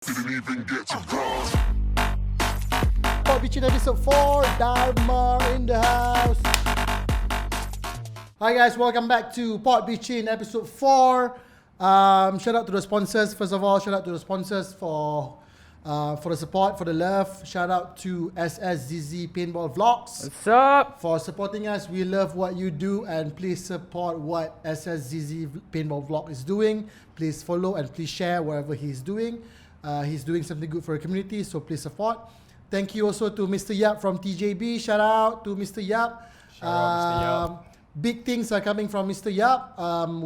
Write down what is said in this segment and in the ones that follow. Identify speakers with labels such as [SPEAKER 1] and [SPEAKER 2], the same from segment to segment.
[SPEAKER 1] Didn't even get to cross.
[SPEAKER 2] PodBtchn episode 4, Dharma in the house. Hi guys, welcome back to PodBtchn episode 4. Shout out to the sponsors. First of all, shout out to the sponsors for the support, for the love. Shout out to SSZZ Paintball Vlogs.
[SPEAKER 3] What's up?
[SPEAKER 2] For supporting us. We love what you do and please support what SSZZ Paintball Vlog is doing. Please follow and please share whatever he's doing. He's doing something good for the community, so please support. Thank you also to Mr. Yap from TJB. Shout out to Mr. Yap.
[SPEAKER 4] Shout out, Mr. Yap.
[SPEAKER 2] Big things are coming from Mr. Yap.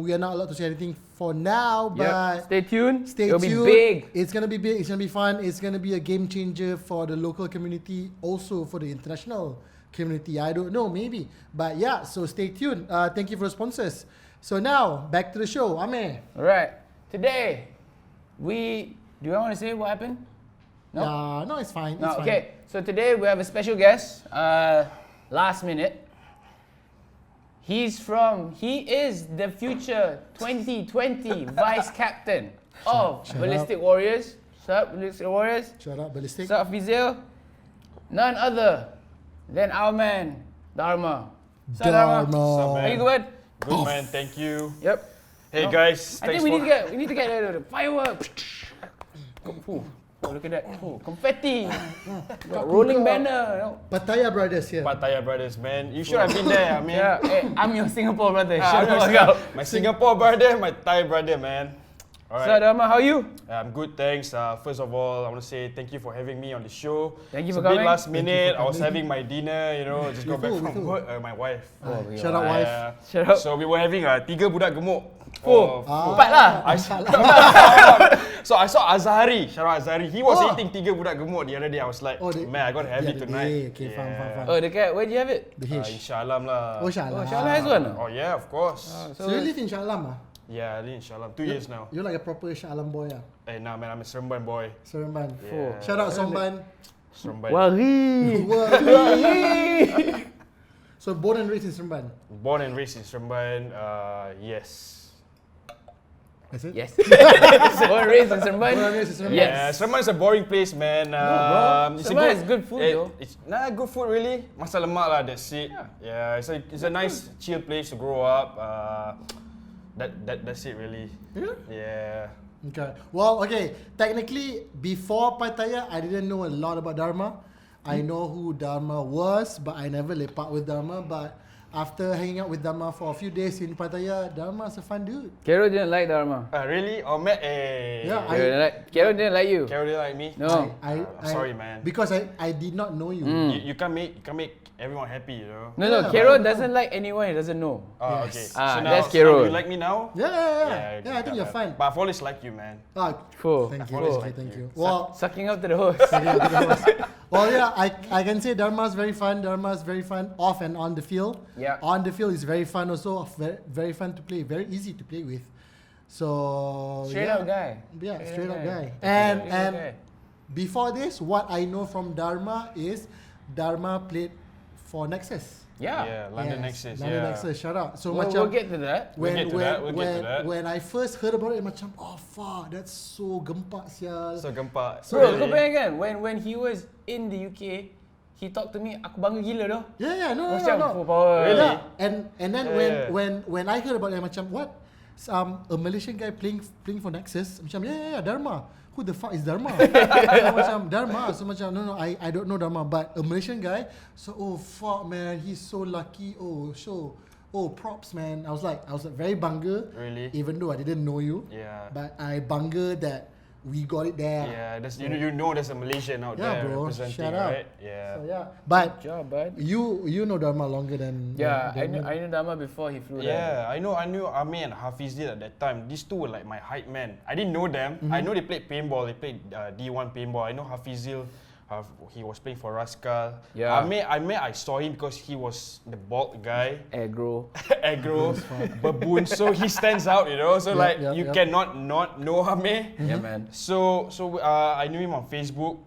[SPEAKER 2] We are not allowed to say anything for now, but
[SPEAKER 3] Stay tuned.
[SPEAKER 2] stay
[SPEAKER 3] It'll
[SPEAKER 2] tuned.
[SPEAKER 3] be big.
[SPEAKER 2] It's gonna be big. It's gonna be fun. It's gonna be a game changer for the local community, also for the international community. I don't know, maybe, but yeah. So stay tuned. Thank you for the sponsors. So now back to the show, Amer.
[SPEAKER 3] Alright. Today, do I want to say what happened? No?
[SPEAKER 2] No, it's fine.
[SPEAKER 3] No,
[SPEAKER 2] It's fine.
[SPEAKER 3] okay. So today we have a special guest. Last minute. He is the future 2020 vice captain of
[SPEAKER 2] Shut
[SPEAKER 3] Ballistic Warriors. What's up, Ballistic Warriors?
[SPEAKER 2] Shout out Ballistic.
[SPEAKER 3] What's up, Fizil? None other than our man, Dharma. What's up, Dharma?
[SPEAKER 2] Dharma.
[SPEAKER 4] What's up,
[SPEAKER 3] How you good?
[SPEAKER 4] Good man, thank you.
[SPEAKER 3] Yep.
[SPEAKER 4] Hey
[SPEAKER 3] No.
[SPEAKER 4] guys,
[SPEAKER 3] I think we need to get the fireworks. Oh, look at that. Oh, confetti. Got rolling banner. You know.
[SPEAKER 2] Pattaya Brothers here.
[SPEAKER 4] Pattaya brothers, man. You should have been there, I mean.
[SPEAKER 3] Yeah, hey, I'm your Singapore brother.
[SPEAKER 4] Ah,
[SPEAKER 3] Shut
[SPEAKER 4] I'm
[SPEAKER 3] up,
[SPEAKER 4] your
[SPEAKER 3] girl.
[SPEAKER 4] my Singapore brother, my Thai brother, man.
[SPEAKER 3] So,
[SPEAKER 4] Alright.
[SPEAKER 3] Dharma, how are you?
[SPEAKER 4] I'm good, thanks. First of all, I want to say thank you for having me on the show.
[SPEAKER 3] Thank you
[SPEAKER 4] It's
[SPEAKER 3] for
[SPEAKER 4] a bit
[SPEAKER 3] coming.
[SPEAKER 4] last
[SPEAKER 2] Thank you
[SPEAKER 4] minute.
[SPEAKER 2] for
[SPEAKER 4] I was
[SPEAKER 2] coming.
[SPEAKER 4] having my dinner, you know, just got back
[SPEAKER 2] With
[SPEAKER 4] from
[SPEAKER 2] who?
[SPEAKER 4] work. My wife.
[SPEAKER 2] Shout out wife.
[SPEAKER 3] Shut up.
[SPEAKER 4] So we were having 3 budak gemuk.
[SPEAKER 3] Oh,
[SPEAKER 4] Oh,
[SPEAKER 3] 4 lah.
[SPEAKER 4] So I saw Azhari, shout out Azhari. He was
[SPEAKER 2] Oh.
[SPEAKER 4] eating 3 budak gemuk the other day. I was like, man, I gotta have
[SPEAKER 2] the
[SPEAKER 4] it
[SPEAKER 2] other
[SPEAKER 4] tonight.
[SPEAKER 2] day. Okay, faham.
[SPEAKER 3] Oh, dekat, where do you have it?
[SPEAKER 2] The Hish.
[SPEAKER 4] Inshallah lah.
[SPEAKER 2] Oh, Inshallah.
[SPEAKER 3] Oh, Shala has one.
[SPEAKER 4] Oh yeah, of course.
[SPEAKER 2] So you live in Shah Alam?
[SPEAKER 4] Yeah, I live in Inshallah. 2 years now.
[SPEAKER 2] You're like a proper Shah Alam boy.
[SPEAKER 4] Hey, nah man, I'm a Seremban boy.
[SPEAKER 2] Seremban.
[SPEAKER 4] Yeah.
[SPEAKER 2] Shout out Somban.
[SPEAKER 4] Seremban.
[SPEAKER 3] Wari.
[SPEAKER 2] So born and raised in Seremban.
[SPEAKER 4] Born and raised in Seremban. Yes.
[SPEAKER 2] That's it?
[SPEAKER 3] Yes. Born and raised in Seremban.
[SPEAKER 2] Born and raised in Seremban.
[SPEAKER 3] Yes.
[SPEAKER 4] Yeah, Seremban is a boring place, man. It's
[SPEAKER 3] Seremban is good food, though.
[SPEAKER 4] It's good food really. Masa lemak lah, that's it. Yeah, it's a nice chill place to grow up. That's it really. Yeah.
[SPEAKER 2] Okay. Well, okay. Technically, before Pattaya, I didn't know a lot about Dharma. I know who Dharma was, but I never lepak with Dharma. But after hanging out with Dharma for a few days in Pattaya, Dharma's a fun dude.
[SPEAKER 3] Khairul didn't like Dharma.
[SPEAKER 4] Really? Oh man, eh.
[SPEAKER 2] Yeah,
[SPEAKER 3] Khairul didn't like you.
[SPEAKER 4] Carol didn't like me?
[SPEAKER 3] No.
[SPEAKER 4] Sorry, man.
[SPEAKER 2] Because I did not know you.
[SPEAKER 4] You can't make everyone happy, you know.
[SPEAKER 3] No,
[SPEAKER 2] Yeah,
[SPEAKER 3] Khairul
[SPEAKER 2] but-
[SPEAKER 3] doesn't like anyone he doesn't know.
[SPEAKER 4] Oh,
[SPEAKER 2] Yes.
[SPEAKER 4] okay.
[SPEAKER 3] Ah,
[SPEAKER 4] now,
[SPEAKER 3] that's
[SPEAKER 4] now
[SPEAKER 3] Khairul.
[SPEAKER 4] do you like me now?
[SPEAKER 2] Yeah, I think you're fine.
[SPEAKER 4] But I've always liked you, man.
[SPEAKER 2] Ah,
[SPEAKER 3] Cool.
[SPEAKER 2] thank you,
[SPEAKER 3] Cool.
[SPEAKER 2] thank you. Well,
[SPEAKER 3] Sucking up to the host.
[SPEAKER 2] well, yeah, I can say Dharma's very fun. Dharma's very fun off and on the field.
[SPEAKER 3] Yeah.
[SPEAKER 2] On the field is very fun also. Very, very fun to play. Very easy to play with. So
[SPEAKER 3] Straight
[SPEAKER 2] yeah.
[SPEAKER 3] up guy.
[SPEAKER 2] Yeah, straight up guy.
[SPEAKER 3] Straight up
[SPEAKER 2] And
[SPEAKER 3] guy.
[SPEAKER 2] before this, what I know from Dharma is Dharma played for Nexus.
[SPEAKER 3] Yeah.
[SPEAKER 4] London
[SPEAKER 2] Yes,
[SPEAKER 4] Nexus.
[SPEAKER 2] London
[SPEAKER 4] yeah.
[SPEAKER 2] Nexus. Shout out. So
[SPEAKER 3] We'll get to that.
[SPEAKER 2] when
[SPEAKER 4] get to
[SPEAKER 2] when
[SPEAKER 4] that, we'll get to that.
[SPEAKER 2] when I first heard about it, macam oh fuck, that's so gempak sial.
[SPEAKER 4] So gempak.
[SPEAKER 3] Bro, kau bayangkan when he was in the UK, he talked to me, aku bangga gila doh.
[SPEAKER 2] Yeah, no.
[SPEAKER 3] Macam full power.
[SPEAKER 4] Really?
[SPEAKER 2] Yeah. And then
[SPEAKER 4] Yeah.
[SPEAKER 2] when I heard about it, macam what? A Malaysian guy playing for Nexus. Macam yeah, Dharma. Who the fuck is Dharma? So, macam Dharma. So macam no, I don't know Dharma, but a Malaysian guy. So oh fuck man, he's so lucky. Oh props man. I was like very bangga.
[SPEAKER 4] Really?
[SPEAKER 2] Even though I didn't know you.
[SPEAKER 4] Yeah.
[SPEAKER 2] But I bangga that we got it there.
[SPEAKER 4] Yeah, that's you know there's a Malaysian out
[SPEAKER 2] Yeah,
[SPEAKER 4] there
[SPEAKER 2] bro.
[SPEAKER 4] representing,
[SPEAKER 2] Shout out.
[SPEAKER 4] right? Yeah.
[SPEAKER 2] So yeah. But
[SPEAKER 3] Good job, bud.
[SPEAKER 2] you know Dharma longer than
[SPEAKER 3] Yeah, I
[SPEAKER 2] than
[SPEAKER 3] knew Dharma before he flew there.
[SPEAKER 4] Yeah, I knew Amer and Hafiz did at that time. These two were like my hype men. I didn't know them. I know they played paintball. They played D1 paintball. I know Hafizil He was playing for Rascal.
[SPEAKER 3] Yeah.
[SPEAKER 4] I saw him because he was the bald guy.
[SPEAKER 3] Aggro.
[SPEAKER 4] Aggro, baboon. So he stands out, you know. So you cannot not know Amer.
[SPEAKER 3] Yeah, man.
[SPEAKER 4] So I knew him on Facebook.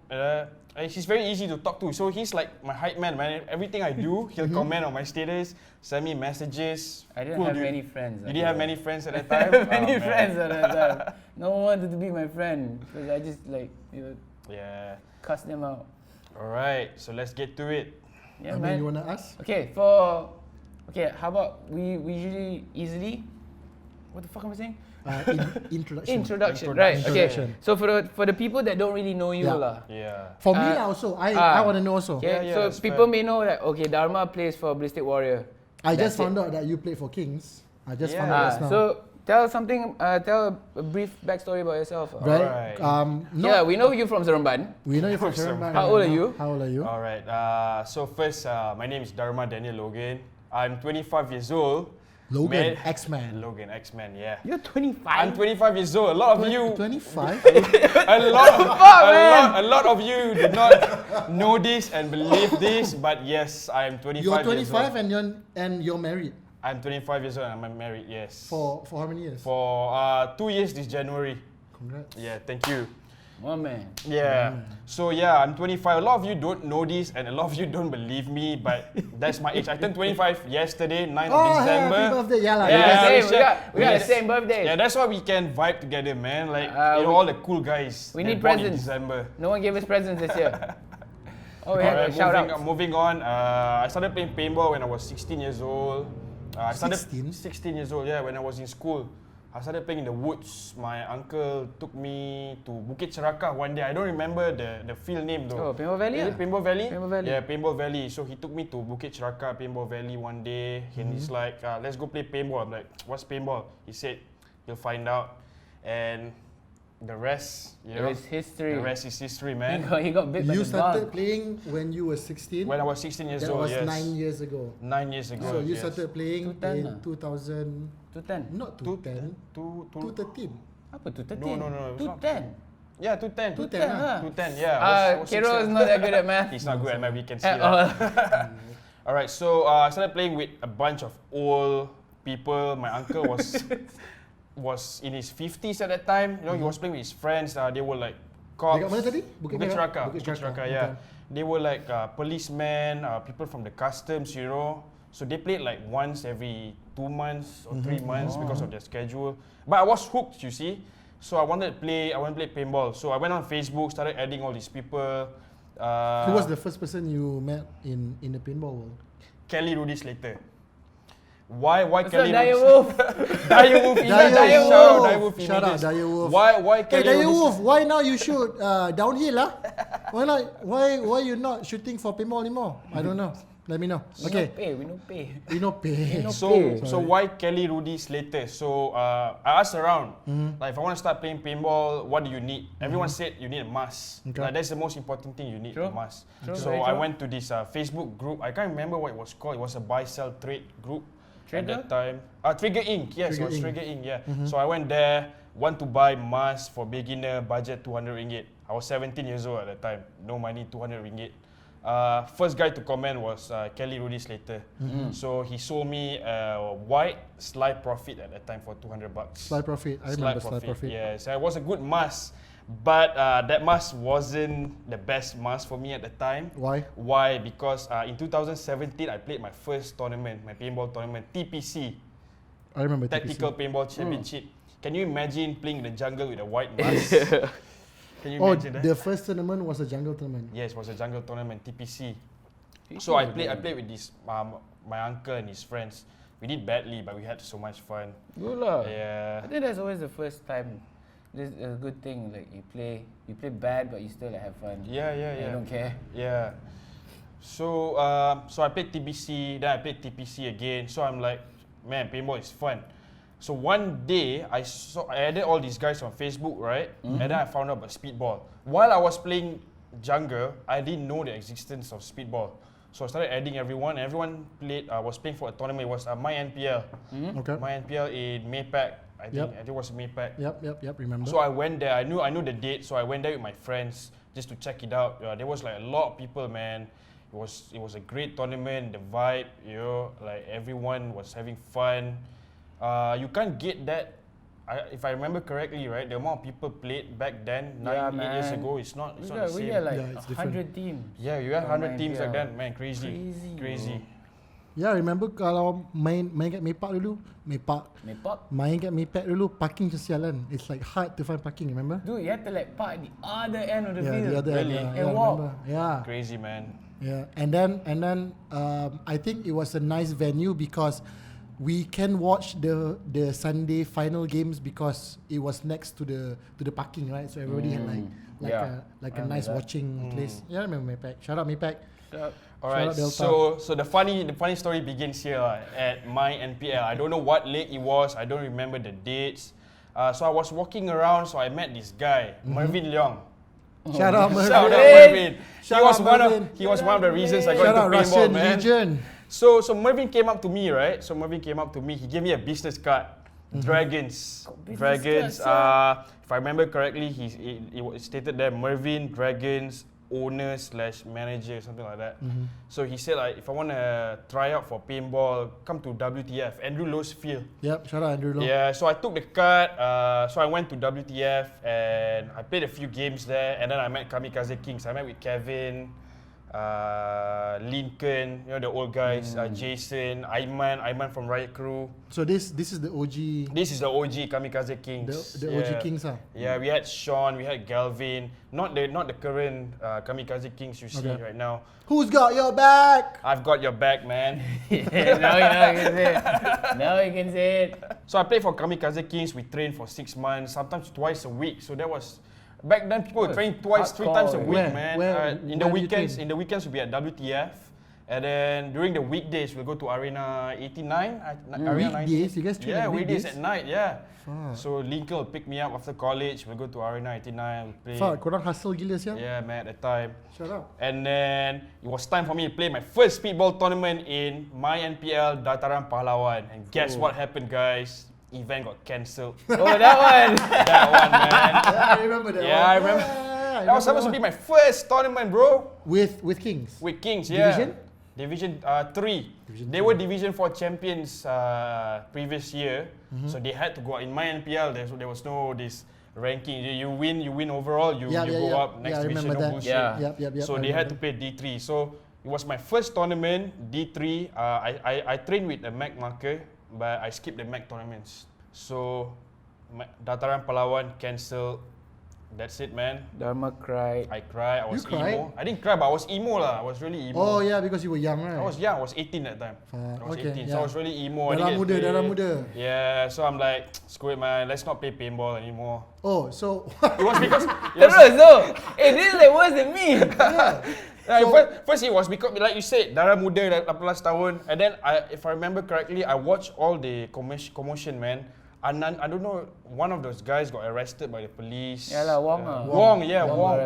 [SPEAKER 4] He's very easy to talk to. So he's like my hype man. Everything I do, he'll comment on my status, send me messages.
[SPEAKER 3] I didn't have many friends.
[SPEAKER 4] You didn't have many friends at that time?
[SPEAKER 3] Many friends at that time. No one wanted to be my friend because I just
[SPEAKER 4] Yeah.
[SPEAKER 3] cuss them out.
[SPEAKER 4] Alright, so let's get to it.
[SPEAKER 3] Yeah,
[SPEAKER 2] I
[SPEAKER 3] man.
[SPEAKER 2] mean, you wanna ask?
[SPEAKER 3] How about we usually easily. What the fuck am I saying?
[SPEAKER 2] Introduction.
[SPEAKER 3] Right.
[SPEAKER 2] Introduction.
[SPEAKER 3] Okay. So for the people that don't really know you, lah.
[SPEAKER 4] Yeah.
[SPEAKER 2] For me also, I want to know also.
[SPEAKER 3] Okay.
[SPEAKER 4] Yeah,
[SPEAKER 3] So
[SPEAKER 4] that's
[SPEAKER 3] people
[SPEAKER 4] fair.
[SPEAKER 3] may know that Dharma plays for Ballistic Warrior.
[SPEAKER 2] I just
[SPEAKER 3] That's it.
[SPEAKER 2] found out that you played for Kings. I just found
[SPEAKER 3] Ah,
[SPEAKER 2] out just now.
[SPEAKER 3] so tell a brief backstory about yourself.
[SPEAKER 2] right?
[SPEAKER 3] Yeah, we know you from Seremban.
[SPEAKER 2] We know you from Seremban.
[SPEAKER 3] How old are you?
[SPEAKER 2] How old are you?
[SPEAKER 4] Alright, so first, my name is Dharma Daniel Logan. I'm 25 years old.
[SPEAKER 2] Logan, X-Man.
[SPEAKER 4] Logan, X-Man, yeah.
[SPEAKER 3] You're 25.
[SPEAKER 4] I'm 25 years old. A lot of you,
[SPEAKER 2] 25?
[SPEAKER 4] a lot of you did not know this and believe this, but yes, I'm 25
[SPEAKER 2] You're
[SPEAKER 4] years old.
[SPEAKER 2] 25 and you're married.
[SPEAKER 4] I'm 25 years old and I'm married, yes.
[SPEAKER 2] For how many years?
[SPEAKER 4] For 2 years this January.
[SPEAKER 2] Congrats.
[SPEAKER 4] Yeah, thank you.
[SPEAKER 3] Oh man.
[SPEAKER 4] Yeah. So yeah, I'm 25. A lot of you don't know this and a lot of you don't believe me, but that's my age. I turned 25 yesterday, 9th of December.
[SPEAKER 2] Happy birthday. Yeah,
[SPEAKER 3] We got the same birthday.
[SPEAKER 4] Yeah, that's why we can vibe together, man. Like, all the cool guys.
[SPEAKER 3] we
[SPEAKER 4] they're
[SPEAKER 3] need
[SPEAKER 4] born in
[SPEAKER 3] presents.
[SPEAKER 4] December.
[SPEAKER 3] No one gave us presents this year. Oh, we
[SPEAKER 4] Alright,
[SPEAKER 3] had shout out.
[SPEAKER 4] moving on. I started playing paintball when I was 16 years old. I started
[SPEAKER 2] 16?
[SPEAKER 4] 16 years old, yeah, when I was in school. I started playing in the woods. My uncle took me to Bukit Cherakah one day. I don't remember the field name though.
[SPEAKER 3] Oh, Paintball Valley.
[SPEAKER 4] Is it Paintball Valley?
[SPEAKER 3] Paintball Valley.
[SPEAKER 4] Yeah, Paintball Valley. So he took me to Bukit Cherakah, Paintball Valley one day. And he's like, let's go play paintball. I'm like, what's paintball? He said, you'll find out. And the rest, you know,
[SPEAKER 3] It's history.
[SPEAKER 4] the rest is history, man.
[SPEAKER 3] He got bit by
[SPEAKER 2] You
[SPEAKER 3] the
[SPEAKER 2] started
[SPEAKER 3] bug.
[SPEAKER 2] playing when you were 16?
[SPEAKER 4] When I was 16 years
[SPEAKER 2] That
[SPEAKER 4] old,
[SPEAKER 2] was
[SPEAKER 4] yes.
[SPEAKER 2] 9 years ago.
[SPEAKER 4] 9 years ago.
[SPEAKER 2] So you
[SPEAKER 4] yes.
[SPEAKER 2] started playing
[SPEAKER 3] 2010
[SPEAKER 2] in
[SPEAKER 3] lah.
[SPEAKER 2] 2000,
[SPEAKER 3] 210.
[SPEAKER 2] not 210, 213.
[SPEAKER 3] Apa 213?
[SPEAKER 4] No, it's not.
[SPEAKER 3] 210.
[SPEAKER 4] Yeah, 210.
[SPEAKER 2] 210 lah.
[SPEAKER 4] 210, yeah. I was
[SPEAKER 3] Khairul is
[SPEAKER 4] 16.
[SPEAKER 3] not that good at math.
[SPEAKER 4] He's not good at math, we can see
[SPEAKER 3] At
[SPEAKER 4] that.
[SPEAKER 3] all.
[SPEAKER 4] Alright, so I started playing with a bunch of old people. My uncle was in his 50s at that time. You know, he was playing with his friends. They were like cops.
[SPEAKER 2] Dekat mana tadi?
[SPEAKER 4] Bukit Cherakah. Bukit Cherakah, yeah. They were like policemen, people from the customs, you know. So they played like once every 2 months or 3 months because of their schedule. But I was hooked, you see. So I wanted to play paintball. So I went on Facebook, started adding all these people.
[SPEAKER 2] Who was the first person you met in the paintball world?
[SPEAKER 4] Kelly Rudy Slater. Why
[SPEAKER 3] What's
[SPEAKER 4] Kelly
[SPEAKER 3] up, Dire
[SPEAKER 4] Rudy
[SPEAKER 3] Wolf?
[SPEAKER 4] Dire Wolf.
[SPEAKER 2] Dire
[SPEAKER 4] Shout out
[SPEAKER 2] Wolf.
[SPEAKER 4] Dire Wolf.
[SPEAKER 2] Shout out
[SPEAKER 4] images.
[SPEAKER 2] Dire Wolf.
[SPEAKER 4] Why
[SPEAKER 2] Hey,
[SPEAKER 4] Kelly
[SPEAKER 2] Dire
[SPEAKER 4] Rudy
[SPEAKER 2] Wolf, why now you shoot downhill lah? Why you not shooting for paintball anymore? I don't know. Let me know. Okay.
[SPEAKER 3] We no pay.
[SPEAKER 2] We no pay.
[SPEAKER 4] So why Kelly Rudy Slater? So I asked around, like if I want to start playing paintball, what do you need? Everyone said you need a mask.
[SPEAKER 2] Okay.
[SPEAKER 4] Like that's the most important thing you need,
[SPEAKER 3] True.
[SPEAKER 4] a mask.
[SPEAKER 3] True.
[SPEAKER 4] So
[SPEAKER 3] Very
[SPEAKER 4] I
[SPEAKER 3] true.
[SPEAKER 4] went to this Facebook group. I can't remember what it was called. It was a buy sell trade group
[SPEAKER 3] Trigger?
[SPEAKER 4] at that time. Trigger Inc. Yes, it was
[SPEAKER 2] Trigger
[SPEAKER 4] Trigger Inc. Yeah. So I went there, want to buy mask for beginner, budget 200 ringgit. I was 17 years old at that time. No money, 200 ringgit. First guy to comment was Kelly Rudy Slater. So he sold me a white slide profit at that time for $200.
[SPEAKER 2] Slide profit. I remember slide profit.
[SPEAKER 4] Yes, it was a good mask, but that mask wasn't the best mask for me at the time.
[SPEAKER 2] Why?
[SPEAKER 4] Why? Because in 2017 I played my first tournament, my paintball tournament, TPC,
[SPEAKER 2] I remember
[SPEAKER 4] Tactical
[SPEAKER 2] TPC.
[SPEAKER 4] Paintball Championship. Can you imagine playing in the jungle with a white mask? Can you
[SPEAKER 2] Oh,
[SPEAKER 4] imagine that?
[SPEAKER 2] the first tournament was a jungle tournament.
[SPEAKER 4] Yes, it was a jungle tournament, TPC. So I played with this my uncle and his friends. We did badly, but we had so much fun.
[SPEAKER 3] Good lah.
[SPEAKER 4] Yeah.
[SPEAKER 3] I think that's always the first time. This is a good thing. Like you play bad, but you still have fun.
[SPEAKER 4] Yeah.
[SPEAKER 3] You don't care.
[SPEAKER 4] Yeah. So so I played TPC, then I played TPC again. So I'm like, man, paintball is fun. So one day I added all these guys on Facebook, right? And then I found out about speedball. While I was playing jungle, I didn't know the existence of speedball. So I started adding everyone. Everyone was playing for a tournament. It was my NPL.
[SPEAKER 2] Okay.
[SPEAKER 4] My NPL in Maypac. I think it was Maypac.
[SPEAKER 2] Yep. Remember?
[SPEAKER 4] So I went there. I knew the date, so I went there with my friends just to check it out. There was like a lot of people, man. It was a great tournament. The vibe, like everyone was having fun. You can't get that. If I remember correctly, right, the amount of people played back then, 8 years ago, it's not the same.
[SPEAKER 3] We had like
[SPEAKER 2] it's
[SPEAKER 3] 100 teams.
[SPEAKER 4] Yeah, you had 100 teams
[SPEAKER 3] MPL.
[SPEAKER 4] like that, man. Crazy.
[SPEAKER 2] Yeah, remember kalau main kat Maypac dulu,
[SPEAKER 3] Maypac?
[SPEAKER 2] main kat Maypac dulu, parking kesialan. It's like hard to find parking, remember?
[SPEAKER 3] Dude, you had to like park at the other end of the field.
[SPEAKER 2] The other
[SPEAKER 4] Really?
[SPEAKER 2] end,
[SPEAKER 3] And walk.
[SPEAKER 2] remember? Yeah.
[SPEAKER 4] Crazy, man.
[SPEAKER 2] Yeah, and then I think it was a nice venue because we can watch the Sunday final games because it was next to the parking, right? So everybody had like a nice watching place. Yeah, I remember Maypac. Shout out Maypac.
[SPEAKER 4] Alright, so the funny story begins here at my NPL. I don't know what league it was. I don't remember the dates. So I was walking around, so I met this guy, Mervin Leong.
[SPEAKER 2] Shout out Mervin.
[SPEAKER 4] Shout out Mervin.
[SPEAKER 2] Shout out Mervin.
[SPEAKER 4] He was one of the reasons I got
[SPEAKER 2] Shout out
[SPEAKER 4] into paintball,
[SPEAKER 2] Russian
[SPEAKER 4] man.
[SPEAKER 2] Legion.
[SPEAKER 4] So Mervin came up to me, right? He gave me a business card. Dragons.
[SPEAKER 3] Business card,
[SPEAKER 4] If I remember correctly, it stated there Mervin Dragons owner / manager, something like that. So he said like, if I want to try out for paintball, come to WTF, Andrew Lowe's field.
[SPEAKER 2] Yep, shout out Andrew Lowe.
[SPEAKER 4] Yeah, so I took the card. So I went to WTF and I played a few games there, and then I met Kamikaze Kings. I met with Kevin, Lincoln, the old guys, Jason, Aiman from Riot Crew.
[SPEAKER 2] So this is the OG.
[SPEAKER 4] This is the OG Kamikaze Kings.
[SPEAKER 2] The OG Kings,
[SPEAKER 4] Yeah, we had Sean, we had Galvin, not the current Kamikaze Kings you see right now.
[SPEAKER 2] Who's got your back?
[SPEAKER 4] I've got your back, man.
[SPEAKER 3] Now you can say it.
[SPEAKER 4] So I played for Kamikaze Kings. We trained for 6 months, sometimes twice a week. So that was back then. People would train twice, 3 times a week, man. In the weekends, we'll be at WTF, and then during the weekdays we'll go to Arena 89. Arena
[SPEAKER 2] Weekdays, you guys train at
[SPEAKER 4] weekdays
[SPEAKER 2] weekdays?
[SPEAKER 4] at night. Yeah.
[SPEAKER 2] Fuck.
[SPEAKER 4] So Lincoln will pick me up after college. We'll go to Arena 89. We'll play.
[SPEAKER 2] Fuck, korang hustle gila siap.
[SPEAKER 4] Yeah, man, at the time.
[SPEAKER 2] Shut up.
[SPEAKER 4] And then it was time for me to play my first speedball tournament in my NPL Dataran Pahlawan. And guess what happened, guys? Event got cancelled.
[SPEAKER 3] Oh, that one.
[SPEAKER 4] That one, man.
[SPEAKER 2] I remember that one.
[SPEAKER 4] Yeah, I remember. That was supposed to be my first tournament, bro.
[SPEAKER 2] With Kings.
[SPEAKER 4] With Kings, yeah.
[SPEAKER 2] Division?
[SPEAKER 4] Division 3. They were Division 4 champions previous year. So they had to go out. In my NPL, there was no this ranking. You win overall, you go up next division, no bullshit.
[SPEAKER 3] Yeah.
[SPEAKER 2] Yep.
[SPEAKER 4] So they had to play D3. So it was my first tournament, D3. I trained with a MAC marker, but I skipped the MAC tournaments. So Dataran Pahlawan cancelled. That's it, man.
[SPEAKER 3] Dharma cried.
[SPEAKER 4] I cried. I was
[SPEAKER 2] You cried?
[SPEAKER 4] emo. I didn't cry, but I was emo lah. I was really emo.
[SPEAKER 2] Oh yeah, because you were young, right?
[SPEAKER 4] I was young. I was 18 that time. I was 18, so I was really emo. I didn't get to
[SPEAKER 2] Darah
[SPEAKER 4] play.
[SPEAKER 2] muda.
[SPEAKER 4] Yeah, so I'm like, screw it, man. Let's not play paintball anymore.
[SPEAKER 2] Oh, so
[SPEAKER 4] It was because
[SPEAKER 3] Terus though. This is like worse than me.
[SPEAKER 4] first it was because, like you said, darah muda 18 tahun, and then if I remember correctly, I watched all the commotion, man. And I don't know, one of those guys got arrested by the police.
[SPEAKER 3] Yeah lah, Wong.
[SPEAKER 4] Wong.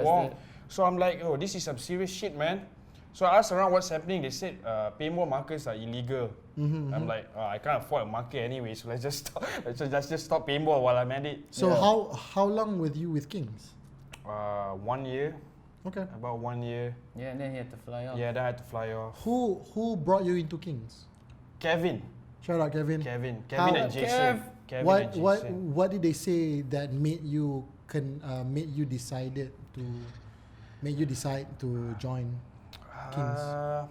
[SPEAKER 3] Wong.
[SPEAKER 4] So I'm like, oh, this is some serious shit, man. So I asked around what's happening. They said paintball markers are illegal. I'm like, I can't afford a marker anyway, so let's just stop paintball while I'm at it.
[SPEAKER 2] So how long were you with Kings?
[SPEAKER 4] 1 year.
[SPEAKER 2] Okay.
[SPEAKER 4] About 1 year.
[SPEAKER 3] Yeah, and then he had to fly off.
[SPEAKER 4] Yeah, then I had to fly off.
[SPEAKER 2] Who brought you into Kings?
[SPEAKER 4] Kevin.
[SPEAKER 2] Shout out Kevin.
[SPEAKER 4] Kevin
[SPEAKER 2] How-
[SPEAKER 4] and Jason. Kevin and Jason.
[SPEAKER 2] What did they say that made you decide to join Kings?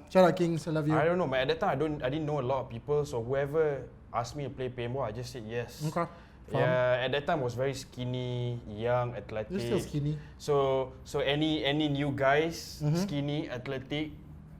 [SPEAKER 2] Shout out Kings, I love you.
[SPEAKER 4] I don't know, man. At that time, I didn't know a lot of people, so whoever asked me to play paintball, I just said yes.
[SPEAKER 2] Okay.
[SPEAKER 4] Yeah, at that time I was very skinny, young, athletic.
[SPEAKER 2] You're still skinny.
[SPEAKER 4] So any new guys, skinny, athletic.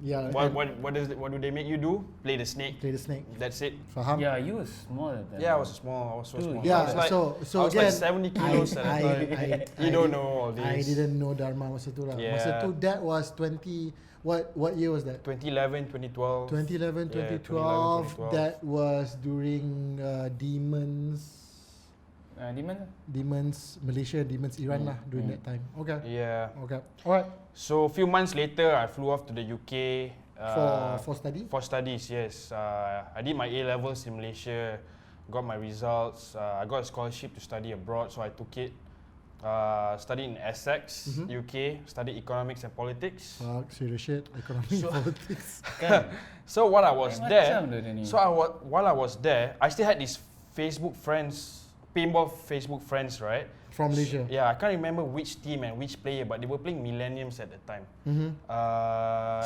[SPEAKER 2] Yeah.
[SPEAKER 4] What do they make you do? Play the snake.
[SPEAKER 2] Play the snake.
[SPEAKER 4] That's it.
[SPEAKER 2] Faham?
[SPEAKER 3] Yeah, you were small at that.
[SPEAKER 4] Yeah, I was so small.
[SPEAKER 2] Yeah,
[SPEAKER 4] I was like,
[SPEAKER 2] so
[SPEAKER 4] I was
[SPEAKER 2] again,
[SPEAKER 4] like 70 kilos at that time. You don't know all this.
[SPEAKER 2] I didn't know Dharma masa tu lah.
[SPEAKER 4] Yeah.
[SPEAKER 2] Masa tu that was 20. What year was that?
[SPEAKER 4] 2011, 2012.
[SPEAKER 2] 2011,
[SPEAKER 4] Yeah,
[SPEAKER 2] 2012.
[SPEAKER 4] 2011, 2012.
[SPEAKER 2] That was during Demons Malaysia, Demons Iran lah during that time. Okay.
[SPEAKER 4] Yeah.
[SPEAKER 2] Okay. Alright.
[SPEAKER 4] So a few months later, I flew off to the UK.
[SPEAKER 2] For study?
[SPEAKER 4] For studies, yes. I did my A levels in Malaysia. got my results. I got a scholarship to study abroad, so I took it. Studied in Essex, UK. Studied economics and politics.
[SPEAKER 2] Fuck, serious shit. Economic politics.
[SPEAKER 4] So while I was there,
[SPEAKER 3] Macam tu dia ni.
[SPEAKER 4] while I was there, I still had these Facebook friends, paintball Facebook friends, right?
[SPEAKER 2] From Malaysia.
[SPEAKER 4] Yeah, I can't remember which team and which player, but they were playing Millenniums at the time.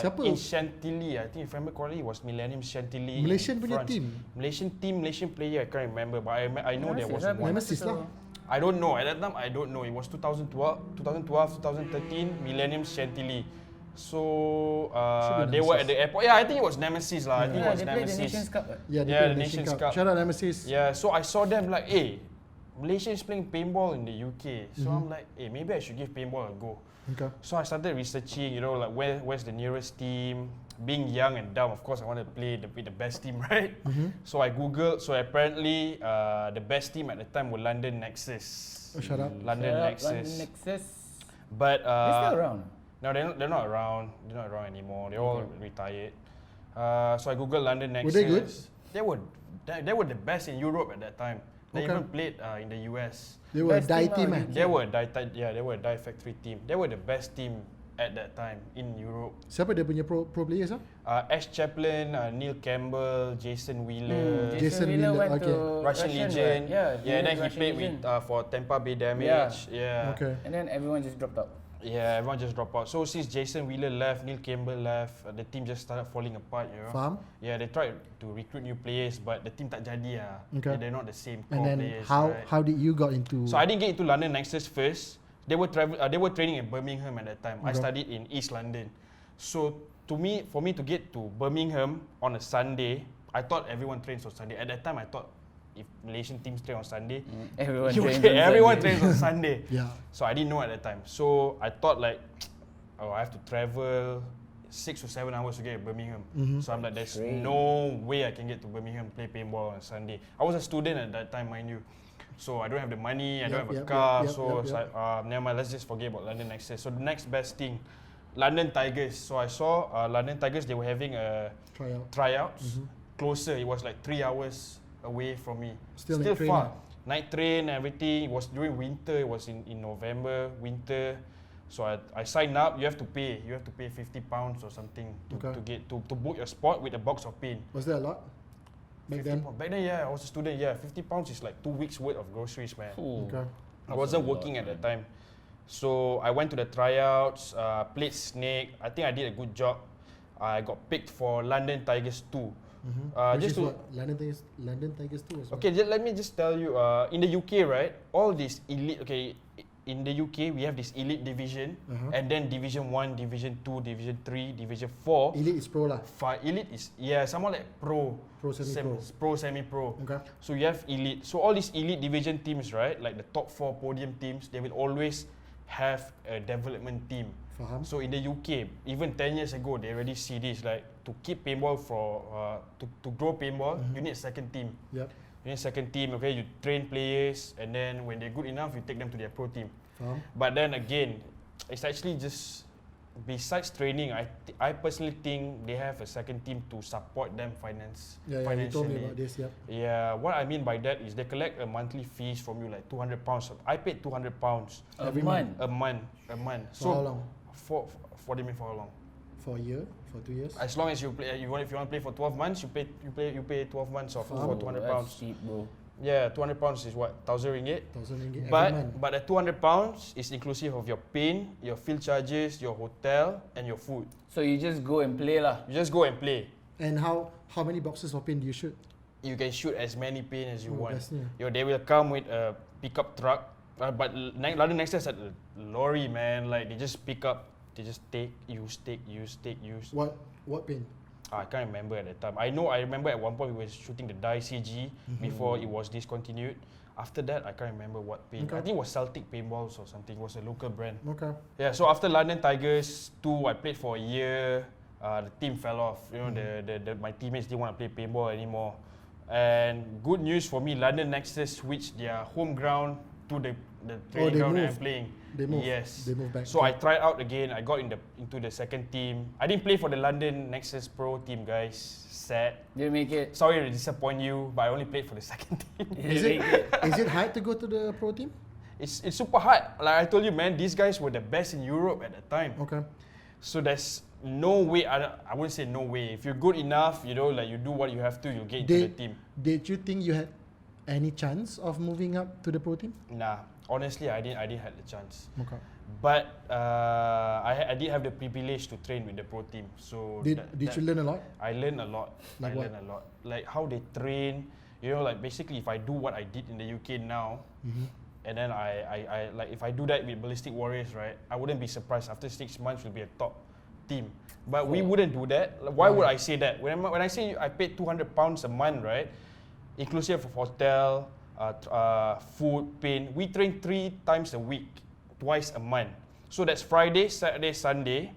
[SPEAKER 2] Siapa?
[SPEAKER 4] In Chantilly, I think if I remember correctly, it was Millennium Chantilly.
[SPEAKER 2] Malaysian
[SPEAKER 4] in
[SPEAKER 2] punya
[SPEAKER 4] France.
[SPEAKER 2] team?
[SPEAKER 4] Malaysian player, I can't remember, but I know there was
[SPEAKER 3] Nemesis
[SPEAKER 4] one.
[SPEAKER 2] Nemesis lah.
[SPEAKER 4] I don't know. At that time, I don't know. It was 2012, 2013, Millennium Chantilly. So
[SPEAKER 2] Should be
[SPEAKER 4] they were
[SPEAKER 2] Nemesis.
[SPEAKER 4] at the airport. Yeah, I think it was Nemesis lah. I think it was
[SPEAKER 3] They played the
[SPEAKER 4] Nemesis.
[SPEAKER 3] Nations Cup. Right?
[SPEAKER 2] Yeah, they
[SPEAKER 4] Yeah,
[SPEAKER 2] play
[SPEAKER 4] the
[SPEAKER 2] Nations
[SPEAKER 4] Nations
[SPEAKER 2] Cup.
[SPEAKER 4] Cup.
[SPEAKER 2] Shout out Nemesis.
[SPEAKER 4] Yeah, so I saw them like, hey, Malaysia is playing paintball in the UK. So I'm like, hey, maybe I should give paintball a go.
[SPEAKER 2] Okay.
[SPEAKER 4] So I started researching, you know, like where's the nearest team. Being young and dumb, of course, I want to play with the best team, right? So I googled. So apparently, the best team at the time were London Nexus.
[SPEAKER 2] Oh, shut up.
[SPEAKER 4] London Nexus.
[SPEAKER 3] London Nexus.
[SPEAKER 4] But
[SPEAKER 3] They're still around.
[SPEAKER 4] no, they're not around. They're not around anymore. They're all retired. So I googled London Nexus.
[SPEAKER 2] Were they good?
[SPEAKER 4] They were the best in Europe at that time. They
[SPEAKER 2] Okay.
[SPEAKER 4] even played in the US.
[SPEAKER 2] They were a
[SPEAKER 3] Best
[SPEAKER 2] die
[SPEAKER 3] team
[SPEAKER 2] team,
[SPEAKER 3] lah,
[SPEAKER 2] eh?
[SPEAKER 4] They were a die factory team. They were the best team at that time in Europe.
[SPEAKER 2] Siapa dia punya pro players ah?
[SPEAKER 4] Ash Chaplin, Neil Campbell, Jason Wheeler,
[SPEAKER 2] Jason
[SPEAKER 3] Wheeler
[SPEAKER 2] Wheeler,
[SPEAKER 3] went
[SPEAKER 2] okay.
[SPEAKER 3] to
[SPEAKER 4] Russian Legend.
[SPEAKER 3] Right?
[SPEAKER 4] Yeah, then he
[SPEAKER 3] Russian
[SPEAKER 4] played
[SPEAKER 3] Legend.
[SPEAKER 4] with for Tampa Bay Damage. Yeah.
[SPEAKER 2] Okay.
[SPEAKER 3] And then everyone just dropped out.
[SPEAKER 4] Yeah, everyone just dropped out. So since Jason Wheeler left, Neil Campbell left, the team just started falling apart, you know.
[SPEAKER 2] Faham?
[SPEAKER 4] Yeah, they tried to recruit new players, but the team tak jadi lah.
[SPEAKER 2] Okay.
[SPEAKER 4] They're not the same
[SPEAKER 2] And
[SPEAKER 4] core
[SPEAKER 2] then
[SPEAKER 4] players.
[SPEAKER 2] how
[SPEAKER 4] right?
[SPEAKER 2] did you got into?
[SPEAKER 4] So I didn't get into London Nexus first. They were training in Birmingham at that time. I
[SPEAKER 2] Okay.
[SPEAKER 4] studied in East London. So for me to get to Birmingham on a Sunday, I thought everyone trains on Sunday. At that time, I thought if Malaysian teams train on Sunday,
[SPEAKER 3] Everyone trains on
[SPEAKER 4] everyone
[SPEAKER 3] Sunday.
[SPEAKER 4] trains on Sunday.
[SPEAKER 2] Yeah.
[SPEAKER 4] So I didn't know at that time. So I thought like, oh, I have to travel 6 or 7 hours to get to Birmingham. So I'm like, there's
[SPEAKER 3] Train.
[SPEAKER 4] no way I can get to Birmingham play paintball on Sunday. I was a student at that time, mind you. So I don't have the money, I don't have a car. So it's like, never mind, let's just forget about London Nexus. So the next best thing, London Tigers. So I saw London Tigers, they were having a tryouts closer. It was like 3 hours away from me.
[SPEAKER 2] Still night train
[SPEAKER 4] far.
[SPEAKER 2] lah.
[SPEAKER 4] Night train, everything. It was during winter. It was in November, winter. So I signed up. You have to pay. You have to pay £50 or something to book your spot with a box of paint.
[SPEAKER 2] Was there a lot? Back then?
[SPEAKER 4] Back then, yeah, I was a student. Yeah, £50 is like 2 weeks worth of groceries, man.
[SPEAKER 3] Ooh.
[SPEAKER 2] Okay.
[SPEAKER 4] I wasn't working at that time. So I went to the tryouts, played Snake. I think I did a good job. I got picked for London Tigers 2.
[SPEAKER 2] Which
[SPEAKER 4] Just
[SPEAKER 2] is
[SPEAKER 4] to,
[SPEAKER 2] what? London Tigers too as well.
[SPEAKER 4] okay, let me just tell you, in the UK, right, all these elite, okay, in the UK, we have this elite division, and then Division 1, Division 2, Division 3, Division 4.
[SPEAKER 2] Elite is pro lah.
[SPEAKER 4] Elite is, somewhat like pro.
[SPEAKER 2] Pro, semi-pro.
[SPEAKER 4] Pro, semi-pro.
[SPEAKER 2] Okay.
[SPEAKER 4] So you have elite. So all these elite division teams, right, like the top 4 podium teams, they will always have a development team.
[SPEAKER 2] Faham?
[SPEAKER 4] So in the UK, even 10 years ago, they already see this, like to keep paintball to grow paintball, you need a second team.
[SPEAKER 2] Yep.
[SPEAKER 4] You need a second team, okay? You train players, and then when they're good enough, you take them to their pro team.
[SPEAKER 2] Faham?
[SPEAKER 4] But then again, it's actually just, besides training, I personally think they have a second team to support them
[SPEAKER 2] Yeah, you
[SPEAKER 4] financially.
[SPEAKER 2] told me about this, yep.
[SPEAKER 4] Yeah, what I mean by that is they collect a monthly fees from you, like £200. I paid £200
[SPEAKER 2] Every
[SPEAKER 3] month.
[SPEAKER 4] a month.
[SPEAKER 2] For how long?
[SPEAKER 4] For what do you mean for how long?
[SPEAKER 2] For a year? For 2 years?
[SPEAKER 4] As long as you play, if you want to play for 12 months, you pay 12 months of
[SPEAKER 2] Faham.
[SPEAKER 4] for £200.
[SPEAKER 3] That's cheap, bro.
[SPEAKER 4] Yeah, £200 is what, £1,000?
[SPEAKER 2] £1,000 every month.
[SPEAKER 4] But the £200 is inclusive of your paint, your field charges, your hotel, and your food.
[SPEAKER 3] So you just go and play lah.
[SPEAKER 4] You just go and play.
[SPEAKER 2] And how many boxes of paint do you shoot?
[SPEAKER 4] You can shoot as many paint as you want.
[SPEAKER 2] bestnya.
[SPEAKER 4] They will come with a pickup truck, but London Nexus had a lorry, man. Like they just pick up, they just take, use.
[SPEAKER 2] What paint?
[SPEAKER 4] I can't remember at that time. I remember at one point we were shooting the Dye CG before it was discontinued. After that, I can't remember what paint.
[SPEAKER 2] Okay.
[SPEAKER 4] I think it was Celtic Paintballs or something. It was a local brand.
[SPEAKER 2] Okay.
[SPEAKER 4] Yeah, so after London Tigers 2, I played for a year. The team fell off. You know, my teammates didn't want to play paintball anymore. And good news for me, London Nexus switched their home ground to the
[SPEAKER 2] Oh,
[SPEAKER 4] training
[SPEAKER 2] they
[SPEAKER 4] ground that I'm
[SPEAKER 2] moved.
[SPEAKER 4] playing.
[SPEAKER 2] They moved.
[SPEAKER 4] Yes.
[SPEAKER 2] They moved back.
[SPEAKER 4] So I tried out again. I got into the second team. I didn't play for the London Nexus Pro team, guys. Sad.
[SPEAKER 3] Didn't make it.
[SPEAKER 4] Sorry to disappoint you, but I only played for the second team.
[SPEAKER 2] Is it hard to go to the pro team?
[SPEAKER 4] It's super hard. Like I told you, man, these guys were the best in Europe at the time.
[SPEAKER 2] Okay.
[SPEAKER 4] So there's no way. I wouldn't say no way. If you're good enough, like you do what you have to, you'll get into the team.
[SPEAKER 2] Did you think you had any chance of moving up to the pro team?
[SPEAKER 4] Nah, honestly, I didn't have the chance.
[SPEAKER 2] Okay.
[SPEAKER 4] But I did have the privilege to train with the pro team. So
[SPEAKER 2] Did you learn a lot?
[SPEAKER 4] I learned a lot.
[SPEAKER 2] Like what?
[SPEAKER 4] I learned a lot. Like how they train. Like basically, if I do what I did in the UK now, and then I like if I do that with Ballistic Warriors, right? I wouldn't be surprised. After 6 months, we'll be a top team. But we wouldn't do that. Like, why would I say that? When I say I paid £200 a month, right? Inclusive of hotel, food, paint. We train 3 times a week, twice a month. So that's Friday, Saturday, Sunday,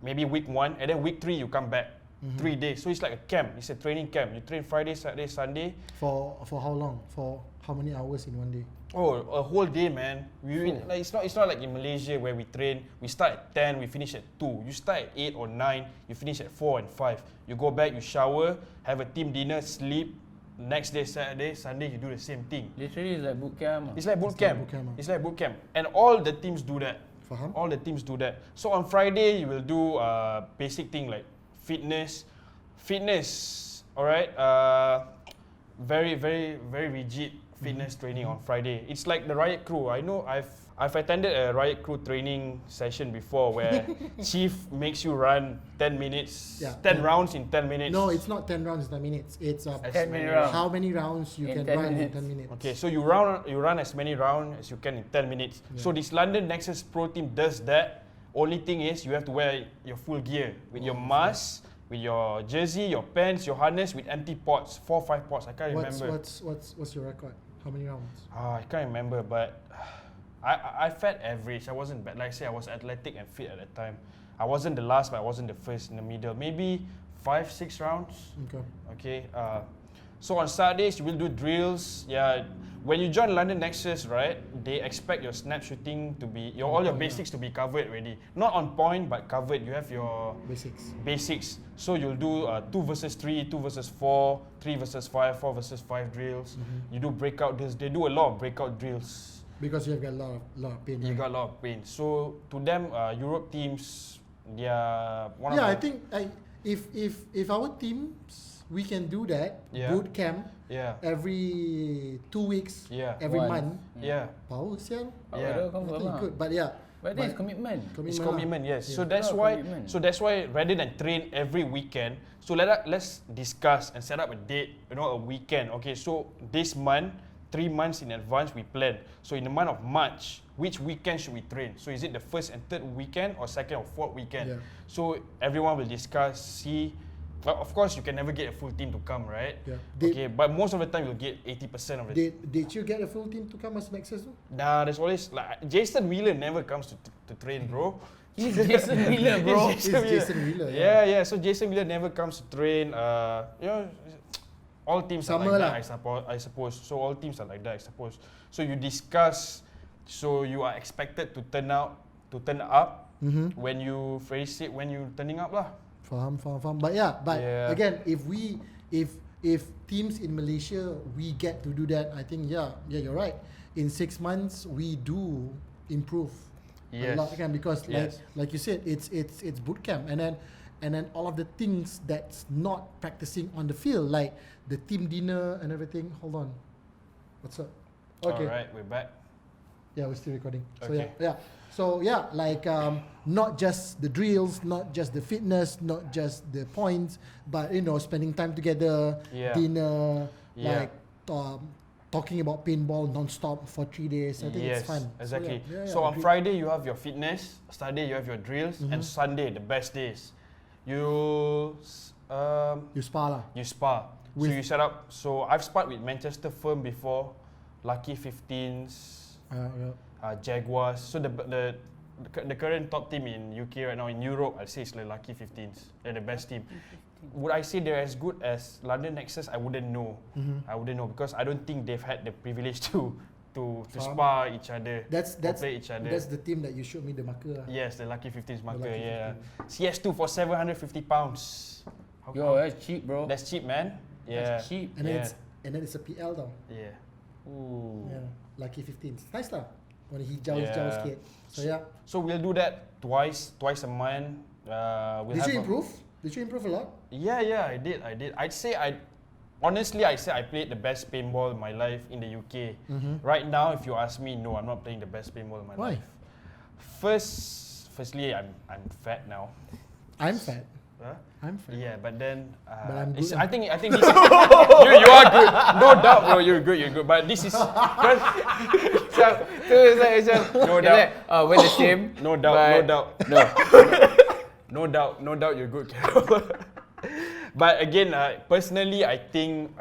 [SPEAKER 4] maybe week 1, and then week 3 you come back. 3 days. So it's like a camp. It's a training camp. You train Friday, Saturday, Sunday.
[SPEAKER 2] For how long? For how many hours in one day?
[SPEAKER 4] Oh, a whole day, man. Like it's not like in Malaysia where we train. We start at 10, we finish at 2. You start at 8 or 9, you finish at 4 and 5. You go back, you shower, have a team dinner, sleep. Next day, Saturday, Sunday, you do the same thing.
[SPEAKER 3] Literally, it's like boot camp.
[SPEAKER 4] It's like boot camp.
[SPEAKER 2] boot camp.
[SPEAKER 4] It's like boot camp. And all the teams do that.
[SPEAKER 2] Faham?
[SPEAKER 4] All the teams do that. So on Friday, you will do basic thing like fitness. Alright. Very, very, very rigid fitness training on Friday. It's like the riot crew. I know I've attended a riot crew training session before where chief makes you run 10 minutes,
[SPEAKER 2] Yeah.
[SPEAKER 4] 10 rounds in 10 minutes.
[SPEAKER 2] No, it's not 10 rounds in 10 minutes. It's
[SPEAKER 3] 10-minute round.
[SPEAKER 2] how many rounds you
[SPEAKER 3] In
[SPEAKER 2] can
[SPEAKER 3] 10
[SPEAKER 2] run
[SPEAKER 3] minutes.
[SPEAKER 2] in 10 minutes.
[SPEAKER 4] Okay, so you run as many rounds as you can in 10 minutes.
[SPEAKER 2] Yeah.
[SPEAKER 4] So this London Nexus Pro team does that. Only thing is you have to wear your full gear with your mask, with your jersey, your pants, your harness, with empty pots, 4 or 5 pots. I can't remember.
[SPEAKER 2] What's your record? How many rounds?
[SPEAKER 4] I can't remember, but I felt average. I wasn't bad. Like I said, I was athletic and fit at that time. I wasn't the last, but I wasn't the first in the middle. Maybe 5-6 rounds.
[SPEAKER 2] Okay.
[SPEAKER 4] Okay. So on Saturdays you will do drills. Yeah. When you join London Nexus, right? They expect your snap shooting to be all your basics to be covered already. Not on point, but covered. You have your basics. So you'll do 2 versus 3, 2 versus 4, 3 versus 5, 4 versus 5 drills. You do breakout drills. They do a lot of breakout drills.
[SPEAKER 2] Because you have got a lot of pain.
[SPEAKER 4] You
[SPEAKER 2] right?
[SPEAKER 4] got a lot of pain. So to them, Europe teams, they are one
[SPEAKER 2] Yeah,
[SPEAKER 4] of
[SPEAKER 2] I think if our teams we can do that boot camp every 2 weeks, every
[SPEAKER 3] Once.
[SPEAKER 2] month.
[SPEAKER 4] Yeah.
[SPEAKER 2] Power sial.
[SPEAKER 4] Yeah.
[SPEAKER 2] I think you could, but yeah.
[SPEAKER 3] But this is commitment.
[SPEAKER 4] It's
[SPEAKER 2] lah.
[SPEAKER 4] commitment, yes.
[SPEAKER 2] Yeah.
[SPEAKER 4] So that's
[SPEAKER 3] Lot of
[SPEAKER 4] why.
[SPEAKER 3] commitment.
[SPEAKER 4] So that's why rather than train every weekend, so let's discuss and set up a date. A weekend. Okay. So this month, 3 months in advance, we plan. So in the month of March, which weekend should we train? So is it the first and third weekend or second or fourth weekend?
[SPEAKER 2] Yeah.
[SPEAKER 4] So everyone will discuss. See. Well, of course, you can never get a full team to come, right?
[SPEAKER 2] Yeah.
[SPEAKER 4] Okay, but most of the time you'll get 80% of it.
[SPEAKER 2] Did you get a full team to come as Nexus?
[SPEAKER 4] Nah, there's always like Jason Wheeler never comes to train, bro.
[SPEAKER 3] He's Jason Wheeler, bro.
[SPEAKER 2] It's Jason Wheeler.
[SPEAKER 4] Yeah. So Jason Wheeler never comes to train. All teams
[SPEAKER 2] Sama
[SPEAKER 4] are like
[SPEAKER 2] lah.
[SPEAKER 4] that, I suppose. So all teams are like that, I suppose. So you discuss. So you are expected to turn up when you phrase it when you turning up lah.
[SPEAKER 2] Faham. But again, if teams in Malaysia we get to do that, I think you're right. In 6 months we do improve a lot again because like you said, it's boot camp and then all of the things that's not practicing on the field, like the team dinner and everything. Hold on, what's up? Okay.
[SPEAKER 4] Alright, we're back.
[SPEAKER 2] Yeah, we're still recording. So
[SPEAKER 4] Okay.
[SPEAKER 2] So like not just the drills, not just the fitness, not just the points, but spending time together, dinner, like talking about paintball non-stop for 3 days. I think it's fun.
[SPEAKER 4] Exactly.
[SPEAKER 2] So,
[SPEAKER 4] So on Friday you have your fitness, Saturday you have your drills, and Sunday the best days. You
[SPEAKER 2] spar lah.
[SPEAKER 4] You spar. So you set up. So I've sparred with Manchester firm before, Lucky 15s, Jaguars. So the current top team in UK right now in Europe, I'd say it's the Lucky 15s. They're the best team. Would I say they're as good as London Nexus? I wouldn't know. I wouldn't know because I don't think they've had the privilege to to
[SPEAKER 2] Faham.
[SPEAKER 4] spar each other.
[SPEAKER 2] That's
[SPEAKER 4] or play each other.
[SPEAKER 2] That's the team that you showed me the marker.
[SPEAKER 4] Yes, the Lucky 15s marker.
[SPEAKER 2] Lucky
[SPEAKER 4] Yeah. CS2 for £750.
[SPEAKER 3] Yo, that's cheap, bro.
[SPEAKER 4] That's cheap, man. Yeah.
[SPEAKER 3] That's cheap.
[SPEAKER 2] And then
[SPEAKER 4] Yeah.
[SPEAKER 2] it's a PL though.
[SPEAKER 4] Yeah. Ooh.
[SPEAKER 2] Yeah, Lucky 15s. Nice lah. When he jauh sikit. So yeah.
[SPEAKER 4] So we'll do that twice a month. We'll
[SPEAKER 2] Did
[SPEAKER 4] have
[SPEAKER 2] you improve? Did you improve a lot?
[SPEAKER 4] Yeah, I did. Honestly, I say I played the best paintball in my life in the UK. Right now, if you ask me, no, I'm not playing the best paintball in my
[SPEAKER 2] Why?
[SPEAKER 4] life. Firstly, I'm fat now.
[SPEAKER 2] I'm fat.
[SPEAKER 4] Huh?
[SPEAKER 2] I'm fat.
[SPEAKER 4] Yeah, but then
[SPEAKER 2] But I'm good.
[SPEAKER 4] I think this you are good. No doubt, bro. You're good. But this is No doubt.
[SPEAKER 3] We're the same.
[SPEAKER 4] no doubt.
[SPEAKER 3] No.
[SPEAKER 4] No doubt. You're good, Khairul. But again, personally, I think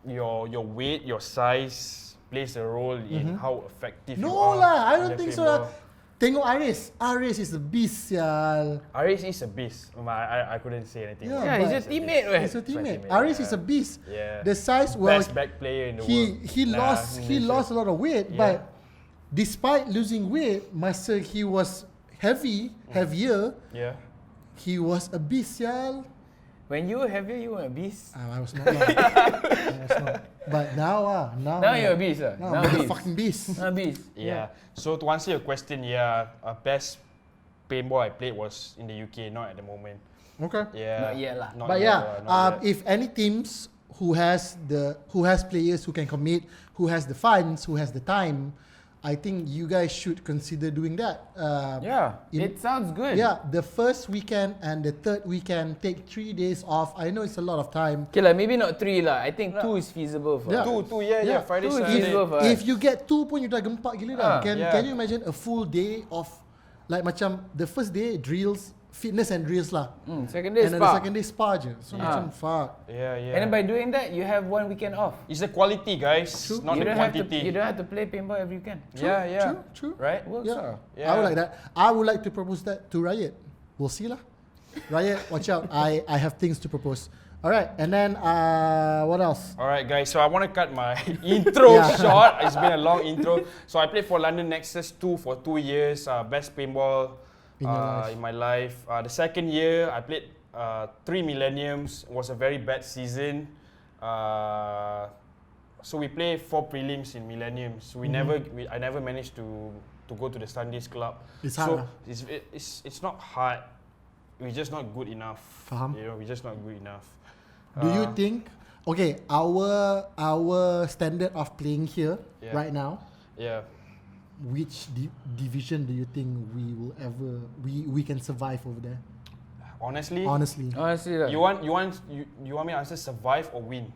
[SPEAKER 4] your weight, your size plays a role in how effective you
[SPEAKER 2] No
[SPEAKER 4] are.
[SPEAKER 2] lah, I
[SPEAKER 4] in
[SPEAKER 2] don't
[SPEAKER 4] the
[SPEAKER 2] think so
[SPEAKER 4] paintball.
[SPEAKER 2] lah. Tengok Aris. Aris is a beast, sial.
[SPEAKER 4] Aris is a beast. I couldn't say anything.
[SPEAKER 2] Yeah,
[SPEAKER 3] Yeah, he's a
[SPEAKER 2] but-
[SPEAKER 3] teammate, weh.
[SPEAKER 2] He's a teammate.
[SPEAKER 4] teammate,
[SPEAKER 2] Aris
[SPEAKER 4] yeah.
[SPEAKER 2] is a beast.
[SPEAKER 4] Yeah.
[SPEAKER 2] The size, well,
[SPEAKER 4] Best back player in the world.
[SPEAKER 2] he lost a lot of weight,
[SPEAKER 4] Yeah.
[SPEAKER 2] but despite losing weight, masa he was heavier,
[SPEAKER 4] Yeah.
[SPEAKER 2] he was a beast, sial.
[SPEAKER 3] When you were heavier, you were a beast.
[SPEAKER 2] I was not lah. I was not. But now
[SPEAKER 3] Now you're a beast, ah.
[SPEAKER 2] Now I'm a fucking beast.
[SPEAKER 3] A beast.
[SPEAKER 4] Yeah. So to answer your question, best paintball I played was in the UK, not at the moment.
[SPEAKER 2] Okay.
[SPEAKER 4] Yeah.
[SPEAKER 3] Not yet lah.
[SPEAKER 4] Not
[SPEAKER 2] But
[SPEAKER 4] yet
[SPEAKER 2] yeah,
[SPEAKER 4] lah, not yet.
[SPEAKER 2] if any teams who has players who can commit, who has the funds, who has the time, I think you guys should consider doing that.
[SPEAKER 3] Yeah,
[SPEAKER 2] in-
[SPEAKER 3] it sounds good.
[SPEAKER 2] Yeah, the first weekend and the third weekend, take 3 days off. I know it's a lot of time.
[SPEAKER 3] Okay lah, maybe not 3 lah. I think 2 is feasible for
[SPEAKER 2] Yeah.
[SPEAKER 3] us.
[SPEAKER 4] Two, yeah. Friday,
[SPEAKER 3] Two is
[SPEAKER 4] Saturday.
[SPEAKER 3] feasible for us.
[SPEAKER 2] If you get 2 pun you dah gempak gila dah. Can
[SPEAKER 4] yeah.
[SPEAKER 2] you imagine a full day of like macam the first day drills, fitness and drills lah.
[SPEAKER 3] Second day
[SPEAKER 2] And then
[SPEAKER 3] spa.
[SPEAKER 2] the second day spa je. So macam fuck.
[SPEAKER 4] Yeah.
[SPEAKER 3] And then by doing that, you have 1 weekend off.
[SPEAKER 4] It's the quality, guys, not
[SPEAKER 3] you
[SPEAKER 4] the
[SPEAKER 3] don't have to.
[SPEAKER 4] quantity.
[SPEAKER 3] You don't have to play paintball every weekend.
[SPEAKER 4] Yeah.
[SPEAKER 2] True.
[SPEAKER 4] Right?
[SPEAKER 3] Works
[SPEAKER 2] Yeah.
[SPEAKER 3] ah.
[SPEAKER 4] Yeah.
[SPEAKER 2] I would like that. I would like to propose that to Riot. We'll see lah. Riot, watch out. I have things to propose. Alright, and then what else?
[SPEAKER 4] Alright, guys. So I want to cut my intro
[SPEAKER 2] Yeah.
[SPEAKER 4] short. It's been a long intro. So I played for London Nexus 2 for 2 years. Best paintball
[SPEAKER 2] In your life.
[SPEAKER 4] in my life. The second year, I played 3 Millenniums. It was a very bad season. So we played 4 prelims in Millenniums. I never managed to go to the Sundays club.
[SPEAKER 2] It's hard,
[SPEAKER 4] So it's not hard. We're just not good enough.
[SPEAKER 2] Faham.
[SPEAKER 4] You know, we're just not good enough.
[SPEAKER 2] Do you think? Okay, our standard of playing here
[SPEAKER 4] Yeah.
[SPEAKER 2] right now.
[SPEAKER 4] Yeah.
[SPEAKER 2] Which division do you think we can survive over there?
[SPEAKER 4] Honestly,
[SPEAKER 2] Honestly,
[SPEAKER 3] Honestly lah.
[SPEAKER 4] you want me to answer survive or win?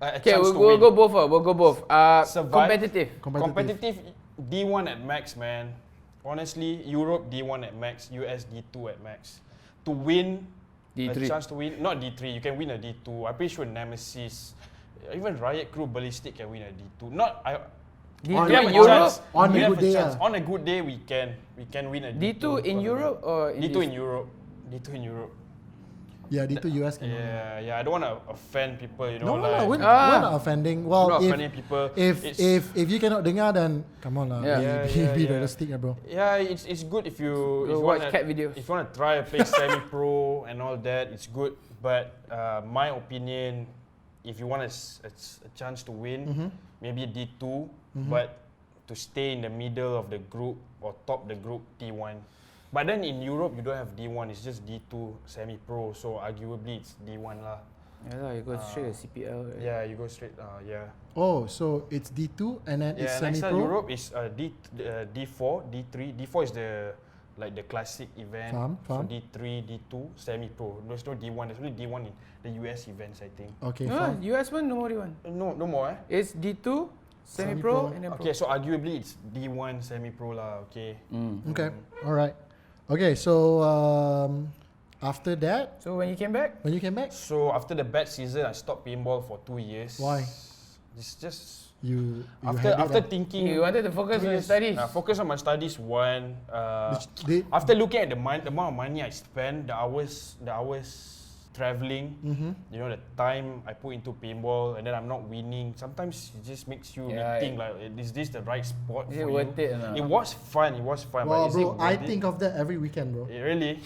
[SPEAKER 4] A
[SPEAKER 3] Okay,
[SPEAKER 4] chance to
[SPEAKER 3] we'll
[SPEAKER 4] win.
[SPEAKER 3] go both. We'll go both.
[SPEAKER 4] Survive.
[SPEAKER 3] Competitive.
[SPEAKER 4] D1 at max, man. Honestly, Europe D1 at max, US D2 at max. To win, a
[SPEAKER 3] D3.
[SPEAKER 4] chance to win, not D3. You can win a D2. I'm pretty sure Nemesis, even Riot Crew Ballistic can win a D2. Not I.
[SPEAKER 3] D2
[SPEAKER 2] On-
[SPEAKER 4] We have
[SPEAKER 3] in
[SPEAKER 4] a
[SPEAKER 3] Europe?
[SPEAKER 4] chance.
[SPEAKER 2] On
[SPEAKER 4] We
[SPEAKER 2] a
[SPEAKER 4] have
[SPEAKER 2] good day,
[SPEAKER 4] chance.
[SPEAKER 2] ah.
[SPEAKER 4] On a good day, we can win a D2.
[SPEAKER 3] D2 in Europe or in
[SPEAKER 4] D2
[SPEAKER 3] this-
[SPEAKER 4] in Europe. D2 in Europe.
[SPEAKER 2] yeah, D2 US can.
[SPEAKER 4] Yeah. I don't want to offend people, you
[SPEAKER 2] No,
[SPEAKER 4] know. like,
[SPEAKER 2] we're not offending. Well,
[SPEAKER 4] not
[SPEAKER 2] if
[SPEAKER 4] offending people.
[SPEAKER 2] if you cannot dengar, then come on lah.
[SPEAKER 3] Yeah.
[SPEAKER 2] Be
[SPEAKER 4] Yeah.
[SPEAKER 2] realistic, bro.
[SPEAKER 4] Yeah, it's good if you
[SPEAKER 3] watch
[SPEAKER 4] wanna,
[SPEAKER 3] cat videos.
[SPEAKER 4] If you want to try to play semi-pro and all that, it's good. But my opinion, if you want a chance to win, maybe D2, but to stay in the middle of the group or top the group, D1. But then in Europe, you don't have D1, it's just D2 semi-pro, so arguably it's D1 lah.
[SPEAKER 3] Yeah lah, you go straight to CPL. right?
[SPEAKER 4] Yeah, you go straight, yeah.
[SPEAKER 2] Oh, so it's D2 and then it's
[SPEAKER 4] Yeah, next time
[SPEAKER 2] semi-pro.
[SPEAKER 4] Europe is D4, D3. D4 is the classic event.
[SPEAKER 2] Faham.
[SPEAKER 4] So D3, D2, semi-pro. There's no D1. There's only D1 in the US events, I think.
[SPEAKER 2] Okay,
[SPEAKER 3] No,
[SPEAKER 2] fine.
[SPEAKER 3] US one, no more D1.
[SPEAKER 4] No more.
[SPEAKER 3] It's D2, semi-pro, and then pro.
[SPEAKER 4] Okay, so arguably it's D1 semi-pro lah. Okay.
[SPEAKER 2] Okay, all right. Okay, so after that,
[SPEAKER 3] So when you came back?
[SPEAKER 2] when you came back,
[SPEAKER 4] So after the bad season, I stopped paintball for 2 years.
[SPEAKER 2] Why?
[SPEAKER 4] It's just
[SPEAKER 2] you
[SPEAKER 4] after
[SPEAKER 2] had it,
[SPEAKER 4] after
[SPEAKER 2] lah.
[SPEAKER 4] thinking.
[SPEAKER 3] You wanted to focus on your studies.
[SPEAKER 4] Focus on my studies. One.
[SPEAKER 2] They-
[SPEAKER 4] After looking at the amount of money I spend, the hours traveling, you know, the time I put into paintball, and then I'm not winning. Sometimes it just makes you think like, is this the right sport
[SPEAKER 3] Is
[SPEAKER 4] for
[SPEAKER 3] it worth
[SPEAKER 4] you?
[SPEAKER 3] it or not?
[SPEAKER 4] It was fun. It was fun.
[SPEAKER 2] Wow,
[SPEAKER 4] but is it
[SPEAKER 2] bro, I
[SPEAKER 4] worth
[SPEAKER 2] think
[SPEAKER 4] it?
[SPEAKER 2] of that every weekend, bro.
[SPEAKER 4] Really?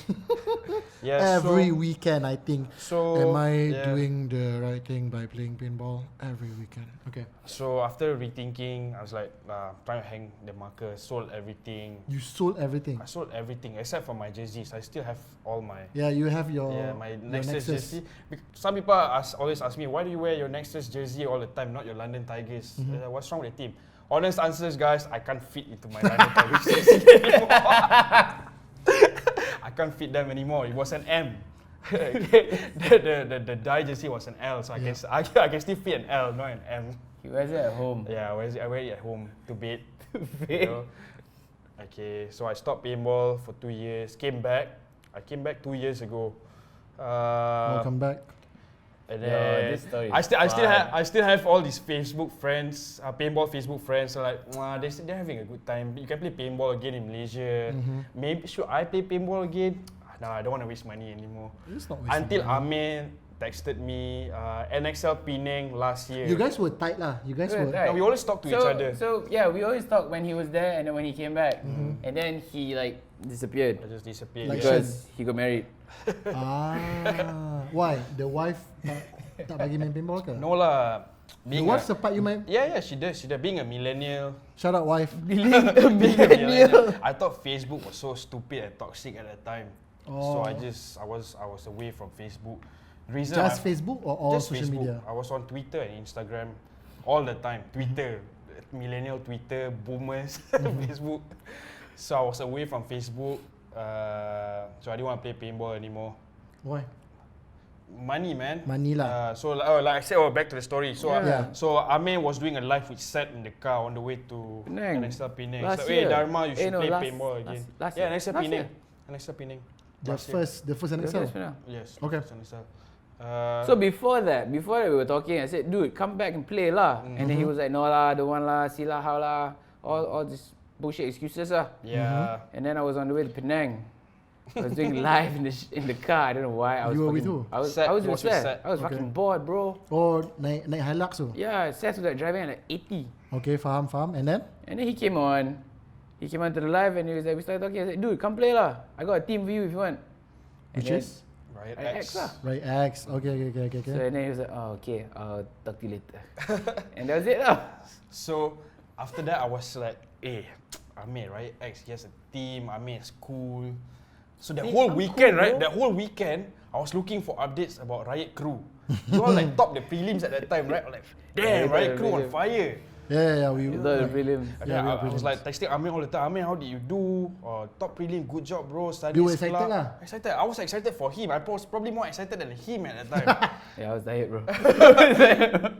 [SPEAKER 4] Yeah.
[SPEAKER 2] Every weekend, I think.
[SPEAKER 4] So
[SPEAKER 2] Am I
[SPEAKER 4] yeah.
[SPEAKER 2] doing the right thing by playing paintball every weekend? Okay.
[SPEAKER 4] So after rethinking, I was like, trying to hang the marker. Sold everything.
[SPEAKER 2] You sold everything.
[SPEAKER 4] I sold everything except for my jerseys. I still have all my
[SPEAKER 2] Yeah, you have your
[SPEAKER 4] my
[SPEAKER 2] your
[SPEAKER 4] Nexus jersey. Some people always ask me, why do you wear your Nexus jersey all the time, not your London Tigers? What's wrong with the team? Honest answers, guys, I can't fit into my London Tigers jersey anymore. I can't fit them anymore. It was an M. the dye jersey was an L, so I can still fit an L, not an M.
[SPEAKER 3] He wears it at home.
[SPEAKER 4] Yeah, I wear it at home to bed. You know? Okay, so I stopped paintball for 2 years. I came back 2 years ago.
[SPEAKER 2] Welcome back.
[SPEAKER 4] And
[SPEAKER 3] Yo,
[SPEAKER 4] then
[SPEAKER 3] this story is
[SPEAKER 4] I still have all these Facebook friends, paintball Facebook friends. So like, they're having a good time. You can play paintball again in Malaysia. Maybe should I play paintball again? No, I don't want to waste money anymore.
[SPEAKER 2] It's not wasting
[SPEAKER 4] Until
[SPEAKER 2] money.
[SPEAKER 4] Amer texted me, NXL Penang last year.
[SPEAKER 2] You guys were tight lah. You guys
[SPEAKER 3] We were
[SPEAKER 2] were.
[SPEAKER 3] tight.
[SPEAKER 4] No, we always talk to each other.
[SPEAKER 3] So yeah, we always talk when he was there and then when he came back, and then he like disappeared
[SPEAKER 4] I just disappeared.
[SPEAKER 2] Like
[SPEAKER 3] because he got married.
[SPEAKER 2] Why? The wife tak bagi main paintball ke?
[SPEAKER 4] No lah.
[SPEAKER 2] The wife support you main.
[SPEAKER 4] Yeah, she does. Being a millennial.
[SPEAKER 2] Shout out wife.
[SPEAKER 4] Being a millennial. I thought Facebook was so stupid and toxic at that time. So I was away from Facebook. Reason
[SPEAKER 2] Just Facebook or all
[SPEAKER 4] just
[SPEAKER 2] social
[SPEAKER 4] Facebook.
[SPEAKER 2] media?
[SPEAKER 4] I was on Twitter and Instagram all the time. Twitter, millennial Twitter, boomers, Facebook. So I was away from Facebook. So I didn't want to play paintball anymore.
[SPEAKER 2] Why?
[SPEAKER 4] Money, man.
[SPEAKER 2] Money lah.
[SPEAKER 4] So like I said, back to the story. So
[SPEAKER 2] Yeah.
[SPEAKER 4] so Amer was doing a live with Seth in the car on the way to
[SPEAKER 3] Penang.
[SPEAKER 4] NXL Penang.
[SPEAKER 3] Last
[SPEAKER 4] So, hey
[SPEAKER 3] year.
[SPEAKER 4] Dharma, you should
[SPEAKER 3] No,
[SPEAKER 4] play
[SPEAKER 3] last-
[SPEAKER 4] paintball again.
[SPEAKER 3] last
[SPEAKER 4] Yeah,
[SPEAKER 3] year.
[SPEAKER 4] NXL
[SPEAKER 3] Last
[SPEAKER 4] Penang.
[SPEAKER 3] year.
[SPEAKER 4] NXL Penang.
[SPEAKER 2] The
[SPEAKER 4] Last year.
[SPEAKER 2] first NXL.
[SPEAKER 4] Yes.
[SPEAKER 2] Okay.
[SPEAKER 4] first NXL.
[SPEAKER 3] So before that we were talking, I said, dude, come back and play lah. And then he was like, no lah, don't want lah, see lah, how lah, all this bullshit excuses lah.
[SPEAKER 4] Yeah.
[SPEAKER 3] And then I was on the way to Penang. I was doing live in the car. I don't know why. I was
[SPEAKER 2] You were with
[SPEAKER 3] fucking-
[SPEAKER 2] who?
[SPEAKER 3] I was
[SPEAKER 4] Seth.
[SPEAKER 3] I was
[SPEAKER 4] He
[SPEAKER 3] with
[SPEAKER 4] was with
[SPEAKER 3] Seth.
[SPEAKER 4] Seth.
[SPEAKER 3] I was
[SPEAKER 2] Okay.
[SPEAKER 3] fucking bored, bro.
[SPEAKER 2] Or naik Hilux tu.
[SPEAKER 3] Yeah, Seth was like driving at like 80.
[SPEAKER 2] Okay, faham. And then?
[SPEAKER 3] And then he came on. He came on to the live and he was like, we started talking. I said, dude, come play lah. I got a team for you if you want. And
[SPEAKER 2] Which
[SPEAKER 3] then-
[SPEAKER 2] is?
[SPEAKER 4] Riot
[SPEAKER 3] Riot
[SPEAKER 4] X.
[SPEAKER 3] X lah.
[SPEAKER 2] Right X. Okay.
[SPEAKER 3] So and then he was like, oh, okay, I'll talk to you later. And that was it lah.
[SPEAKER 4] So after that, I was like, hey, Amer, Riot X, he has a team. Amer is cool. So that
[SPEAKER 3] Hey,
[SPEAKER 4] whole
[SPEAKER 3] I'm
[SPEAKER 4] weekend,
[SPEAKER 3] cool,
[SPEAKER 4] right?
[SPEAKER 3] bro.
[SPEAKER 4] That whole weekend, I was looking for updates about Riot Crew. You all like top the prelims at that time, right? Like, damn, Riot Crew on fire.
[SPEAKER 2] Yeah.
[SPEAKER 3] You thought the prelim.
[SPEAKER 4] And
[SPEAKER 2] Yeah,
[SPEAKER 4] then
[SPEAKER 2] we were
[SPEAKER 4] I was
[SPEAKER 2] prelims.
[SPEAKER 4] like texting Amer all the time. Amer, how did you do? Top prelim, good job, bro. Studies.
[SPEAKER 2] You were excited
[SPEAKER 4] club."
[SPEAKER 2] lah.
[SPEAKER 4] Excited. I was excited for him. I was probably more excited than him at that time.
[SPEAKER 3] Yeah, I was tired, bro.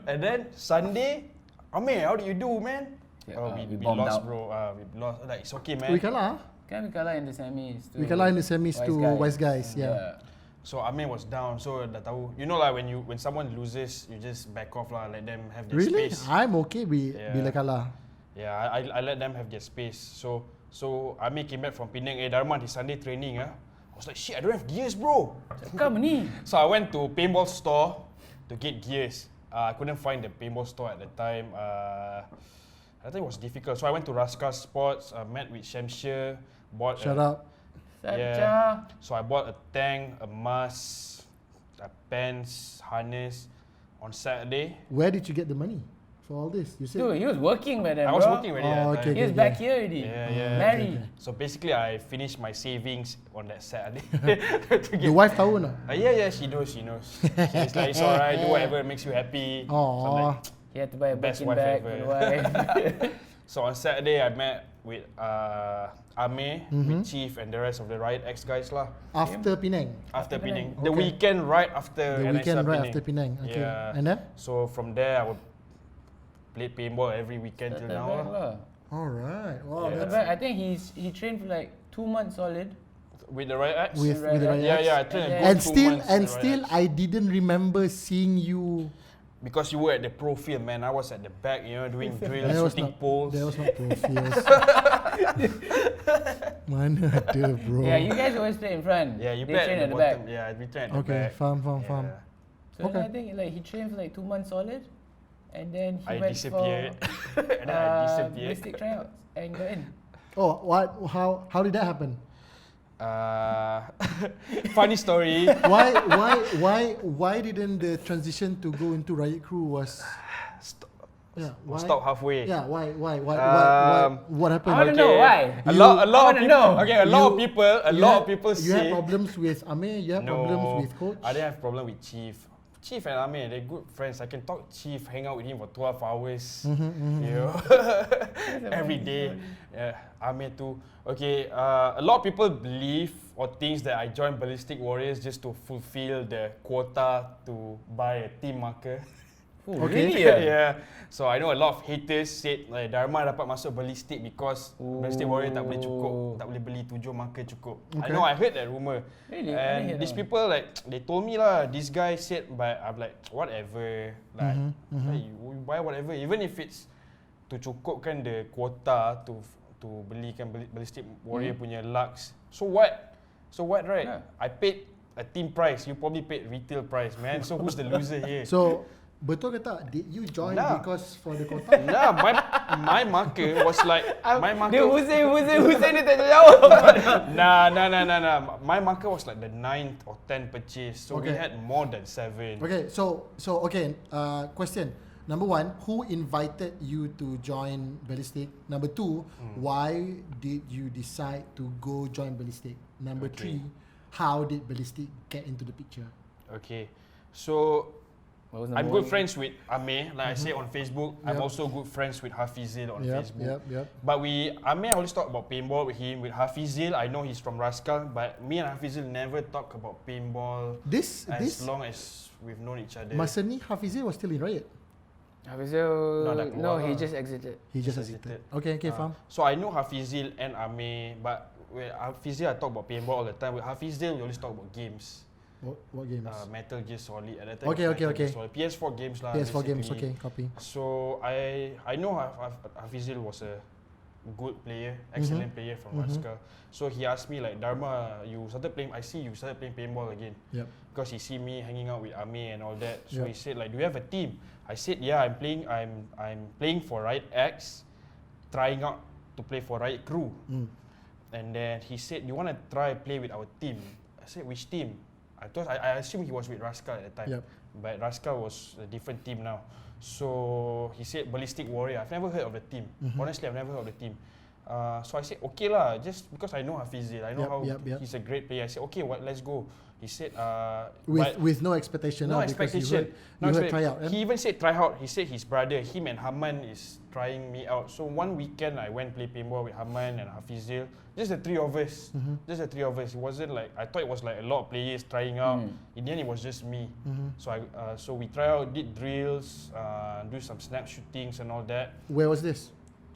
[SPEAKER 4] And then Sunday, Amer, how did you do, man?
[SPEAKER 3] Yeah,
[SPEAKER 4] We
[SPEAKER 3] we bombed
[SPEAKER 4] lost,
[SPEAKER 3] out.
[SPEAKER 4] bro. We lost. Like, it's okay, man.
[SPEAKER 2] We kalah.
[SPEAKER 3] Kan we kalah in the semis.
[SPEAKER 2] We kalah in the semis to Wise Guys. Yeah.
[SPEAKER 4] So Amer was down. So dah tahu. You know lah, when someone loses, you just back off lah. Let them have their
[SPEAKER 2] Really?
[SPEAKER 4] space.
[SPEAKER 2] I'm okay
[SPEAKER 4] Yeah.
[SPEAKER 2] bila kalah.
[SPEAKER 4] Yeah, I let them have their space. So Amer came back from Penang. Dharma, this Sunday training. I was like, shit, I don't have gears, bro.
[SPEAKER 3] Come ni.
[SPEAKER 4] So I went to paintball store to get gears. I couldn't find the paintball store at the time. I think it was difficult. So I went to Raska Sports, met with Shamshir, bought
[SPEAKER 2] Shut up.
[SPEAKER 3] Sacha.
[SPEAKER 4] So I bought a tank, a mask, a pants, harness on Saturday.
[SPEAKER 2] Where did you get the money for all this? You said.
[SPEAKER 3] Dude, he was working by then,
[SPEAKER 4] I was
[SPEAKER 3] bro.
[SPEAKER 4] working already
[SPEAKER 2] Oh,
[SPEAKER 4] at that
[SPEAKER 2] okay,
[SPEAKER 4] time.
[SPEAKER 3] He was
[SPEAKER 2] okay.
[SPEAKER 3] back here already.
[SPEAKER 4] Yeah.
[SPEAKER 3] Married.
[SPEAKER 4] So basically, I finished my savings on that Saturday. to
[SPEAKER 2] The
[SPEAKER 4] get
[SPEAKER 2] wife tahu tak?
[SPEAKER 4] yeah, she knows. She's like, it's alright, do whatever makes you happy. So I'm
[SPEAKER 2] Aww.
[SPEAKER 4] like,
[SPEAKER 3] He had to buy a
[SPEAKER 4] Best
[SPEAKER 3] Birkin
[SPEAKER 4] wife
[SPEAKER 3] bag
[SPEAKER 4] ever.
[SPEAKER 3] for the wife.
[SPEAKER 4] so on Saturday, I met with Amer, with Chief, and the rest of the Riot X guys lah.
[SPEAKER 2] After Penang.
[SPEAKER 4] After Penang.
[SPEAKER 2] Okay.
[SPEAKER 4] The weekend right after
[SPEAKER 2] The weekend
[SPEAKER 4] NXL
[SPEAKER 2] right after Penang. Okay.
[SPEAKER 4] Yeah.
[SPEAKER 2] And then?
[SPEAKER 4] So from there, I would play paintball every weekend till now lah.
[SPEAKER 2] Alright. Wow.
[SPEAKER 4] Yeah.
[SPEAKER 2] That's
[SPEAKER 3] I think he trained for like 2 months solid.
[SPEAKER 4] With the Riot X?
[SPEAKER 2] with
[SPEAKER 3] Right,
[SPEAKER 2] the
[SPEAKER 3] right.
[SPEAKER 2] Riot X.
[SPEAKER 4] Yeah, I trained a
[SPEAKER 3] And
[SPEAKER 4] good 2 months
[SPEAKER 2] And
[SPEAKER 4] with the
[SPEAKER 2] still,
[SPEAKER 4] Riot X.
[SPEAKER 2] I didn't remember seeing you.
[SPEAKER 4] Because you were at the pro field, man. I was at the back, doing drills,
[SPEAKER 2] That was
[SPEAKER 4] shooting
[SPEAKER 2] not.
[SPEAKER 4] poles.
[SPEAKER 2] That was not profiles. Mana ada bro.
[SPEAKER 3] Yeah, you guys always play in front.
[SPEAKER 4] Yeah, you
[SPEAKER 3] They
[SPEAKER 4] play
[SPEAKER 3] train
[SPEAKER 4] at the
[SPEAKER 3] back.
[SPEAKER 4] bottom. Yeah, we train at the
[SPEAKER 2] Okay,
[SPEAKER 4] back.
[SPEAKER 2] faham.
[SPEAKER 4] Yeah.
[SPEAKER 3] So
[SPEAKER 2] Okay.
[SPEAKER 3] then I think like he trained for like 2 months solid, and then he
[SPEAKER 4] I
[SPEAKER 3] went
[SPEAKER 4] disappeared.
[SPEAKER 3] for
[SPEAKER 4] And then I disappeared.
[SPEAKER 3] ballistic tryouts and got in.
[SPEAKER 2] Oh, what? How did that happen?
[SPEAKER 4] Funny story.
[SPEAKER 2] Why didn't the transition to go into riot crew was? Yeah, why?
[SPEAKER 4] Stop halfway.
[SPEAKER 2] Yeah, why?
[SPEAKER 4] Um,
[SPEAKER 2] What happened?
[SPEAKER 3] I want to know why.
[SPEAKER 4] A lot
[SPEAKER 3] I
[SPEAKER 4] of
[SPEAKER 3] wanna
[SPEAKER 4] people.
[SPEAKER 3] know.
[SPEAKER 4] Okay, a lot of people
[SPEAKER 2] You had
[SPEAKER 4] say.
[SPEAKER 2] problems with Amer. You had problems with coach.
[SPEAKER 4] I didn't have problem with Chief. Chief and Amer, they're good friends. I can talk Chief, hang out with him for 12 hours. You know, every day. Yeah, Amer too. Okay, a lot of people believe or thinks that I joined Ballistic Warriors just to fulfill the quota to buy a team marker.
[SPEAKER 3] Oh,
[SPEAKER 2] Okay.
[SPEAKER 3] really?
[SPEAKER 4] Yeah. So I know a lot of haters said like Dharma dapat masuk Ballistic because Ballistic Warrior tak boleh cukup, tak boleh beli 7 marker cukup. I
[SPEAKER 2] Okay.
[SPEAKER 4] know, I heard that rumor.
[SPEAKER 3] Really? I didn't
[SPEAKER 4] And
[SPEAKER 3] hear
[SPEAKER 4] these
[SPEAKER 3] that one.
[SPEAKER 4] people like they told me lah, this guy said, but I'm like whatever. Like, like you buy whatever, even if it's to cukupkan the quota to belikan Ballistic Warrior punya lux. So what? So what, right?
[SPEAKER 3] Yeah.
[SPEAKER 4] I paid a team price. You probably paid retail price, man. So who's the loser here?
[SPEAKER 2] So betul ke tak? Did you join
[SPEAKER 4] Nah.
[SPEAKER 2] because for the quota?
[SPEAKER 4] Nah, my marker was like my
[SPEAKER 3] Dia
[SPEAKER 4] marker.
[SPEAKER 3] Hussein dia tak jawab.
[SPEAKER 4] Nah. My marker was like the 9th or 10th purchase, so we
[SPEAKER 2] Okay.
[SPEAKER 4] had more than 7.
[SPEAKER 2] Okay, so okay. Question. Number 1, who invited you to join Ballistic? Number 2, why did you decide to go join Ballistic? Number
[SPEAKER 4] Okay.
[SPEAKER 2] 3, how did Ballistic get into the picture?
[SPEAKER 4] Okay, so
[SPEAKER 3] What was
[SPEAKER 4] I'm
[SPEAKER 3] number
[SPEAKER 4] good
[SPEAKER 3] one?
[SPEAKER 4] friends with Amer, like I say on Facebook. I'm
[SPEAKER 2] Yep.
[SPEAKER 4] also good friends with Hafizil on
[SPEAKER 2] Yep,
[SPEAKER 4] Facebook.
[SPEAKER 2] yep.
[SPEAKER 4] But Amer always talk about paintball with him. With Hafizil, I know he's from Rascal, but me and Hafizil never talk about paintball
[SPEAKER 2] This
[SPEAKER 4] long as we've known each other.
[SPEAKER 2] masa ni Hafizil was still in Riot.
[SPEAKER 3] Hafizil,
[SPEAKER 4] dah keluar
[SPEAKER 3] no, he
[SPEAKER 4] lah.
[SPEAKER 3] just exited.
[SPEAKER 2] He just
[SPEAKER 4] Just
[SPEAKER 2] exited.
[SPEAKER 4] exited.
[SPEAKER 2] Okay, faham.
[SPEAKER 4] So I know Hafizil and Amer, but with Hafizil I talk about paintball all the time. With Hafizil we always talk about games.
[SPEAKER 2] What games?
[SPEAKER 4] Metal Gear Solid at that time.
[SPEAKER 2] Okay,
[SPEAKER 4] it was
[SPEAKER 2] okay,
[SPEAKER 4] Metal Gear
[SPEAKER 2] okay.
[SPEAKER 4] Solid. PS4 games lah.
[SPEAKER 2] PS4 games,
[SPEAKER 4] basically.
[SPEAKER 2] okay, copy.
[SPEAKER 4] So I know Hafizil was a good player, excellent player from Rascal. So he asked me like, Dharma, you started playing. I see you started playing paintball again.
[SPEAKER 2] Yep.
[SPEAKER 4] Because he see me hanging out with Amer and all that. So
[SPEAKER 2] Yep.
[SPEAKER 4] he said like, do you have a team? I said yeah, I'm playing for Riot X, trying out to play for Riot Crew. And then he said, you want to try play with our team? I said, which team? I assumed he was with Rascal at the time.
[SPEAKER 2] Yep.
[SPEAKER 4] But Rascal was a different team now. So he said Ballistic Warrior. I've never heard of the team. Honestly, I've never heard of the team. So I said, okay lah, just because I know Hafizil, I know
[SPEAKER 2] Yep,
[SPEAKER 4] how
[SPEAKER 2] yep.
[SPEAKER 4] he's a great player. I said, okay, let's go. He said,
[SPEAKER 2] With no expectation,
[SPEAKER 4] no
[SPEAKER 2] because
[SPEAKER 4] expectation.
[SPEAKER 2] you heard try out.
[SPEAKER 4] He even said try out. He said his brother, him and Haman is trying me out. So one weekend I went play paintball with Haman and Hafizil. Just the 3 of us. Just the 3 of us. It wasn't like, I thought it was like a lot of players trying out. In the end, it was just me. So we try out, did drills, do some snap shootings and all that.
[SPEAKER 2] Where was this?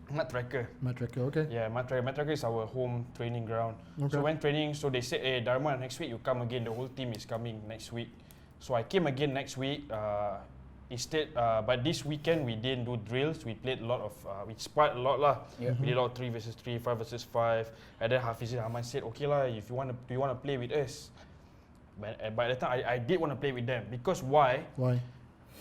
[SPEAKER 4] Mud Tracker.
[SPEAKER 2] Matracker, okay.
[SPEAKER 4] Yeah, Mud Tracker is our home training ground.
[SPEAKER 2] Okay.
[SPEAKER 4] So when training, so they said, hey Dharma, next week you come again. The whole team is coming next week. So I came again next week. Instead, but this weekend we didn't do drills. We played a lot of, we sparred a lot lah.
[SPEAKER 3] Yeah.
[SPEAKER 4] We did a lot of 3 versus 3, 5 versus 5. And then Hafizil Haman said, okay lah, if you want to, do you want to play with us? But by the time I did want to play with them because why?
[SPEAKER 2] Why?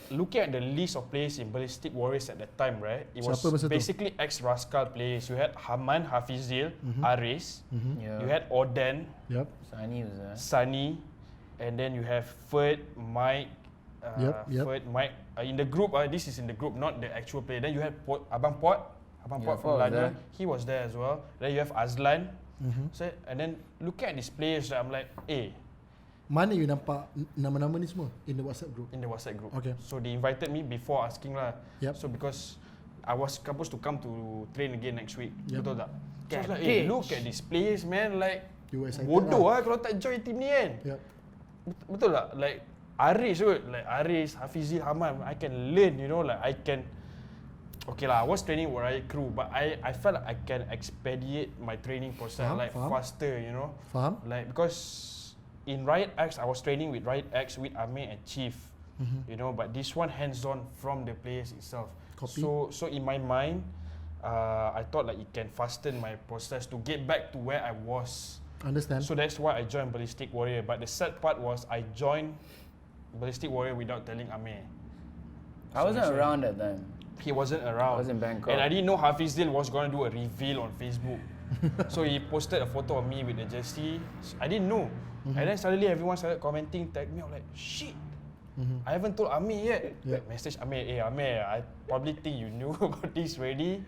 [SPEAKER 4] Looking at the list of players in Ballistic Warriors at that time, right? It was
[SPEAKER 2] Siapa masa tu?
[SPEAKER 4] basically ex-Rascal players. You had Haman, Hafizil, Aris.
[SPEAKER 3] Yeah.
[SPEAKER 4] You had Oden,
[SPEAKER 2] Yep.
[SPEAKER 3] Sunny was there.
[SPEAKER 4] Sunny, and then you have Ferd, Mike.
[SPEAKER 2] Yep.
[SPEAKER 4] Ferd, Mike. In the group, this is in the group, not the actual player. Then you have Abang Pot
[SPEAKER 3] Yeah,
[SPEAKER 4] Pot
[SPEAKER 3] Pot
[SPEAKER 4] from
[SPEAKER 3] was
[SPEAKER 4] London.
[SPEAKER 3] there.
[SPEAKER 4] He was there as well. Then you have Azlan. So, and then looking at these players, I'm like, hey,
[SPEAKER 2] Mana you nampak nama-nama ni semua in the WhatsApp group?
[SPEAKER 4] in the WhatsApp group.
[SPEAKER 2] Okay.
[SPEAKER 4] So they invited me before asking lah.
[SPEAKER 2] Yep.
[SPEAKER 4] So because I was supposed to come to train again next week.
[SPEAKER 2] Yep.
[SPEAKER 4] Betul tak? So I was like,
[SPEAKER 3] Okay.
[SPEAKER 4] hey, look at these players, man. Like,
[SPEAKER 2] You were excited
[SPEAKER 4] bodoh
[SPEAKER 2] lah.
[SPEAKER 4] kalau tak join team ni kan.
[SPEAKER 2] Yep.
[SPEAKER 4] Betul tak? Like, Aris kot. Like, Aris, Hafizil, Haman. I can learn, you know. Like, I can... Okay lah, I was training with Riot Crew, but I felt like I can expedite my training process,
[SPEAKER 2] Faham,
[SPEAKER 4] like
[SPEAKER 2] faham.
[SPEAKER 4] faster, you know.
[SPEAKER 2] Faham?
[SPEAKER 4] Like, because in Riot X, I was training with Riot X with Amer and Chief, you know, but this one hands-on from the players itself.
[SPEAKER 2] Copy.
[SPEAKER 4] So in my mind, I thought like it can fasten my process to get back to where I was.
[SPEAKER 2] Understand.
[SPEAKER 4] So that's why I joined Ballistic Warrior. But the sad part was I joined Ballistic Warrior without telling Amer.
[SPEAKER 3] I wasn't around that time.
[SPEAKER 4] He wasn't around.
[SPEAKER 3] I was in Bangkok.
[SPEAKER 4] And I didn't know Hafizil was going to do a reveal on Facebook. So he posted a photo of me with the jersey. I didn't know. And then suddenly everyone started commenting, tag me. I'm like, shit. I haven't told Amer yet.
[SPEAKER 2] Yeah.
[SPEAKER 4] Message Amer, hey Amer, I probably think you knew about this already.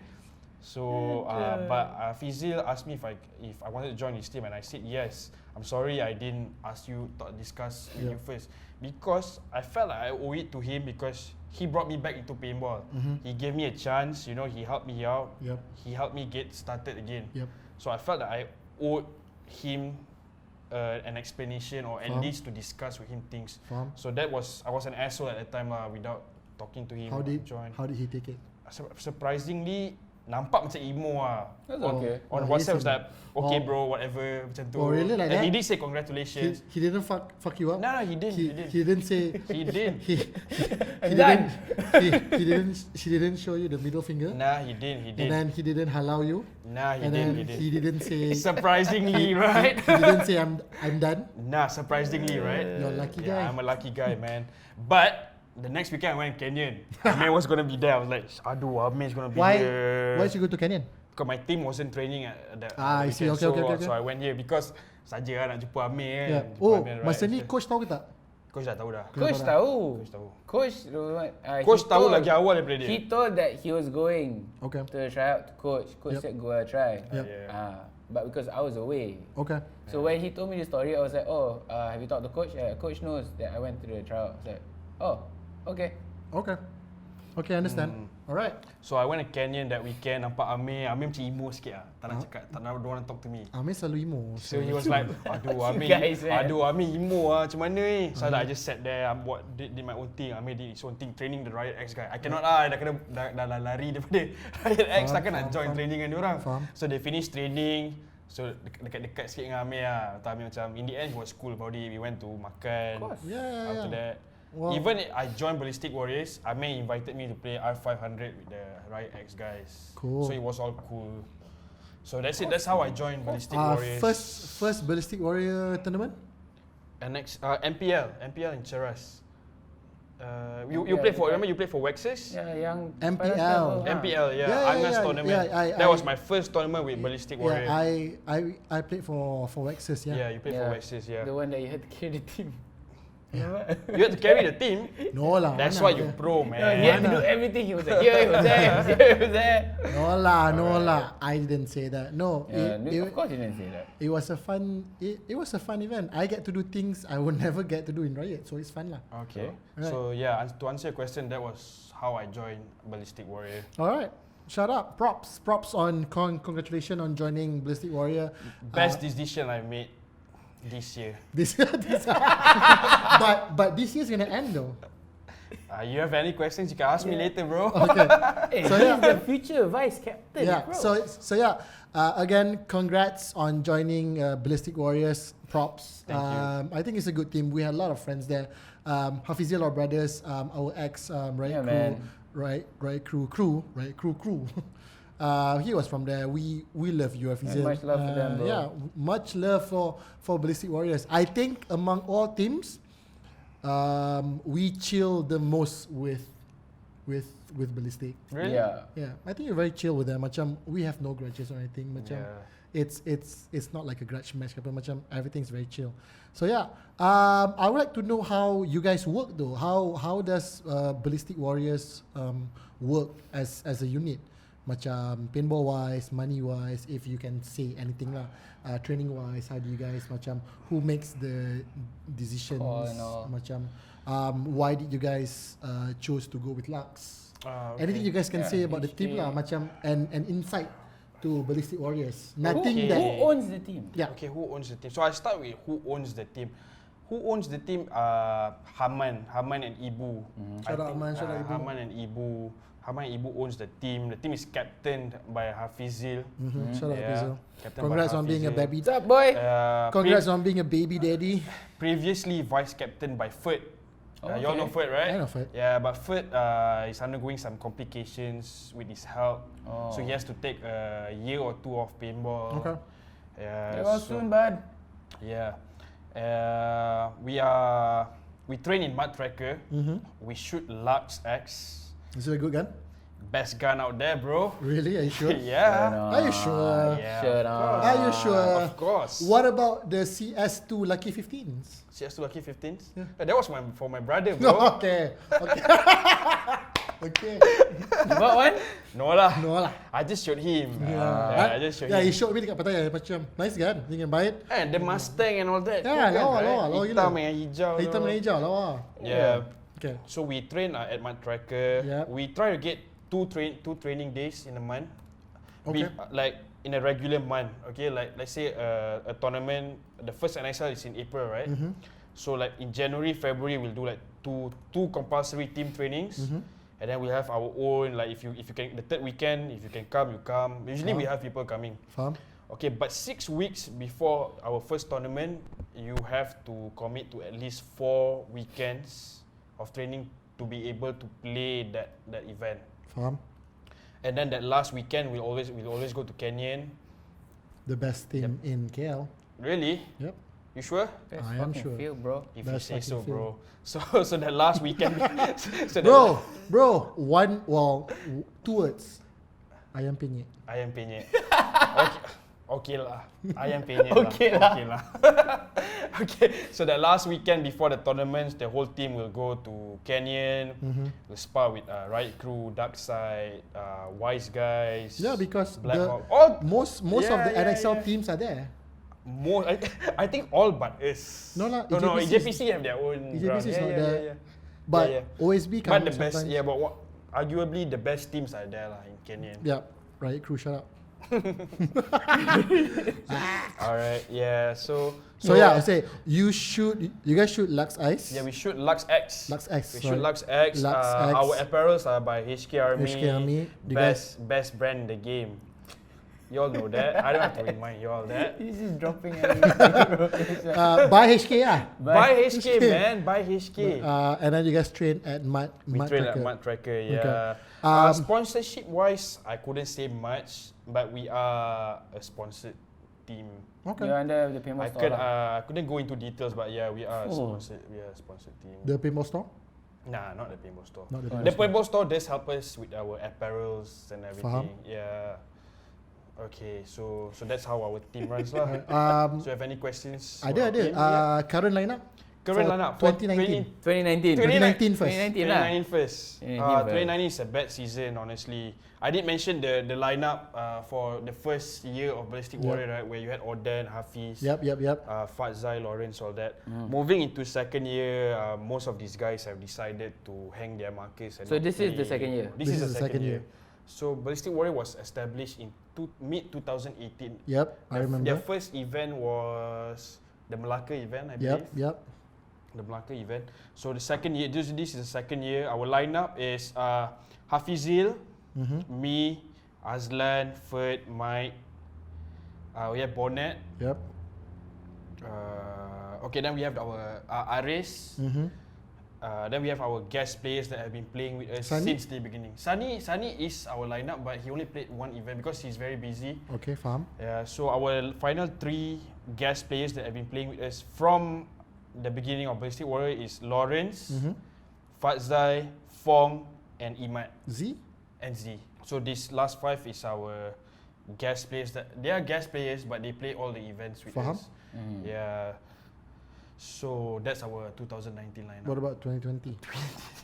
[SPEAKER 4] So, but Fizil asked me if I wanted to join his team, and I said yes. I'm sorry I didn't ask you to discuss with you first, because I felt like I owe it to him, because he brought me back into paintball. He gave me a chance, you know, he helped me out. He helped me get started again. So I felt that I owed him an explanation, or at least to discuss with him things. So that was, I was an asshole at that time without talking to him.
[SPEAKER 2] How did he take it?
[SPEAKER 4] Surprisingly, nampak macam emo
[SPEAKER 3] That's okay.
[SPEAKER 4] On WhatsApp was like, okay bro, whatever, macam tu.
[SPEAKER 2] Oh, really? Like
[SPEAKER 4] and
[SPEAKER 2] that?
[SPEAKER 4] he did say congratulations.
[SPEAKER 2] He didn't fuck you up?
[SPEAKER 4] No, he didn't.
[SPEAKER 2] He didn't say.
[SPEAKER 4] He did.
[SPEAKER 2] She didn't show you the middle finger.
[SPEAKER 4] Nah, he did.
[SPEAKER 2] And then he didn't halau you.
[SPEAKER 4] Nah, he
[SPEAKER 2] and then
[SPEAKER 4] did.
[SPEAKER 2] he didn't say.
[SPEAKER 4] Surprisingly, right?
[SPEAKER 2] He didn't say I'm done.
[SPEAKER 4] Nah, surprisingly, right?
[SPEAKER 2] You're a lucky guy.
[SPEAKER 4] Yeah, I'm a lucky guy, man. But the next weekend I went Canyon. Amer was gonna be there. I was like, aduh, Amer's gonna be here.
[SPEAKER 2] Why did you go to Canyon?
[SPEAKER 4] Because my team wasn't training at that
[SPEAKER 2] I see.
[SPEAKER 4] weekend.
[SPEAKER 2] Okay.
[SPEAKER 4] So I went here because saja nak jumpa Amer kan.
[SPEAKER 2] Yeah.
[SPEAKER 4] Jumpa
[SPEAKER 2] Oh,
[SPEAKER 4] Amer, right?
[SPEAKER 2] masa ni coach tahu ke tak?
[SPEAKER 4] Coach dah tahu dah.
[SPEAKER 3] Coach tahu.
[SPEAKER 4] Coach
[SPEAKER 3] Coach
[SPEAKER 4] tahu lagi awal daripada dia.
[SPEAKER 3] He told that he was going
[SPEAKER 2] Okay.
[SPEAKER 3] to try out to coach. Coach said go try.
[SPEAKER 2] Yep.
[SPEAKER 3] But because I was away.
[SPEAKER 2] Okay.
[SPEAKER 3] So when he told me the story, I was like, oh, have you talked to coach? Coach knows that I went to the tryout. I was like, oh, okay.
[SPEAKER 2] Okay, understand. Alright.
[SPEAKER 4] So I went to Canyon that weekend. Nampak Amer macam emo sikit lah. Tak nak cakap, tak nak, don't want to talk to me.
[SPEAKER 2] Amer selalu emo.
[SPEAKER 4] So he was like, aduh
[SPEAKER 3] guys,
[SPEAKER 4] Amer emo lah, macam mana ni? So I just sat there, did my own thing. Amer did his own thing, training the Riot X guy. I cannot dah lari daripada Riot X, takkan nak join training dengan diorang. So they finished training. So dekat-dekat sikit dengan Amer lah. Amer macam, in the end he was cool about it. We went to makan.
[SPEAKER 2] Yeah.
[SPEAKER 4] After that.
[SPEAKER 2] Wow.
[SPEAKER 4] Even I joined Ballistic Warriors, Amer invited me to play R500 with the Riot X guys.
[SPEAKER 2] Cool.
[SPEAKER 4] So it was all cool. So that's it. That's how I joined Ballistic Warriors.
[SPEAKER 2] First Ballistic Warrior tournament?
[SPEAKER 4] And next, MPL in Cheras. You played for, remember you played for Wexes?
[SPEAKER 3] Yeah, yang
[SPEAKER 2] MPL.
[SPEAKER 4] MPL, yeah. Angas tournament. That was my first tournament with Ballistic Warrior.
[SPEAKER 2] Yeah, I played for Wexes, yeah.
[SPEAKER 4] Yeah, you played for Wexes, yeah.
[SPEAKER 3] The one that you had to carry the team.
[SPEAKER 4] You had to carry the team?
[SPEAKER 2] No lah.
[SPEAKER 4] That's why you pro, man.
[SPEAKER 3] He had to do everything. He was like, here, he was there, he was there.
[SPEAKER 2] No lah. I didn't say that. No.
[SPEAKER 3] Of course you didn't say that.
[SPEAKER 2] It was a fun event. I get to do things I would never get to do in Riot, so it's fun lah.
[SPEAKER 4] Okay.
[SPEAKER 2] Right.
[SPEAKER 4] So yeah, to answer your question, that was how I joined Ballistic Warrior.
[SPEAKER 2] Alright. Shout out. Props on congratulations on joining Ballistic Warrior.
[SPEAKER 4] Best decision I made this year.
[SPEAKER 2] But this year's gonna end though.
[SPEAKER 4] You have any questions? You can ask me later, bro.
[SPEAKER 2] Okay.
[SPEAKER 3] Hey,
[SPEAKER 2] So,
[SPEAKER 3] he's
[SPEAKER 2] yeah.
[SPEAKER 3] the future vice captain,
[SPEAKER 2] Yeah.
[SPEAKER 3] bro.
[SPEAKER 2] So yeah. Again, congrats on joining Ballistic Warriors. Props.
[SPEAKER 4] Thank you.
[SPEAKER 2] I think it's a good team. We had a lot of friends there. Hafizil, our brothers, our ex
[SPEAKER 3] Yeah,
[SPEAKER 2] Riot Crew. He was from there. We love you, Hafizil.
[SPEAKER 3] Much love for them, bro.
[SPEAKER 2] Yeah, much love for Ballistic Warriors. I think among all teams, we chill the most with Ballistic.
[SPEAKER 4] Really?
[SPEAKER 2] Yeah, I think you're very chill with them. Macam we have no grudges or anything. Macam it's not like a grudge match. Macam everything's very chill. So yeah, I would like to know how you guys work though. How does Ballistic Warriors work as a unit? Macam paintball wise, money wise, if you can say anything lah. Training wise, how do you guys who makes the decisions? Macam why did you guys choose to go with Lux?
[SPEAKER 4] Okay.
[SPEAKER 2] Anything you guys can say about the team lah, macam and insight to Ballistic Warriors. Nothing
[SPEAKER 3] Who
[SPEAKER 2] that
[SPEAKER 3] owns the team?
[SPEAKER 2] yeah.
[SPEAKER 4] Okay, who owns the team? So I start with who owns the team. Who owns the team? Haman and Ibu.
[SPEAKER 2] Shout out Haman, shout out Ibu.
[SPEAKER 4] Haman and Ibu owns the team. The team is captained by Hafizil.
[SPEAKER 2] Shout out Hafizil.
[SPEAKER 4] Captained
[SPEAKER 2] Congrats
[SPEAKER 4] by
[SPEAKER 2] on being a
[SPEAKER 4] Hafizil.
[SPEAKER 2] baby.
[SPEAKER 3] What's up, boy?
[SPEAKER 2] Congrats on being a baby daddy.
[SPEAKER 4] Previously vice captain by Ferd. You all know Ferd, right?
[SPEAKER 2] I know Ferd.
[SPEAKER 4] Yeah, but Ferd is undergoing some complications with his health. So he has to take a year or two off paintball.
[SPEAKER 2] Okay.
[SPEAKER 4] Yeah.
[SPEAKER 3] Get well soon, bud.
[SPEAKER 4] Yeah. We train in Mud Tracker. We shoot Lux X.
[SPEAKER 2] Is it a good gun?
[SPEAKER 4] Best gun out there, bro.
[SPEAKER 2] Really? Are you sure?
[SPEAKER 4] Yeah.
[SPEAKER 2] Are you sure?
[SPEAKER 4] Yeah.
[SPEAKER 3] Shut
[SPEAKER 4] of
[SPEAKER 3] up.
[SPEAKER 4] course.
[SPEAKER 2] Are you sure?
[SPEAKER 4] Of course.
[SPEAKER 2] What about the CS2 Lucky 15s?
[SPEAKER 4] CS2 Lucky 15s?
[SPEAKER 2] Yeah.
[SPEAKER 4] That was for my brother, bro.
[SPEAKER 2] Okay. Okay.
[SPEAKER 3] You bought one?
[SPEAKER 4] No lah.
[SPEAKER 2] No lah.
[SPEAKER 4] I just showed him.
[SPEAKER 2] Yeah,
[SPEAKER 4] I just showed
[SPEAKER 2] yeah,
[SPEAKER 4] him.
[SPEAKER 2] he showed me dekat Pattaya macam nice kan? You can buy it.
[SPEAKER 4] And the Mustang and all that.
[SPEAKER 2] Yeah,
[SPEAKER 4] tu kan,
[SPEAKER 2] lawa gila.
[SPEAKER 4] Hitam dengan hijau.
[SPEAKER 2] Hitam dengan hijau lawa.
[SPEAKER 4] Yeah.
[SPEAKER 2] Okay.
[SPEAKER 4] So we train at Mud Tracker.
[SPEAKER 2] Yeah.
[SPEAKER 4] We try to get two training days in a month.
[SPEAKER 2] Okay.
[SPEAKER 4] Like in a regular month. Okay, like let's say a tournament. The first NSL is in April, right? So like in January, February, we'll do like two compulsory team trainings. And then we have our own, like if you can, the third weekend, if you can come, you come. Usually we have people coming.
[SPEAKER 2] Faham?
[SPEAKER 4] Okay, but 6 weeks before our first tournament, you have to commit to at least 4 weekends of training to be able to play that event.
[SPEAKER 2] Faham?
[SPEAKER 4] And then that last weekend, we'll always go to Canyon.
[SPEAKER 2] The best team in KL.
[SPEAKER 4] Really?
[SPEAKER 2] Yep.
[SPEAKER 4] You sure?
[SPEAKER 3] Best
[SPEAKER 2] I am
[SPEAKER 3] fucking
[SPEAKER 2] sure.
[SPEAKER 3] field, bro.
[SPEAKER 4] If
[SPEAKER 2] Best
[SPEAKER 4] you say so,
[SPEAKER 2] fucking
[SPEAKER 4] bro. So that last weekend,
[SPEAKER 2] Bro, two words. Ayam penyet.
[SPEAKER 4] Ayam penyet. Okay lah. Ayam penyet
[SPEAKER 3] Okay
[SPEAKER 4] lah. Okay lah. Okay, so that last weekend before the tournaments, the whole team will go to Canyon. We'll spar with Riot Crew, Dark Side, Wise Guys.
[SPEAKER 2] Yeah, because
[SPEAKER 4] Black
[SPEAKER 2] the
[SPEAKER 4] Hawk.
[SPEAKER 2] most of the NXL teams are there.
[SPEAKER 4] I think all but us.
[SPEAKER 2] No lah,
[SPEAKER 4] No,
[SPEAKER 2] EJPC
[SPEAKER 4] EJPC have their own.
[SPEAKER 2] EJPC
[SPEAKER 4] ground.
[SPEAKER 2] is not
[SPEAKER 4] yeah,
[SPEAKER 2] there.
[SPEAKER 4] yeah.
[SPEAKER 2] But
[SPEAKER 4] Yeah.
[SPEAKER 2] OSB
[SPEAKER 4] But
[SPEAKER 2] comes
[SPEAKER 4] the best,
[SPEAKER 2] sometimes.
[SPEAKER 4] yeah, but arguably the best teams are there lah in Canyon.
[SPEAKER 2] Yeah, Riot Crew, shut up.
[SPEAKER 4] Alright, yeah. So
[SPEAKER 2] Yeah, I say you guys shoot Lux Ice.
[SPEAKER 4] Yeah, we shoot Lux X.
[SPEAKER 2] Lux X,
[SPEAKER 4] We
[SPEAKER 2] sorry.
[SPEAKER 4] shoot Lux X.
[SPEAKER 2] Lux X.
[SPEAKER 4] Our apparels are by HK Army.
[SPEAKER 2] HK Army. You
[SPEAKER 4] Best brand in the game. You all know that. I don't have to remind you all that.
[SPEAKER 3] This is dropping everything, bro.
[SPEAKER 2] By HK
[SPEAKER 4] Buy HK, man. Buy HK.
[SPEAKER 2] and then you guys train at
[SPEAKER 4] We train at
[SPEAKER 2] Tracker.
[SPEAKER 4] Mud Tracker,
[SPEAKER 2] Okay.
[SPEAKER 4] yeah. Sponsorship wise, I couldn't say much, but we are a sponsored team.
[SPEAKER 2] Okay.
[SPEAKER 3] You're under the paintball store.
[SPEAKER 4] I couldn't go into details, but yeah, we are a
[SPEAKER 3] Oh.
[SPEAKER 4] sponsored. We are a sponsored team.
[SPEAKER 2] The paintball store?
[SPEAKER 4] Nah, not the paintball store.
[SPEAKER 2] Not the
[SPEAKER 4] The paintball store does help us with our apparels and everything.
[SPEAKER 2] Faham.
[SPEAKER 4] Yeah. Okay, so that's how our team runs lah. So have any questions? for
[SPEAKER 2] Ada.
[SPEAKER 4] our team? Yeah.
[SPEAKER 2] Current lineup?
[SPEAKER 4] Current
[SPEAKER 2] for
[SPEAKER 4] lineup for
[SPEAKER 2] 2019.
[SPEAKER 3] 2019.
[SPEAKER 2] 2019 first.
[SPEAKER 3] 2019 lah.
[SPEAKER 4] 2019 first. 2019 is a bad season, honestly. I did mention the lineup for the first year of Ballistic Warrior, right, where you had Oden, Hafiz,
[SPEAKER 2] Yep.
[SPEAKER 4] Fatzai, Lawrence, all that. Moving into second year, most of these guys have decided to hang their markers. And
[SPEAKER 3] So
[SPEAKER 4] not
[SPEAKER 3] this is the
[SPEAKER 4] play.
[SPEAKER 3] second year?
[SPEAKER 4] This is the second year. So Ballistic Warrior was established in mid-2018.
[SPEAKER 2] Yep, I remember.
[SPEAKER 4] Their first event was the Melaka event, I believe.
[SPEAKER 2] Yep.
[SPEAKER 4] The Melaka event. So the second year, this is the second year. Our lineup is Hafizil, me, Azlan, Ferd, Mike. We have Bonnet.
[SPEAKER 2] Yep.
[SPEAKER 4] Okay, then we have our Aris. Then we have our guest players that have been playing with us
[SPEAKER 2] Sunny?
[SPEAKER 4] since the beginning. Sunny is our lineup, but he only played one event because he's very busy.
[SPEAKER 2] Okay, faham.
[SPEAKER 4] Yeah, so our final 3 guest players that have been playing with us from the beginning of Ballistic Warrior is Lawrence, Fatzai, Fong, and Imad,
[SPEAKER 2] Z?
[SPEAKER 4] and Z. So these last 5 is our guest players. They are guest players, but they play all the events with
[SPEAKER 2] Faham.
[SPEAKER 4] us. Yeah. So that's our 2019 lineup.
[SPEAKER 2] What about 2020?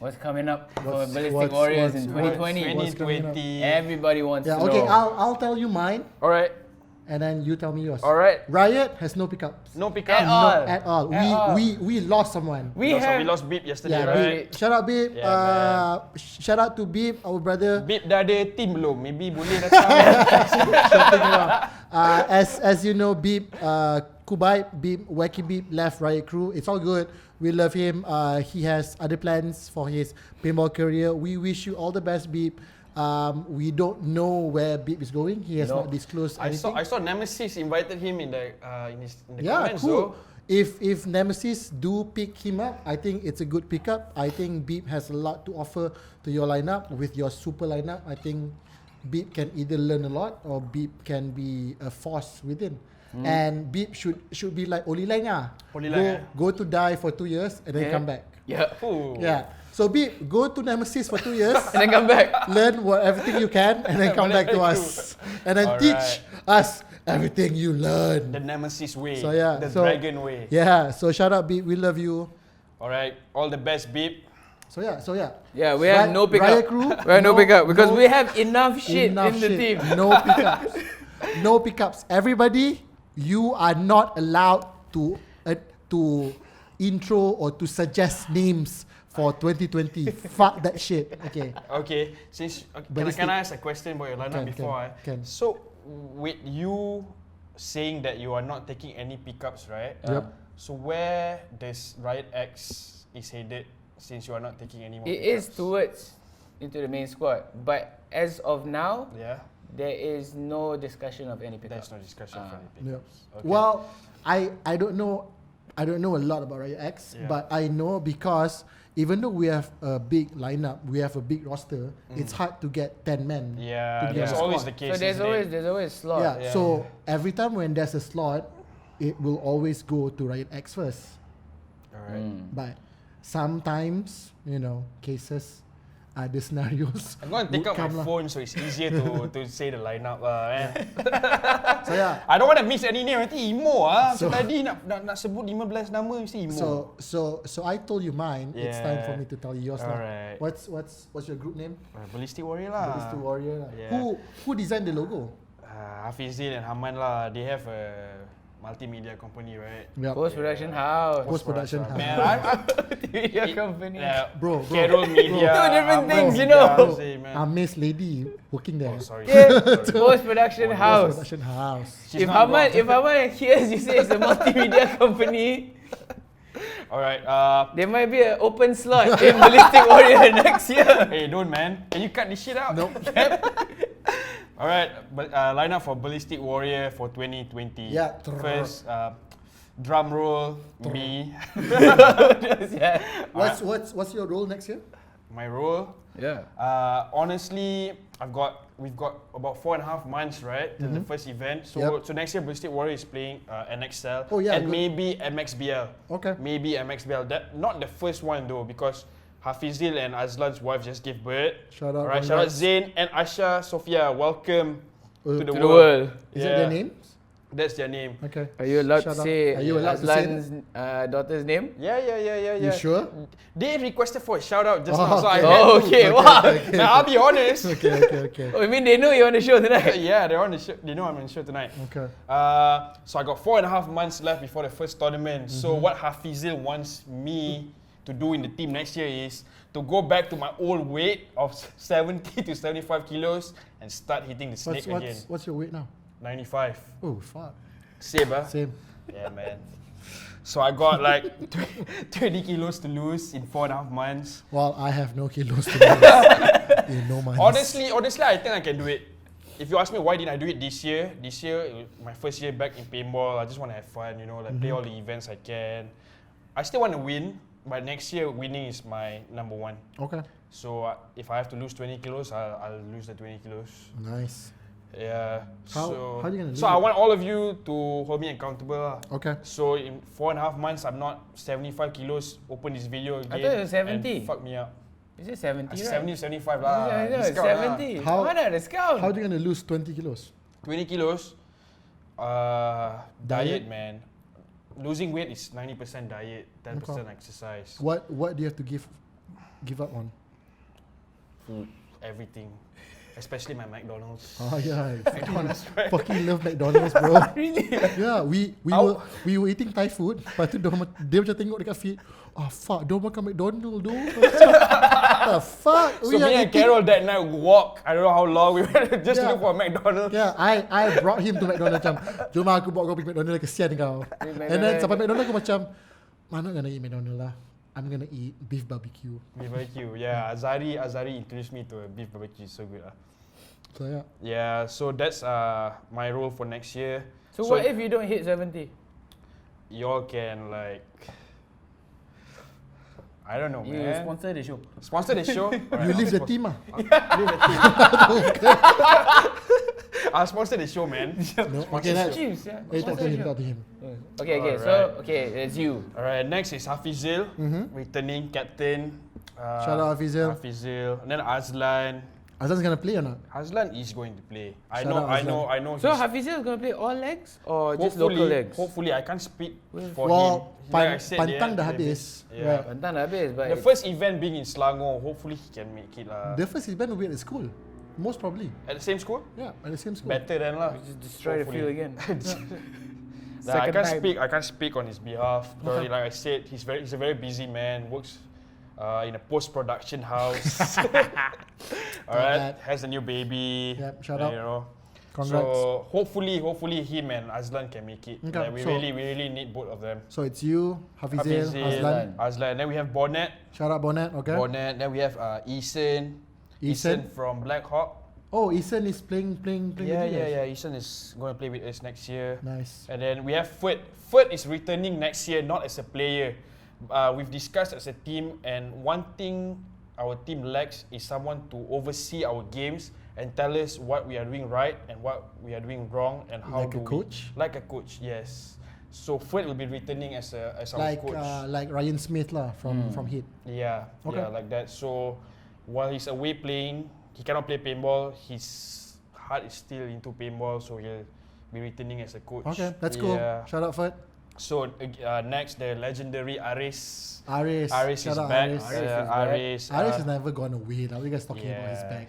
[SPEAKER 3] What's coming up for
[SPEAKER 2] What's-
[SPEAKER 3] Ballistic
[SPEAKER 2] what's-
[SPEAKER 3] Warriors
[SPEAKER 2] what's-
[SPEAKER 3] in
[SPEAKER 2] what's-
[SPEAKER 3] 2020?
[SPEAKER 2] what's coming up?
[SPEAKER 4] 2020.
[SPEAKER 3] Everybody wants
[SPEAKER 2] Yeah,
[SPEAKER 3] to
[SPEAKER 2] okay,
[SPEAKER 3] know.
[SPEAKER 2] I'll tell you mine,
[SPEAKER 4] Alright.
[SPEAKER 2] and then you tell me yours.
[SPEAKER 4] Alright.
[SPEAKER 2] Riot has no pickups.
[SPEAKER 4] No pickup.
[SPEAKER 3] At all.
[SPEAKER 2] At all.
[SPEAKER 3] At all.
[SPEAKER 2] We lost someone.
[SPEAKER 3] We
[SPEAKER 4] We
[SPEAKER 3] have
[SPEAKER 4] lost Beep yesterday,
[SPEAKER 2] Yeah,
[SPEAKER 4] right?
[SPEAKER 2] Beep. Shout out Beep.
[SPEAKER 4] Yeah,
[SPEAKER 2] Shout out to Beep, our brother.
[SPEAKER 4] Beep dah ada team belum? Maybe boleh datang.
[SPEAKER 2] As you know, Beep, Kubai, Beep, Wacky Beep left Riot Crew. It's all good. We love him. He has other plans for his paintball career. We wish you all the best, Beep. We don't know where Beep is going. He has
[SPEAKER 3] No.
[SPEAKER 2] not disclosed
[SPEAKER 4] I
[SPEAKER 2] anything.
[SPEAKER 4] saw Nemesis invited him in the in the
[SPEAKER 2] Yeah,
[SPEAKER 4] comments
[SPEAKER 2] cool.
[SPEAKER 4] though.
[SPEAKER 2] if Nemesis do pick him up, I think it's a good pickup. I think Beep has a lot to offer to your lineup. With your super lineup, I think Beep can either learn a lot or Beep can be a force within. And Beep should be like Oli Lang go to die for 2 years and then come back.
[SPEAKER 3] Yeah.
[SPEAKER 4] Ooh.
[SPEAKER 2] Yeah. So Beep, go to Nemesis for 2 years
[SPEAKER 3] And then come back.
[SPEAKER 2] learn everything you can and then come back to us. And then teach us everything you learn.
[SPEAKER 4] The Nemesis way.
[SPEAKER 2] So yeah,
[SPEAKER 4] The dragon way.
[SPEAKER 2] Yeah, so shout out Beep, we love you.
[SPEAKER 4] Alright, all the best, Beep.
[SPEAKER 2] So yeah.
[SPEAKER 3] Yeah, we have no pickup.
[SPEAKER 2] Riot crew,
[SPEAKER 3] We have no pickup because we have enough shit
[SPEAKER 2] enough
[SPEAKER 3] in the
[SPEAKER 2] shit.
[SPEAKER 3] team.
[SPEAKER 2] No pickups. No pickups. Everybody, you are not allowed to intro or to suggest names for 2020. Fuck that shit. Okay.
[SPEAKER 4] Okay, since can I ask a question about your lineup before?
[SPEAKER 2] Can.
[SPEAKER 4] So, with you saying that you are not taking any pickups, right?
[SPEAKER 2] Yep.
[SPEAKER 4] So where does Riot X is headed since you are not taking any more
[SPEAKER 3] It
[SPEAKER 4] pickups?
[SPEAKER 3] is towards into the main squad, but as of now,
[SPEAKER 4] Yeah,
[SPEAKER 3] there is no discussion of any
[SPEAKER 4] there's
[SPEAKER 3] pickup.
[SPEAKER 4] no discussion for any
[SPEAKER 2] Yeah.
[SPEAKER 4] pickups. Okay.
[SPEAKER 2] Well, I don't know a lot about Riot X,
[SPEAKER 4] Yeah.
[SPEAKER 2] but I know because even though we have a big lineup, we have a big roster, it's hard to get 10 men.
[SPEAKER 4] yeah,
[SPEAKER 2] to be on
[SPEAKER 4] that's
[SPEAKER 2] the
[SPEAKER 4] always
[SPEAKER 2] squad.
[SPEAKER 4] the case.
[SPEAKER 3] So there's always slot.
[SPEAKER 2] Yeah, so every time when there's a slot, it will always go to Riot X first.
[SPEAKER 4] Alright.
[SPEAKER 2] But sometimes, cases, other scenarios.
[SPEAKER 4] I'm going to take
[SPEAKER 2] would
[SPEAKER 4] out my
[SPEAKER 2] come lah.
[SPEAKER 4] phone so it's easier to say the lineup lah.
[SPEAKER 2] So yeah,
[SPEAKER 4] I don't want to miss any name, nanti emo
[SPEAKER 2] So-
[SPEAKER 4] So tadi nak sebut 15 nama mesti emo.
[SPEAKER 2] so I told you mine. It's time for
[SPEAKER 4] Yeah.
[SPEAKER 2] me to tell you yours lah.
[SPEAKER 4] Alright.
[SPEAKER 2] What's your group name?
[SPEAKER 4] Ballistic Warrior lah.
[SPEAKER 2] Ballistic Warrior lah.
[SPEAKER 4] Yeah.
[SPEAKER 2] Who designed the logo?
[SPEAKER 4] Hafizil and Haman lah. They have a multimedia company, right?
[SPEAKER 2] Yep.
[SPEAKER 3] Post-production house.
[SPEAKER 2] Post-production house.
[SPEAKER 4] Man, I'm
[SPEAKER 3] Media company.
[SPEAKER 2] Bro.
[SPEAKER 4] Khairul Media.
[SPEAKER 3] Two different
[SPEAKER 4] Amer
[SPEAKER 3] things, you
[SPEAKER 4] Media,
[SPEAKER 3] know.
[SPEAKER 4] say, man.
[SPEAKER 2] Amer's lady working there.
[SPEAKER 4] Oh, sorry.
[SPEAKER 3] Yeah.
[SPEAKER 4] sorry.
[SPEAKER 3] Post-production house.
[SPEAKER 2] Post-production house.
[SPEAKER 4] She's
[SPEAKER 3] If
[SPEAKER 4] not
[SPEAKER 3] Haman
[SPEAKER 4] involved.
[SPEAKER 3] hears you say it's a multimedia company,
[SPEAKER 4] Alright,
[SPEAKER 3] there might be an open slot in Ballistic Warrior next year.
[SPEAKER 4] hey, don't man. Can you cut this shit out?
[SPEAKER 2] Nope.
[SPEAKER 4] Alright, but lineup for Ballistic Warrior for 2020.
[SPEAKER 2] Yeah.
[SPEAKER 4] First, drum roll, me.
[SPEAKER 3] Yeah.
[SPEAKER 2] What's your role next year?
[SPEAKER 4] My role.
[SPEAKER 3] Yeah.
[SPEAKER 4] Honestly, we've got about 4.5 months, right, till the first event. So
[SPEAKER 2] Yep.
[SPEAKER 4] so next year Ballistic Warrior is playing NXL
[SPEAKER 2] Oh, yeah,
[SPEAKER 4] and
[SPEAKER 2] good.
[SPEAKER 4] maybe MXBL.
[SPEAKER 2] Okay.
[SPEAKER 4] Maybe MXBL. That not the first one though, because Hafizil and Azlan's wife just gave birth.
[SPEAKER 2] Shout out,
[SPEAKER 4] Alright, shout out
[SPEAKER 2] congrats.
[SPEAKER 4] Zain and Asha Sophia. Welcome to the
[SPEAKER 3] To the
[SPEAKER 4] world.
[SPEAKER 3] world.
[SPEAKER 2] Is that their names?
[SPEAKER 4] That's their name.
[SPEAKER 2] Okay.
[SPEAKER 3] Are you allowed
[SPEAKER 2] Shout
[SPEAKER 3] to
[SPEAKER 2] out.
[SPEAKER 3] say
[SPEAKER 2] Are you allowed to say
[SPEAKER 3] Aslan's daughter's name?
[SPEAKER 4] Yeah.
[SPEAKER 2] You sure?
[SPEAKER 4] They requested for a shout out just
[SPEAKER 2] Oh,
[SPEAKER 4] now, so I
[SPEAKER 2] okay.
[SPEAKER 4] had to.
[SPEAKER 3] Okay, wow.
[SPEAKER 4] Now I'll be honest.
[SPEAKER 2] Okay.
[SPEAKER 3] Oh, you mean they know you're on the show tonight?
[SPEAKER 4] Yeah, they're on the show. They know I'm on the show tonight.
[SPEAKER 2] Okay.
[SPEAKER 4] So I got 4.5 months left before the first tournament. So what Hafizil wants me to do in the team next year is to go back to my old weight of 70 to 75 kilos and start hitting the snake again.
[SPEAKER 2] What's your weight now?
[SPEAKER 4] 95.
[SPEAKER 2] Oh fuck.
[SPEAKER 4] Same, huh?
[SPEAKER 2] Same.
[SPEAKER 4] Yeah, man. So I got like 20 kilos to lose in 4.5 months.
[SPEAKER 2] Well, I have no kilos to lose. You know my.
[SPEAKER 4] Honestly, I think I can do it. If you ask me why didn't I do it this year, my first year back in paintball, I just want to have fun, like play all the events I can. I still want to win, but next year winning is my number one.
[SPEAKER 2] Okay.
[SPEAKER 4] So if I have to lose 20 kilos, I'll lose the 20 kilos.
[SPEAKER 2] Nice.
[SPEAKER 4] Yeah.
[SPEAKER 2] How are you gonna lose
[SPEAKER 4] So I
[SPEAKER 2] it?
[SPEAKER 4] want all of you to hold me accountable. lah.
[SPEAKER 2] Okay.
[SPEAKER 4] So in 4.5 months, I'm not 75 kilos. Open this video again.
[SPEAKER 3] I thought it was 70.
[SPEAKER 4] And fuck me up.
[SPEAKER 3] Is it 70, right?
[SPEAKER 4] 70, 75 lah.
[SPEAKER 3] Yeah, no,
[SPEAKER 4] Discount lah.
[SPEAKER 3] 70.
[SPEAKER 2] How-
[SPEAKER 3] Why not discount?
[SPEAKER 2] How are you gonna lose 20 kilos?
[SPEAKER 4] 20 kilos.
[SPEAKER 2] Diet?
[SPEAKER 4] Diet, man. Losing weight is 90% diet, 10% exercise.
[SPEAKER 2] What do you have to give up on?
[SPEAKER 4] Food, everything. Especially my McDonald's.
[SPEAKER 2] Oh yeah,
[SPEAKER 4] McDonald's, right?
[SPEAKER 2] fucking love McDonald's, bro.
[SPEAKER 3] Really?
[SPEAKER 2] Yeah, we were eating Thai food. Lepas tu dia macam tengok dekat feed. Oh fuck, don't makan McDonald's though. The fuck?
[SPEAKER 4] So me and Khairul that night walk. I don't know how long we went just to look for a McDonald's.
[SPEAKER 2] Yeah, I brought him to McDonald's macam, jom aku bawa kau pergi McDonald's, kesian kau. And then sampai McDonald's aku macam, I'm not gonna eat McDonald's lah. I'm gonna eat beef barbecue.
[SPEAKER 4] Beef barbecue, yeah. Azari introduced me to a beef barbecue, so good.
[SPEAKER 2] So yeah.
[SPEAKER 4] Yeah, so that's my role for next year.
[SPEAKER 3] So what if you don't hit 70?
[SPEAKER 4] y'all can like, I don't know,
[SPEAKER 3] You
[SPEAKER 4] man.
[SPEAKER 3] sponsor the show.
[SPEAKER 4] Sponsor the show.
[SPEAKER 2] You leave the team ah.
[SPEAKER 4] I'll sponsor the show, man.
[SPEAKER 2] No, okay, that's.
[SPEAKER 3] Chiefs, yeah.
[SPEAKER 2] Hey, talk to
[SPEAKER 3] Sponsor the
[SPEAKER 2] him,
[SPEAKER 3] show.
[SPEAKER 2] talk to him.
[SPEAKER 3] Okay,
[SPEAKER 4] Alright.
[SPEAKER 3] okay, it's you.
[SPEAKER 4] Alright, next is Hafizil, returning captain.
[SPEAKER 2] Shout out Hafizil.
[SPEAKER 4] Hafizil. And then Azlan.
[SPEAKER 2] Azlan's gonna play or not?
[SPEAKER 4] Azlan is going to play. I
[SPEAKER 2] Shout
[SPEAKER 4] know,
[SPEAKER 2] out
[SPEAKER 4] I
[SPEAKER 2] Azlan.
[SPEAKER 4] know, I know.
[SPEAKER 3] So
[SPEAKER 4] he's-
[SPEAKER 3] Hafizil is gonna play all legs or just local legs?
[SPEAKER 4] Hopefully, I can't speak for
[SPEAKER 2] Well,
[SPEAKER 4] him. Like I said,
[SPEAKER 2] pantang
[SPEAKER 4] yeah,
[SPEAKER 2] dah
[SPEAKER 4] maybe.
[SPEAKER 2] habis.
[SPEAKER 4] Yeah.
[SPEAKER 2] Right.
[SPEAKER 3] Pantang dah habis, but
[SPEAKER 4] The first event being in Selangor, hopefully he can make it lah.
[SPEAKER 2] The first event will be at the school, most probably.
[SPEAKER 4] At the same school?
[SPEAKER 2] Yeah, at the same school.
[SPEAKER 4] Better than lah.
[SPEAKER 3] just destroy the field again.
[SPEAKER 4] Nah, I
[SPEAKER 3] Second
[SPEAKER 4] can't
[SPEAKER 3] time.
[SPEAKER 4] speak. I can't speak on his behalf. Because like I said, he's a very busy man. Works in a post-production house. Alright, has a new baby.
[SPEAKER 2] Yep, shout
[SPEAKER 4] and,
[SPEAKER 2] out.
[SPEAKER 4] You know.
[SPEAKER 2] Congrats.
[SPEAKER 4] So hopefully him and Azlan can make it.
[SPEAKER 2] Okay,
[SPEAKER 4] Like, we
[SPEAKER 2] so-
[SPEAKER 4] really need both of them.
[SPEAKER 2] So it's you, Hafizil, Azlan.
[SPEAKER 4] Azlan. Then we have Bonnet.
[SPEAKER 2] Shout out Bonnet, okay?
[SPEAKER 4] Bonnet. Then we have Eason.
[SPEAKER 2] Eason.
[SPEAKER 4] from Black Hawk.
[SPEAKER 2] Oh, Eason is playing
[SPEAKER 4] Yeah,
[SPEAKER 2] with you guys.
[SPEAKER 4] yeah. Eason is going to play with us next year.
[SPEAKER 2] Nice.
[SPEAKER 4] And then we have Ferd. Ferd is returning next year, not as a player. We've discussed as a team, and one thing our team lacks is someone to oversee our games and tell us what we are doing right and what we are doing wrong and how
[SPEAKER 2] Like
[SPEAKER 4] do
[SPEAKER 2] a coach?
[SPEAKER 4] Like a coach, yes. So Ferd will be returning as our
[SPEAKER 2] Like
[SPEAKER 4] coach.
[SPEAKER 2] like Ryan Smith lah from Hit.
[SPEAKER 4] Yeah,
[SPEAKER 2] Okay.
[SPEAKER 4] yeah, like that. So while he's away playing, he cannot play paintball. His heart is still into paintball, so he'll be returning as a coach.
[SPEAKER 2] Okay, that's cool.
[SPEAKER 4] Yeah.
[SPEAKER 2] Shout out Ferd.
[SPEAKER 4] So next, the legendary Aris.
[SPEAKER 2] Aris.
[SPEAKER 4] Aris is
[SPEAKER 2] Shout out
[SPEAKER 4] back.
[SPEAKER 2] Aris.
[SPEAKER 4] Aris
[SPEAKER 2] Aris has never gone away. Now you guys talking about his
[SPEAKER 4] yeah.
[SPEAKER 2] back.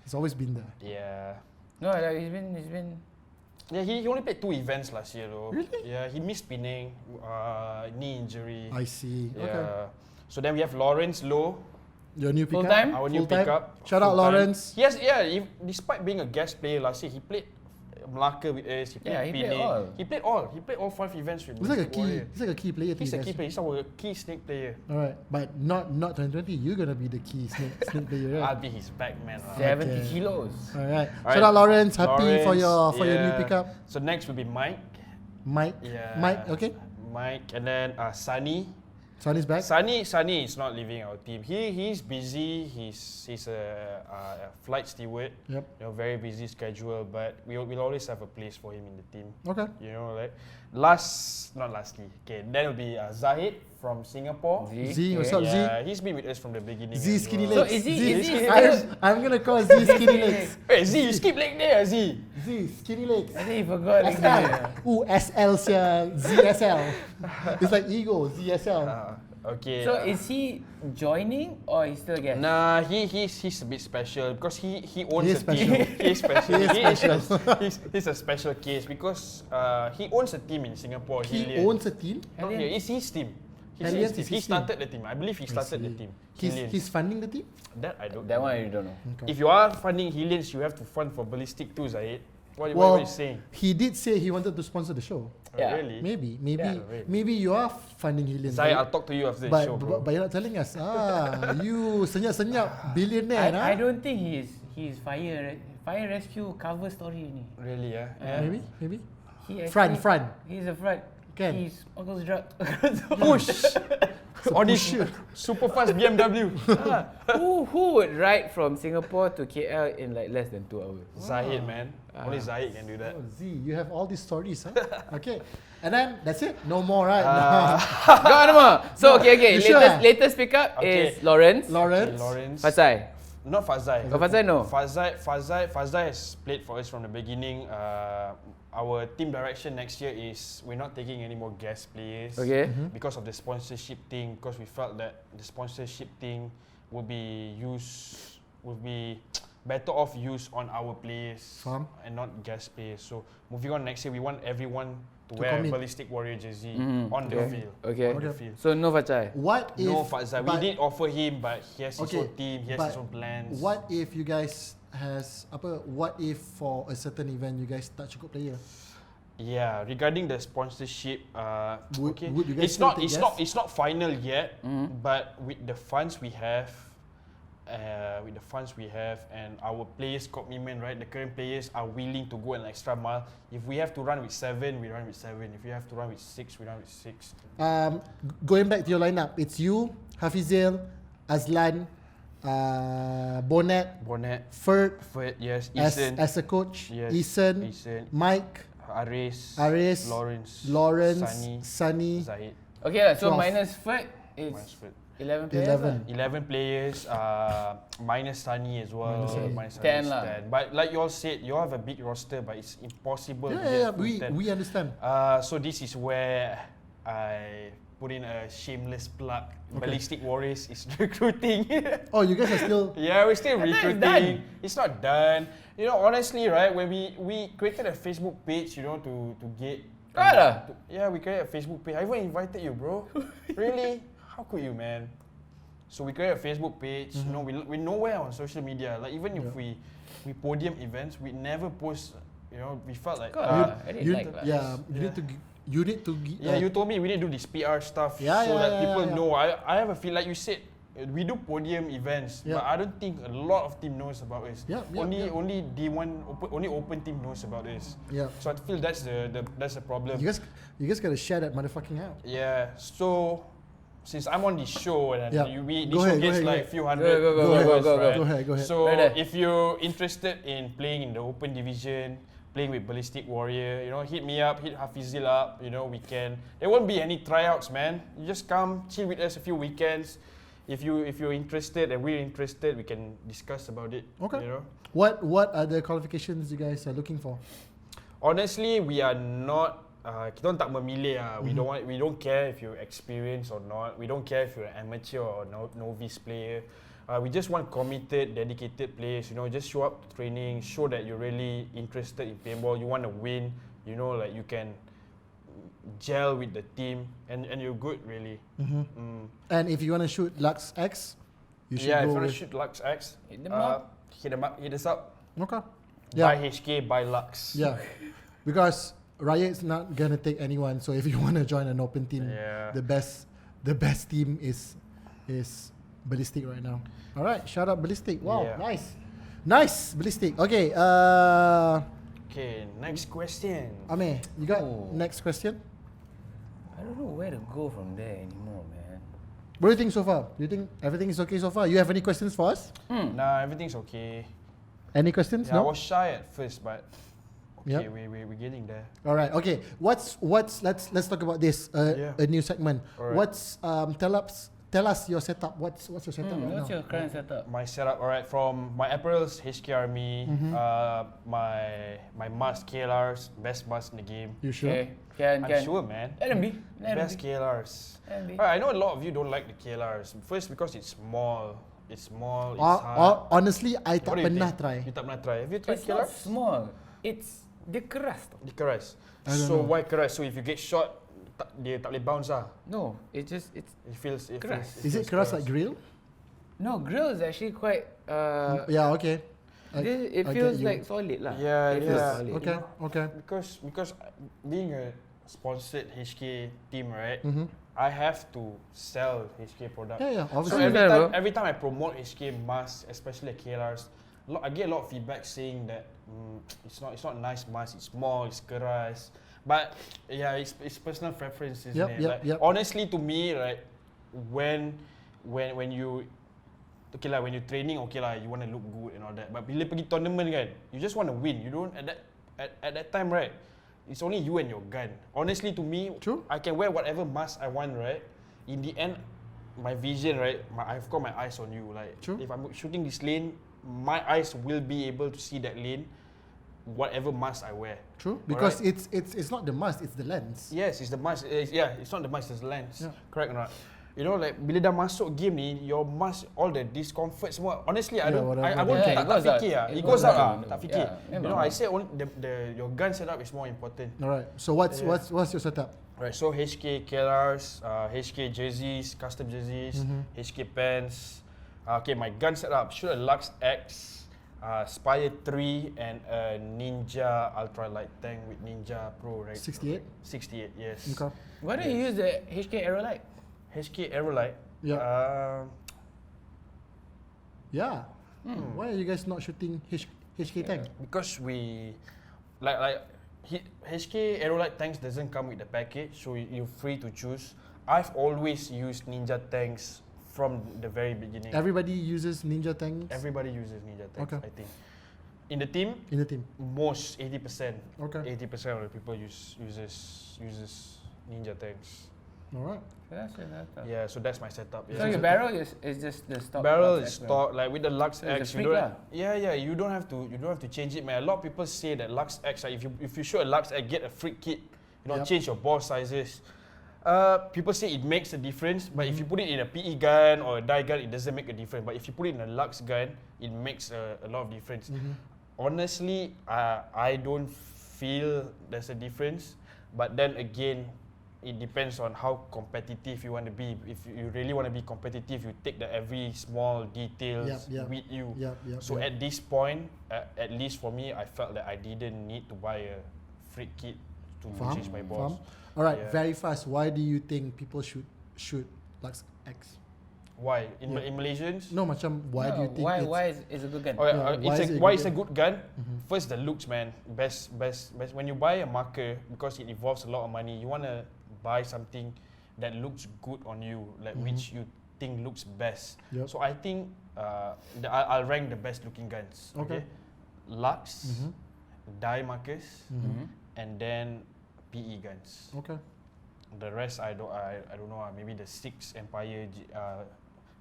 [SPEAKER 2] He's always been there.
[SPEAKER 4] Yeah.
[SPEAKER 3] No, like he's been.
[SPEAKER 4] Yeah, he only played 2 events last year though.
[SPEAKER 2] Really?
[SPEAKER 4] Yeah, he missed Penang, knee injury.
[SPEAKER 2] I see.
[SPEAKER 4] Yeah.
[SPEAKER 2] Okay.
[SPEAKER 4] So then we have Lawrence Low,
[SPEAKER 2] Your new pickup.
[SPEAKER 3] Full-time?
[SPEAKER 4] our new
[SPEAKER 2] Full-time.
[SPEAKER 4] pickup.
[SPEAKER 2] Shout out
[SPEAKER 4] full-time.
[SPEAKER 2] Lawrence.
[SPEAKER 4] Yes, yeah. Despite being a guest player last year, he played Melaka with us. He played
[SPEAKER 3] Yeah, he played
[SPEAKER 4] Penang.
[SPEAKER 3] all.
[SPEAKER 4] He played all. He played all 5 events with
[SPEAKER 2] He's like a
[SPEAKER 4] Ballistic
[SPEAKER 2] key.
[SPEAKER 4] Warrior.
[SPEAKER 2] He's like a key player. to
[SPEAKER 4] He's
[SPEAKER 2] you
[SPEAKER 4] a key
[SPEAKER 2] guys.
[SPEAKER 4] player. He's our key snake player.
[SPEAKER 2] All right, but not 2020. You're gonna be the key snake player.
[SPEAKER 4] I'll
[SPEAKER 2] Right?
[SPEAKER 4] be his back man.
[SPEAKER 3] 70
[SPEAKER 2] Okay.
[SPEAKER 3] kilos.
[SPEAKER 2] All right.
[SPEAKER 4] Alright.
[SPEAKER 2] Shout out Lawrence. Happy for
[SPEAKER 4] Lawrence,
[SPEAKER 2] your new
[SPEAKER 4] yeah.
[SPEAKER 2] pickup.
[SPEAKER 4] So next will be Mike.
[SPEAKER 2] Mike.
[SPEAKER 4] Yeah.
[SPEAKER 2] Mike. Okay.
[SPEAKER 4] Mike, and then Sunny.
[SPEAKER 2] Sonny's back.
[SPEAKER 4] Sunny is not leaving our team. He's busy. He's a flight steward.
[SPEAKER 2] Yep.
[SPEAKER 4] You know, very busy schedule, but we'll always have a place for him in the team.
[SPEAKER 2] Okay.
[SPEAKER 4] You know, like not lastly. Okay, then will be Zahid from Singapore.
[SPEAKER 2] Z, what's up, Z?
[SPEAKER 4] Yeah, he's been with us from the beginning.
[SPEAKER 2] Z
[SPEAKER 4] as
[SPEAKER 2] skinny
[SPEAKER 4] well.
[SPEAKER 2] legs.
[SPEAKER 3] So is he-
[SPEAKER 2] Z,
[SPEAKER 3] is he-
[SPEAKER 2] I'm gonna call Z skinny legs.
[SPEAKER 4] Hey Z, you skip leg there, Z.
[SPEAKER 2] Z skinny legs.
[SPEAKER 3] I think he forgot. Like,
[SPEAKER 2] Ooh, SL sia. ZSL. It's like ego. ZSL.
[SPEAKER 4] Okay.
[SPEAKER 3] so is he joining or he's still a guest?
[SPEAKER 4] Nah, he's a bit special because he owns
[SPEAKER 2] He is
[SPEAKER 4] a team. He is special.
[SPEAKER 2] He is special.
[SPEAKER 4] He's a special case because he owns a team in Singapore.
[SPEAKER 2] He
[SPEAKER 4] Hillian.
[SPEAKER 2] owns a team.
[SPEAKER 4] Not here, it's his team.
[SPEAKER 2] Hillian is
[SPEAKER 4] He
[SPEAKER 2] his
[SPEAKER 4] started the team. I believe he started the team. Hillian.
[SPEAKER 2] He's funding the team.
[SPEAKER 4] That I don't
[SPEAKER 3] That
[SPEAKER 4] know.
[SPEAKER 3] one I don't know.
[SPEAKER 4] If you are funding Hillians, you have to fund for Ballistic too, Zahid. What
[SPEAKER 2] Well,
[SPEAKER 4] are you saying?
[SPEAKER 2] he did say he wanted to sponsor the show.
[SPEAKER 4] Oh,
[SPEAKER 3] Yeah.
[SPEAKER 4] really?
[SPEAKER 2] Maybe
[SPEAKER 4] right.
[SPEAKER 2] maybe you are funding Hillian.
[SPEAKER 4] Zahid, I'll talk to you after the
[SPEAKER 2] but,
[SPEAKER 4] show, bro.
[SPEAKER 2] but you're not telling us. You senyap billionaire.
[SPEAKER 3] I don't think he's fire rescue cover story ni.
[SPEAKER 4] Really, yeah?
[SPEAKER 2] Maybe.
[SPEAKER 3] He
[SPEAKER 2] Front.
[SPEAKER 3] He's a front.
[SPEAKER 2] Can.
[SPEAKER 3] He's uncle's drug.
[SPEAKER 4] Push! On this
[SPEAKER 2] pusher.
[SPEAKER 4] super fast BMW.
[SPEAKER 3] who would ride from Singapore to KL in like less than 2 hours?
[SPEAKER 4] Zahid, man. Only Zahid can do that.
[SPEAKER 2] Oh, Z, you have all these stories, huh? Okay. And then that's it. No more, right?
[SPEAKER 3] Got more. So
[SPEAKER 2] No,
[SPEAKER 3] okay.
[SPEAKER 2] you sure?
[SPEAKER 3] Latest pickup
[SPEAKER 4] Okay.
[SPEAKER 3] is Lawrence.
[SPEAKER 2] Lawrence.
[SPEAKER 4] Lawrence.
[SPEAKER 3] Fasai.
[SPEAKER 4] Not Fazai.
[SPEAKER 3] Oh, Fazai no.
[SPEAKER 4] Fazai has played for us from the beginning. Our team direction next year is we're not taking any more guest players.
[SPEAKER 3] Okay.
[SPEAKER 4] Because of the sponsorship thing, because we felt that the sponsorship thing would be better off used on our players
[SPEAKER 2] Faham.
[SPEAKER 4] and not guest players. So moving on next year, we want everyone to
[SPEAKER 2] To
[SPEAKER 4] wear
[SPEAKER 2] commit.
[SPEAKER 4] Ballistic Warrior jersey
[SPEAKER 3] Mhm.
[SPEAKER 4] on the
[SPEAKER 3] Okay.
[SPEAKER 4] field.
[SPEAKER 3] Okay.
[SPEAKER 4] On the
[SPEAKER 2] Okay.
[SPEAKER 4] field.
[SPEAKER 3] So no Fazai.
[SPEAKER 2] What if?
[SPEAKER 4] No Fazai. We
[SPEAKER 2] but-
[SPEAKER 4] did offer him, but he has his
[SPEAKER 2] Okay,
[SPEAKER 4] own team, he has
[SPEAKER 2] but
[SPEAKER 4] his own plans.
[SPEAKER 2] What if you guys what if for a certain event you guys tak cukup player?
[SPEAKER 4] Yeah, regarding the sponsorship,
[SPEAKER 2] Would-
[SPEAKER 4] okay,
[SPEAKER 2] would you guys
[SPEAKER 4] it's
[SPEAKER 2] still
[SPEAKER 4] not
[SPEAKER 2] take
[SPEAKER 4] it's
[SPEAKER 2] guests?
[SPEAKER 4] not it's not final yet,
[SPEAKER 3] Mm-hmm.
[SPEAKER 4] but with the funds we have, with the funds we have and our players' commitment, right? The current players are willing to go an extra mile. If we have to run with 7, we run with 7. If we have to run with 6, we run with 6.
[SPEAKER 2] Going back to your lineup, it's you, Hafizil, Azlan, Bonnet, Ferd,
[SPEAKER 4] yes,
[SPEAKER 2] as
[SPEAKER 4] Eason,
[SPEAKER 2] a coach,
[SPEAKER 4] yes,
[SPEAKER 2] Eason, Mike,
[SPEAKER 4] Aris,
[SPEAKER 2] Lawrence, Sunny,
[SPEAKER 4] Zahid.
[SPEAKER 3] Okay, so
[SPEAKER 2] 12.
[SPEAKER 3] minus Ferd, it's 11 players.
[SPEAKER 2] 11.
[SPEAKER 4] 11 players, minus Sunny as well.
[SPEAKER 2] Minus
[SPEAKER 4] Sunny
[SPEAKER 3] 10
[SPEAKER 4] is
[SPEAKER 3] lah.
[SPEAKER 4] 10. But like you all said, you all have a big roster, but it's impossible to
[SPEAKER 2] Yeah,
[SPEAKER 4] get full 10.
[SPEAKER 2] we understand.
[SPEAKER 4] So this is where I put in a shameless plug. Ballistic Warriors is recruiting.
[SPEAKER 2] Oh, you guys are still.
[SPEAKER 4] Yeah, we're still
[SPEAKER 3] I thought it's
[SPEAKER 4] recruiting.
[SPEAKER 3] done.
[SPEAKER 4] It's not done. You know, honestly, right, when we created a Facebook page, you know, to get... Yeah, we created a Facebook page. I even invited you, bro. Really? How could you, man? So we created a Facebook page. You know, we're nowhere on social media. Like even if we podium events, we never post. You know, we felt like
[SPEAKER 2] You need to.
[SPEAKER 4] you told me we need to do this PR stuff so
[SPEAKER 2] Yeah,
[SPEAKER 4] that
[SPEAKER 2] yeah,
[SPEAKER 4] people
[SPEAKER 2] yeah.
[SPEAKER 4] know. I have a feel like you said we do podium events,
[SPEAKER 2] Yeah.
[SPEAKER 4] but I don't think a lot of team knows about this. Only D1 only open team knows about this.
[SPEAKER 2] Yeah.
[SPEAKER 4] So I feel that's the problem.
[SPEAKER 2] You guys gotta share that motherfucking out.
[SPEAKER 4] Yeah. So since I'm on this show and
[SPEAKER 2] Yeah.
[SPEAKER 4] this
[SPEAKER 2] Go
[SPEAKER 4] show
[SPEAKER 2] ahead, go
[SPEAKER 4] gets
[SPEAKER 2] ahead,
[SPEAKER 4] like
[SPEAKER 3] go.
[SPEAKER 4] few hundred
[SPEAKER 3] Go, go,
[SPEAKER 4] viewers,
[SPEAKER 3] go.
[SPEAKER 4] right?
[SPEAKER 2] Go ahead.
[SPEAKER 4] So
[SPEAKER 3] Right there.
[SPEAKER 4] if you're interested in playing in the open division, playing with Ballistic Warrior, you know, hit me up, hit Hafizil up, you know, we can. There won't be any tryouts, man. You just come, chill with us a few weekends. If you're interested and we're interested, we can discuss about it.
[SPEAKER 2] Okay.
[SPEAKER 4] You know?
[SPEAKER 2] What are the qualifications you guys are looking for?
[SPEAKER 4] Honestly, we are not. Kita orang tak memilih. We don't care if you're experienced or not. We don't care if you're an amateur or novice player. We just want committed, dedicated players. You know, just show up to training, show that you're really interested in paintball. You want to win. You know, like you can gel with the team, and you're good really.
[SPEAKER 2] And if you want to shoot Lux X, you should
[SPEAKER 4] Yeah, if
[SPEAKER 2] go
[SPEAKER 4] you want to
[SPEAKER 2] with.
[SPEAKER 4] shoot Lux X,
[SPEAKER 3] Hit them up.
[SPEAKER 4] hit us up.
[SPEAKER 2] Okay.
[SPEAKER 4] Buy
[SPEAKER 2] Yeah.
[SPEAKER 4] HK, buy Lux.
[SPEAKER 2] Yeah. Because Riot's not gonna take anyone. So if you want to join an open team,
[SPEAKER 4] Yeah.
[SPEAKER 2] the best team is Ballistic right now. All right, shout out Ballistic. Wow,
[SPEAKER 4] Yeah.
[SPEAKER 2] nice Ballistic. Okay,
[SPEAKER 4] Okay, next question.
[SPEAKER 2] Amer, you got
[SPEAKER 3] Oh.
[SPEAKER 2] next question?
[SPEAKER 3] I don't know where to go from there anymore, man.
[SPEAKER 2] What do you think so far? Do you think everything is okay so far? You have any questions for us?
[SPEAKER 4] Nah, everything's okay.
[SPEAKER 2] Any questions?
[SPEAKER 4] Yeah, I
[SPEAKER 2] No.
[SPEAKER 4] was shy at first, but okay,
[SPEAKER 2] Yep.
[SPEAKER 4] we're getting there.
[SPEAKER 2] All right. Okay. What's let's talk about this.
[SPEAKER 4] Yeah.
[SPEAKER 2] A new segment.
[SPEAKER 4] Alright.
[SPEAKER 2] What's tell us your setup. What's your setup right
[SPEAKER 3] What's
[SPEAKER 2] now?
[SPEAKER 3] your current setup?
[SPEAKER 4] My setup, alright, from my apparels, HK Army, my mask, KLRs, best mask in the game.
[SPEAKER 2] You sure?
[SPEAKER 3] Okay, can.
[SPEAKER 4] I'm sure, man.
[SPEAKER 3] Let them be. Let them
[SPEAKER 4] Best
[SPEAKER 3] be.
[SPEAKER 4] KLRs.
[SPEAKER 3] Let them be.
[SPEAKER 4] Alright, I know a lot of you don't like the KLRs. First, because it's small. It's hard.
[SPEAKER 2] Honestly, I
[SPEAKER 4] What
[SPEAKER 2] tak
[SPEAKER 4] do you
[SPEAKER 2] pernah
[SPEAKER 4] think?
[SPEAKER 2] try.
[SPEAKER 4] You tak pernah try. Have you tried
[SPEAKER 3] It's not
[SPEAKER 4] KLRs?
[SPEAKER 3] small. It's dia keras tau.
[SPEAKER 4] Dia keras.
[SPEAKER 2] I don't
[SPEAKER 4] So
[SPEAKER 2] know.
[SPEAKER 4] why keras? So if you get shot, dia tak boleh bounce lah.
[SPEAKER 3] No, it
[SPEAKER 4] It feels.
[SPEAKER 3] Keras.
[SPEAKER 2] Is it keras like grill?
[SPEAKER 3] No, grill is actually quite.
[SPEAKER 2] Yeah. Okay.
[SPEAKER 3] It
[SPEAKER 2] I
[SPEAKER 3] feels
[SPEAKER 2] get you.
[SPEAKER 3] like solid lah.
[SPEAKER 4] Yeah,
[SPEAKER 3] it feels
[SPEAKER 4] yeah.
[SPEAKER 3] solid.
[SPEAKER 2] Okay. Okay.
[SPEAKER 4] Because being a sponsored HK team, right? I have to sell HK products.
[SPEAKER 2] Yeah.
[SPEAKER 4] So
[SPEAKER 2] Obviously.
[SPEAKER 4] every time I promote HK masks, especially KLRs, I get a lot of feedback saying that it's not nice mask. It's small. It's keras. But yeah, it's personal preference, isn't it? Like, honestly, to me, right, when you when you're training, okay lah, you want to look good and all that. But bila pergi tournament kan, you just want to win. You don't at that time, right? It's only you and your gun. Honestly, to me,
[SPEAKER 2] True.
[SPEAKER 4] I can wear whatever mask I want, right? In the end, my vision, right? I've got my eyes on you. Like,
[SPEAKER 2] True.
[SPEAKER 4] if I'm shooting this lane, my eyes will be able to see that lane, whatever mask I wear.
[SPEAKER 2] True. Because
[SPEAKER 4] Alright.
[SPEAKER 2] it's not the mask, it's the lens.
[SPEAKER 4] Yes, it's the mask. It's not the mask, it's the lens.
[SPEAKER 2] Yeah.
[SPEAKER 4] Correct or not? You know, like bila dah masuk game ni, your mask, all the discomfort semua. Honestly, I
[SPEAKER 2] Yeah,
[SPEAKER 4] don't,
[SPEAKER 2] whatever.
[SPEAKER 4] I won't
[SPEAKER 3] Yeah,
[SPEAKER 4] tak
[SPEAKER 3] it goes
[SPEAKER 4] fikir
[SPEAKER 3] out.
[SPEAKER 4] lah.
[SPEAKER 3] It
[SPEAKER 4] It
[SPEAKER 3] goes
[SPEAKER 4] goes out
[SPEAKER 3] out.
[SPEAKER 4] lah, tak fikir.
[SPEAKER 3] Yeah,
[SPEAKER 4] You know,
[SPEAKER 3] memang.
[SPEAKER 4] I say your gun setup is more important.
[SPEAKER 2] Alright. So what's your setup?
[SPEAKER 4] Right, so HK KLRs, HK jerseys, custom jerseys, HK pants. Okay, my gun setup, shoot a Lux X, Spire 3 and a Ninja ultralight tank with Ninja Pro, right?
[SPEAKER 2] 68.
[SPEAKER 4] 68, yes.
[SPEAKER 2] Okay.
[SPEAKER 3] Why don't you use the HK Aerolite?
[SPEAKER 4] HK Aerolite.
[SPEAKER 2] Yeah. Yeah. Why are you guys not shooting HK tank?
[SPEAKER 4] Because we HK Aerolite tanks doesn't come with the package, so you're free to choose. I've always used Ninja tanks from the very beginning.
[SPEAKER 2] Everybody uses Ninja tanks.
[SPEAKER 4] Everybody uses Ninja tanks,
[SPEAKER 2] Okay.
[SPEAKER 4] I think. In the team, most 80%.
[SPEAKER 2] Okay.
[SPEAKER 4] 80% of the people uses Ninja tanks.
[SPEAKER 2] Alright.
[SPEAKER 3] So that's your setup.
[SPEAKER 4] Yeah, so that's my setup. Yeah.
[SPEAKER 3] So your barrel is just the stock.
[SPEAKER 4] Barrel
[SPEAKER 3] Lux
[SPEAKER 4] is
[SPEAKER 3] X,
[SPEAKER 4] stock, like with the Lux
[SPEAKER 3] So it's a
[SPEAKER 4] X.
[SPEAKER 3] freak
[SPEAKER 4] You
[SPEAKER 3] lah.
[SPEAKER 4] don't, you don't have to change it, man. A lot of people say that Lux X, like if you shoot a Lux X, get a freak kit,
[SPEAKER 2] Yep.
[SPEAKER 4] change your ball sizes. People say it makes a difference, but if you put it in a PE gun or a die gun, it doesn't make a difference. But if you put it in a Lux gun, it makes a lot of difference. Honestly, I don't feel there's a difference. But then again, it depends on how competitive you want to be. If you really want to be competitive, you take every small details with you. So at this point, at least for me, I felt that I didn't need to buy a freak kit to change my balls.
[SPEAKER 2] Alright,
[SPEAKER 4] Yeah.
[SPEAKER 2] very fast. Why do you think people should shoot Lux X?
[SPEAKER 4] Why? In Malaysians?
[SPEAKER 2] No, macam why do you think
[SPEAKER 3] why is a good gun?
[SPEAKER 4] Why is a good gun? First, the looks, man. Best. When you buy a marker, because it involves a lot of money, you want to buy something that looks good on you, like which you think looks best.
[SPEAKER 2] Yep.
[SPEAKER 4] So I think I'll rank the best looking guns.
[SPEAKER 2] Okay.
[SPEAKER 4] Lux, dye markers, and then PE guns.
[SPEAKER 2] Okay.
[SPEAKER 4] The rest I don't know. Maybe the 6 Empire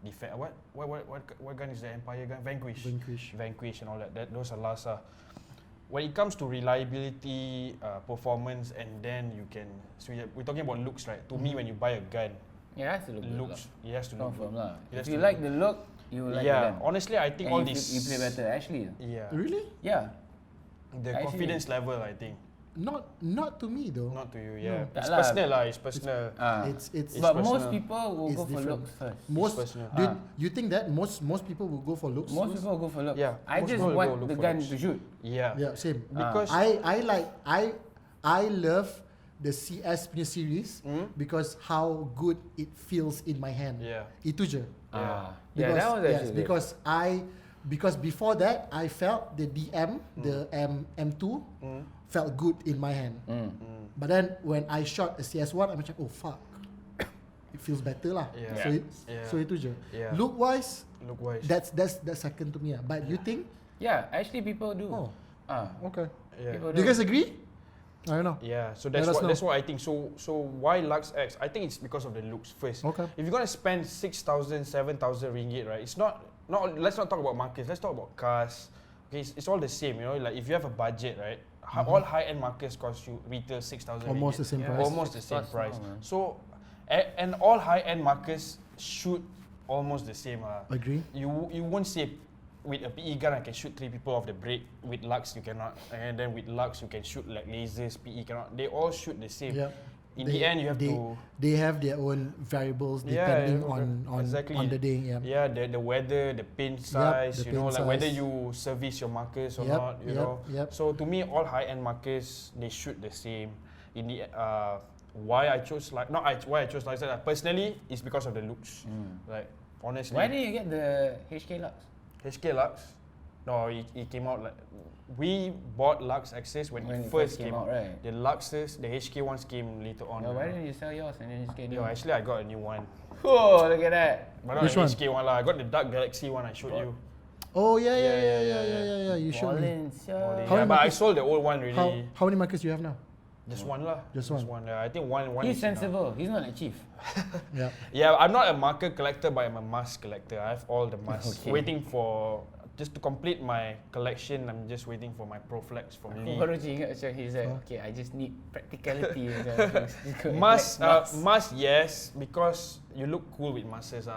[SPEAKER 4] defense. What gun is the Empire gun? Vanquish and all that. Those are last. When it comes to reliability, performance, and then you can. So we're talking about looks, right? To me, when you buy a gun,
[SPEAKER 3] It has to look good.
[SPEAKER 4] looks. It has to look
[SPEAKER 3] Confirm
[SPEAKER 4] good.
[SPEAKER 3] lah.
[SPEAKER 4] It has
[SPEAKER 3] If you
[SPEAKER 4] to
[SPEAKER 3] like
[SPEAKER 4] look
[SPEAKER 3] the look, you will like the
[SPEAKER 4] Yeah,
[SPEAKER 3] gun.
[SPEAKER 4] honestly, I think
[SPEAKER 3] And
[SPEAKER 4] all
[SPEAKER 3] you
[SPEAKER 4] this.
[SPEAKER 3] you play better, actually.
[SPEAKER 4] Yeah.
[SPEAKER 2] Really?
[SPEAKER 3] Yeah.
[SPEAKER 4] The
[SPEAKER 3] Actually-
[SPEAKER 4] confidence level, I think.
[SPEAKER 2] Not to me though.
[SPEAKER 4] Not to you, yeah.
[SPEAKER 3] Tak
[SPEAKER 4] It's
[SPEAKER 3] lah.
[SPEAKER 4] personal lah. It's personal.
[SPEAKER 2] It's
[SPEAKER 3] But
[SPEAKER 4] personal.
[SPEAKER 3] most people will
[SPEAKER 2] It's
[SPEAKER 3] go for
[SPEAKER 2] different.
[SPEAKER 3] looks first.
[SPEAKER 2] most.
[SPEAKER 4] personal.
[SPEAKER 2] You think that most people will go for looks?
[SPEAKER 3] Most people will go for looks.
[SPEAKER 4] Yeah,
[SPEAKER 3] I
[SPEAKER 4] most
[SPEAKER 3] just
[SPEAKER 4] people will
[SPEAKER 3] want
[SPEAKER 4] look
[SPEAKER 3] the
[SPEAKER 4] for
[SPEAKER 3] gun
[SPEAKER 4] looks.
[SPEAKER 3] to shoot.
[SPEAKER 4] Yeah.
[SPEAKER 2] Yeah, same.
[SPEAKER 4] Because
[SPEAKER 2] I love the CS punya series because how good it feels in my hand.
[SPEAKER 4] Yeah.
[SPEAKER 2] Itu je.
[SPEAKER 3] Yeah,
[SPEAKER 2] Because,
[SPEAKER 3] that was
[SPEAKER 2] yes,
[SPEAKER 3] actually
[SPEAKER 2] because before that I felt the DM, the M2 felt good in my hand. But then when I shot a CS1, I'm like, oh fuck, it feels better lah.
[SPEAKER 4] Yeah.
[SPEAKER 2] So itu je.
[SPEAKER 4] Yeah.
[SPEAKER 2] Look wise,
[SPEAKER 4] Look-wise.
[SPEAKER 2] that's second to me. But you think?
[SPEAKER 3] Yeah, actually people do.
[SPEAKER 2] Oh, okay.
[SPEAKER 4] Yeah.
[SPEAKER 3] People
[SPEAKER 2] Do you guys agree? I don't know.
[SPEAKER 4] Yeah, so
[SPEAKER 2] Let us know.
[SPEAKER 4] that's what I think. So why Lux X? I think it's because of the looks first.
[SPEAKER 2] Okay.
[SPEAKER 4] If you're gonna spend 6,000, 7,000 ringgit, right? It's not. Let's not talk about markers. Let's talk about cars. Okay, it's all the same. You know, like if you have a budget, right? All high-end markers cost you retail 6,000.
[SPEAKER 2] Almost the same price.
[SPEAKER 4] Almost the same
[SPEAKER 3] Plus
[SPEAKER 4] price.
[SPEAKER 3] now, man.
[SPEAKER 4] So, and all high-end markers shoot almost the same.
[SPEAKER 2] Agree.
[SPEAKER 4] You won't say with a PE gun I can shoot 3 people off the break. With Lux you cannot, and then with Lux you can shoot like lasers. PE cannot. They all shoot the same.
[SPEAKER 2] Yeah.
[SPEAKER 4] In the end, you have to.
[SPEAKER 2] They have their own variables
[SPEAKER 4] Yeah,
[SPEAKER 2] depending
[SPEAKER 4] yeah,
[SPEAKER 2] on
[SPEAKER 4] exactly.
[SPEAKER 2] on the day. Yeah.
[SPEAKER 4] Yeah, the weather, the pin size,
[SPEAKER 2] the
[SPEAKER 4] you know,
[SPEAKER 2] pin
[SPEAKER 4] like whether
[SPEAKER 2] size.
[SPEAKER 4] you service your markers or
[SPEAKER 2] Yep,
[SPEAKER 4] not, you
[SPEAKER 2] yep,
[SPEAKER 4] know.
[SPEAKER 2] yep.
[SPEAKER 4] So to me, all high-end markers they shoot the same. In the why I chose like why I chose like that personally is because of the looks. Like honestly,
[SPEAKER 3] Why didn't you get the HK Lux?
[SPEAKER 4] HK Lux? No, it came out like we bought Lux Access when it first came out.
[SPEAKER 3] right?
[SPEAKER 4] The Luxes, the HK ones came later on.
[SPEAKER 3] Why didn't you sell yours and then just get new?
[SPEAKER 4] Yo, actually I got a new one.
[SPEAKER 3] Oh, look at that.
[SPEAKER 4] But not
[SPEAKER 2] Which
[SPEAKER 4] the
[SPEAKER 2] one?
[SPEAKER 4] HK one lah. I got the Dark Galaxy one I showed you.
[SPEAKER 2] Oh yeah.
[SPEAKER 4] Yeah.
[SPEAKER 2] You showed me.
[SPEAKER 3] Valencia.
[SPEAKER 2] How
[SPEAKER 4] Yeah,
[SPEAKER 2] many
[SPEAKER 4] but I
[SPEAKER 2] markers-
[SPEAKER 4] sold the old one already.
[SPEAKER 2] How many markers you have now?
[SPEAKER 4] Just one lah.
[SPEAKER 2] Just one.
[SPEAKER 4] Yeah. I think one
[SPEAKER 3] He's
[SPEAKER 4] is enough.
[SPEAKER 3] sensible. He's not a chief.
[SPEAKER 2] Yeah.
[SPEAKER 4] Yeah, I'm not a marker collector, but I'm a mask collector. I have all the masks.
[SPEAKER 3] Okay.
[SPEAKER 4] Waiting for just to complete my collection. I'm just waiting for my Proflex from Lee.
[SPEAKER 3] Baru je ingat macam he's like, okay, I just need practicality.
[SPEAKER 4] Mask yes, because you look cool with masks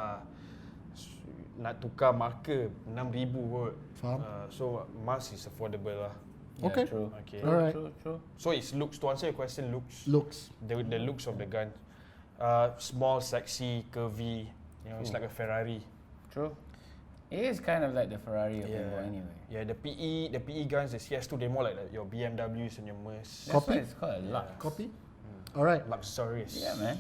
[SPEAKER 4] Nak tukar marker 6,000 kot.
[SPEAKER 2] Faham.
[SPEAKER 4] So mask is affordable lah.
[SPEAKER 2] Okay.
[SPEAKER 3] True.
[SPEAKER 4] Okay.
[SPEAKER 2] Alright.
[SPEAKER 3] True.
[SPEAKER 4] So it's looks. To answer your question, looks.
[SPEAKER 2] Looks.
[SPEAKER 4] The looks of the gun. Small, sexy, curvy. You know, it's like a Ferrari.
[SPEAKER 3] True. It is kind of like the Ferrari of paintball anyway.
[SPEAKER 4] Yeah, the PE guns, the CS2, they're more like your BMWs and your Merc.
[SPEAKER 3] That's
[SPEAKER 2] Copy?
[SPEAKER 3] why it's called a Lux.
[SPEAKER 2] Copy. Alright.
[SPEAKER 4] Luxurious.
[SPEAKER 3] Yeah, man.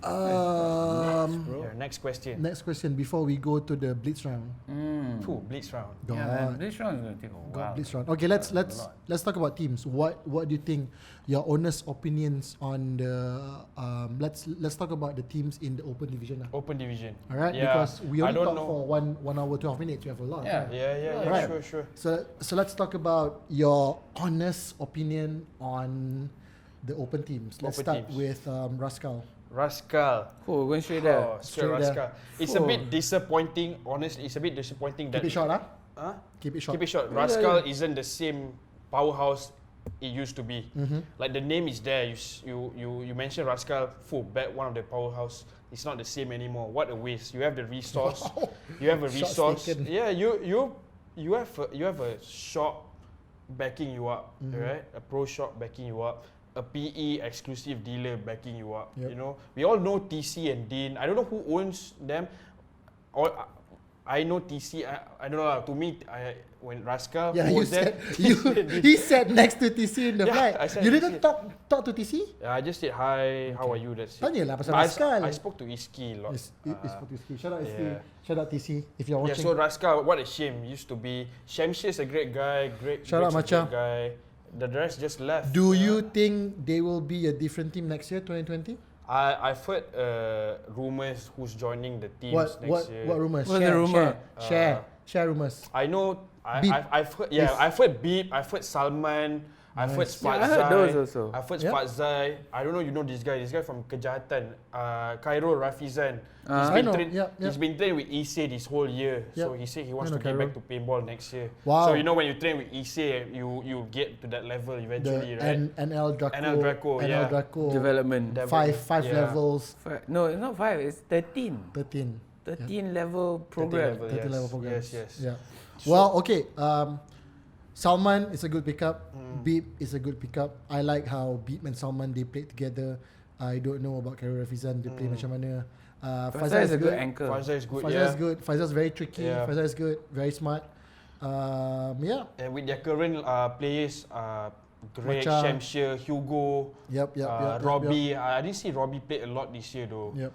[SPEAKER 4] Yeah, next question.
[SPEAKER 2] Next question before we go to the blitz round.
[SPEAKER 4] Blitz round.
[SPEAKER 2] God.
[SPEAKER 3] Yeah, man, this round is gonna take a while.
[SPEAKER 2] Blitz round. Okay, let's talk about teams. What do you think? Your honest opinions on the let's talk about the teams in the open division.
[SPEAKER 4] Open division.
[SPEAKER 2] All right,
[SPEAKER 4] Yeah.
[SPEAKER 2] because we
[SPEAKER 4] I
[SPEAKER 2] only
[SPEAKER 4] don't
[SPEAKER 2] talk
[SPEAKER 4] know.
[SPEAKER 2] for 1 hour 12 minutes. We have a lot. of
[SPEAKER 3] Yeah.
[SPEAKER 2] time.
[SPEAKER 4] Yeah.
[SPEAKER 2] Right.
[SPEAKER 4] Sure.
[SPEAKER 2] So let's talk about your honest opinion on the open teams. Let's
[SPEAKER 4] Open
[SPEAKER 2] start
[SPEAKER 4] teams.
[SPEAKER 2] with Rascal.
[SPEAKER 4] Rascal.
[SPEAKER 3] Oh, going straight there.
[SPEAKER 4] Oh, straight
[SPEAKER 2] Straight
[SPEAKER 4] Rascal. It's a
[SPEAKER 3] Oh.
[SPEAKER 4] bit disappointing. Honestly, it's a bit disappointing that.
[SPEAKER 2] Keep it short, huh?
[SPEAKER 4] Huh?
[SPEAKER 2] Keep it short.
[SPEAKER 4] Keep it short. Rascal isn't the same powerhouse it used to be. Like the name is there. You mentioned Rascal. Back one of the powerhouse. It's not the same anymore. What a waste. You have the resource.
[SPEAKER 2] Wow.
[SPEAKER 4] You have a
[SPEAKER 2] Shots
[SPEAKER 4] resource.
[SPEAKER 2] taken.
[SPEAKER 4] Yeah. You have a shop backing you up, right? A pro shop backing you up. A PE exclusive dealer backing you up.
[SPEAKER 2] Yep.
[SPEAKER 4] You know, we all know TC and Dean. I don't know who owns them. Or I know TC. I don't know. To me, when Rascal
[SPEAKER 2] Yeah, you
[SPEAKER 4] was there,
[SPEAKER 2] said he sat next to TC in the
[SPEAKER 4] Yeah,
[SPEAKER 2] flight.
[SPEAKER 4] I said
[SPEAKER 2] You didn't
[SPEAKER 4] TC.
[SPEAKER 2] talk to TC?
[SPEAKER 4] I just said hi. How are you? That's it.
[SPEAKER 2] Tanya lah pasal
[SPEAKER 4] But
[SPEAKER 2] Rascal.
[SPEAKER 4] I spoke to Iski a lot.
[SPEAKER 2] It's for TC. Shout out
[SPEAKER 4] yeah.
[SPEAKER 2] TC. Shout out TC if you're
[SPEAKER 4] Yeah,
[SPEAKER 2] watching.
[SPEAKER 4] so Rascal, what a shame. Used to be. Shamshir's a great guy.
[SPEAKER 2] Shout out
[SPEAKER 4] Greg's a
[SPEAKER 2] Macha.
[SPEAKER 4] great guy. The rest just left.
[SPEAKER 2] Do you think they will be a different team next year, 2020?
[SPEAKER 4] I've heard rumors who's joining the teams next year.
[SPEAKER 2] What rumors?
[SPEAKER 3] What's the rumor?
[SPEAKER 2] Share rumors.
[SPEAKER 4] I know.
[SPEAKER 2] Beep.
[SPEAKER 4] I've heard.
[SPEAKER 2] Yes.
[SPEAKER 4] Yeah, I've heard Beep. I've heard Salman. I've heard
[SPEAKER 2] Nice.
[SPEAKER 3] Yeah, I
[SPEAKER 4] Fatzai.
[SPEAKER 3] heard those also.
[SPEAKER 4] I've heard
[SPEAKER 2] Yeah.
[SPEAKER 4] Fatzai. I don't know. You know this guy. This guy from Kejahatan. Khairul Rafizan.
[SPEAKER 2] I know, yeah.
[SPEAKER 4] He's been training with Ise this whole year. So
[SPEAKER 2] Yeah.
[SPEAKER 4] he said he wants
[SPEAKER 2] I know
[SPEAKER 4] to get back
[SPEAKER 2] Khairul.
[SPEAKER 4] to paintball next year.
[SPEAKER 2] Wow.
[SPEAKER 4] So you know when you train with Ise, you get to that level eventually, right?
[SPEAKER 2] NL Draco.
[SPEAKER 4] NL Draco, yeah.
[SPEAKER 2] Draco.
[SPEAKER 3] Development.
[SPEAKER 2] Five
[SPEAKER 4] Yeah.
[SPEAKER 2] levels.
[SPEAKER 3] No, it's not 5. It's 13.
[SPEAKER 2] 13.
[SPEAKER 3] 13 level program.
[SPEAKER 2] 30 level programs.
[SPEAKER 4] Yes.
[SPEAKER 2] Yeah. Well, okay. Salman is a good pickup. Beep is a good pickup. I like how Beep and Salman they played together. I don't know about Khairul Rafizan. They play macam mana.
[SPEAKER 3] Faizal is a good anchor.
[SPEAKER 4] Faizal is good.
[SPEAKER 2] Faizal
[SPEAKER 4] Yeah.
[SPEAKER 2] is good. Faizal is very tricky.
[SPEAKER 4] Yeah.
[SPEAKER 2] Faizal is good. Very smart. Yeah.
[SPEAKER 4] And with their current players, Greg,
[SPEAKER 2] Macha.
[SPEAKER 4] Shamshir, Hugo,
[SPEAKER 2] Yep.
[SPEAKER 4] Robbie. I didn't see Robbie play a lot this year though.
[SPEAKER 2] Yep.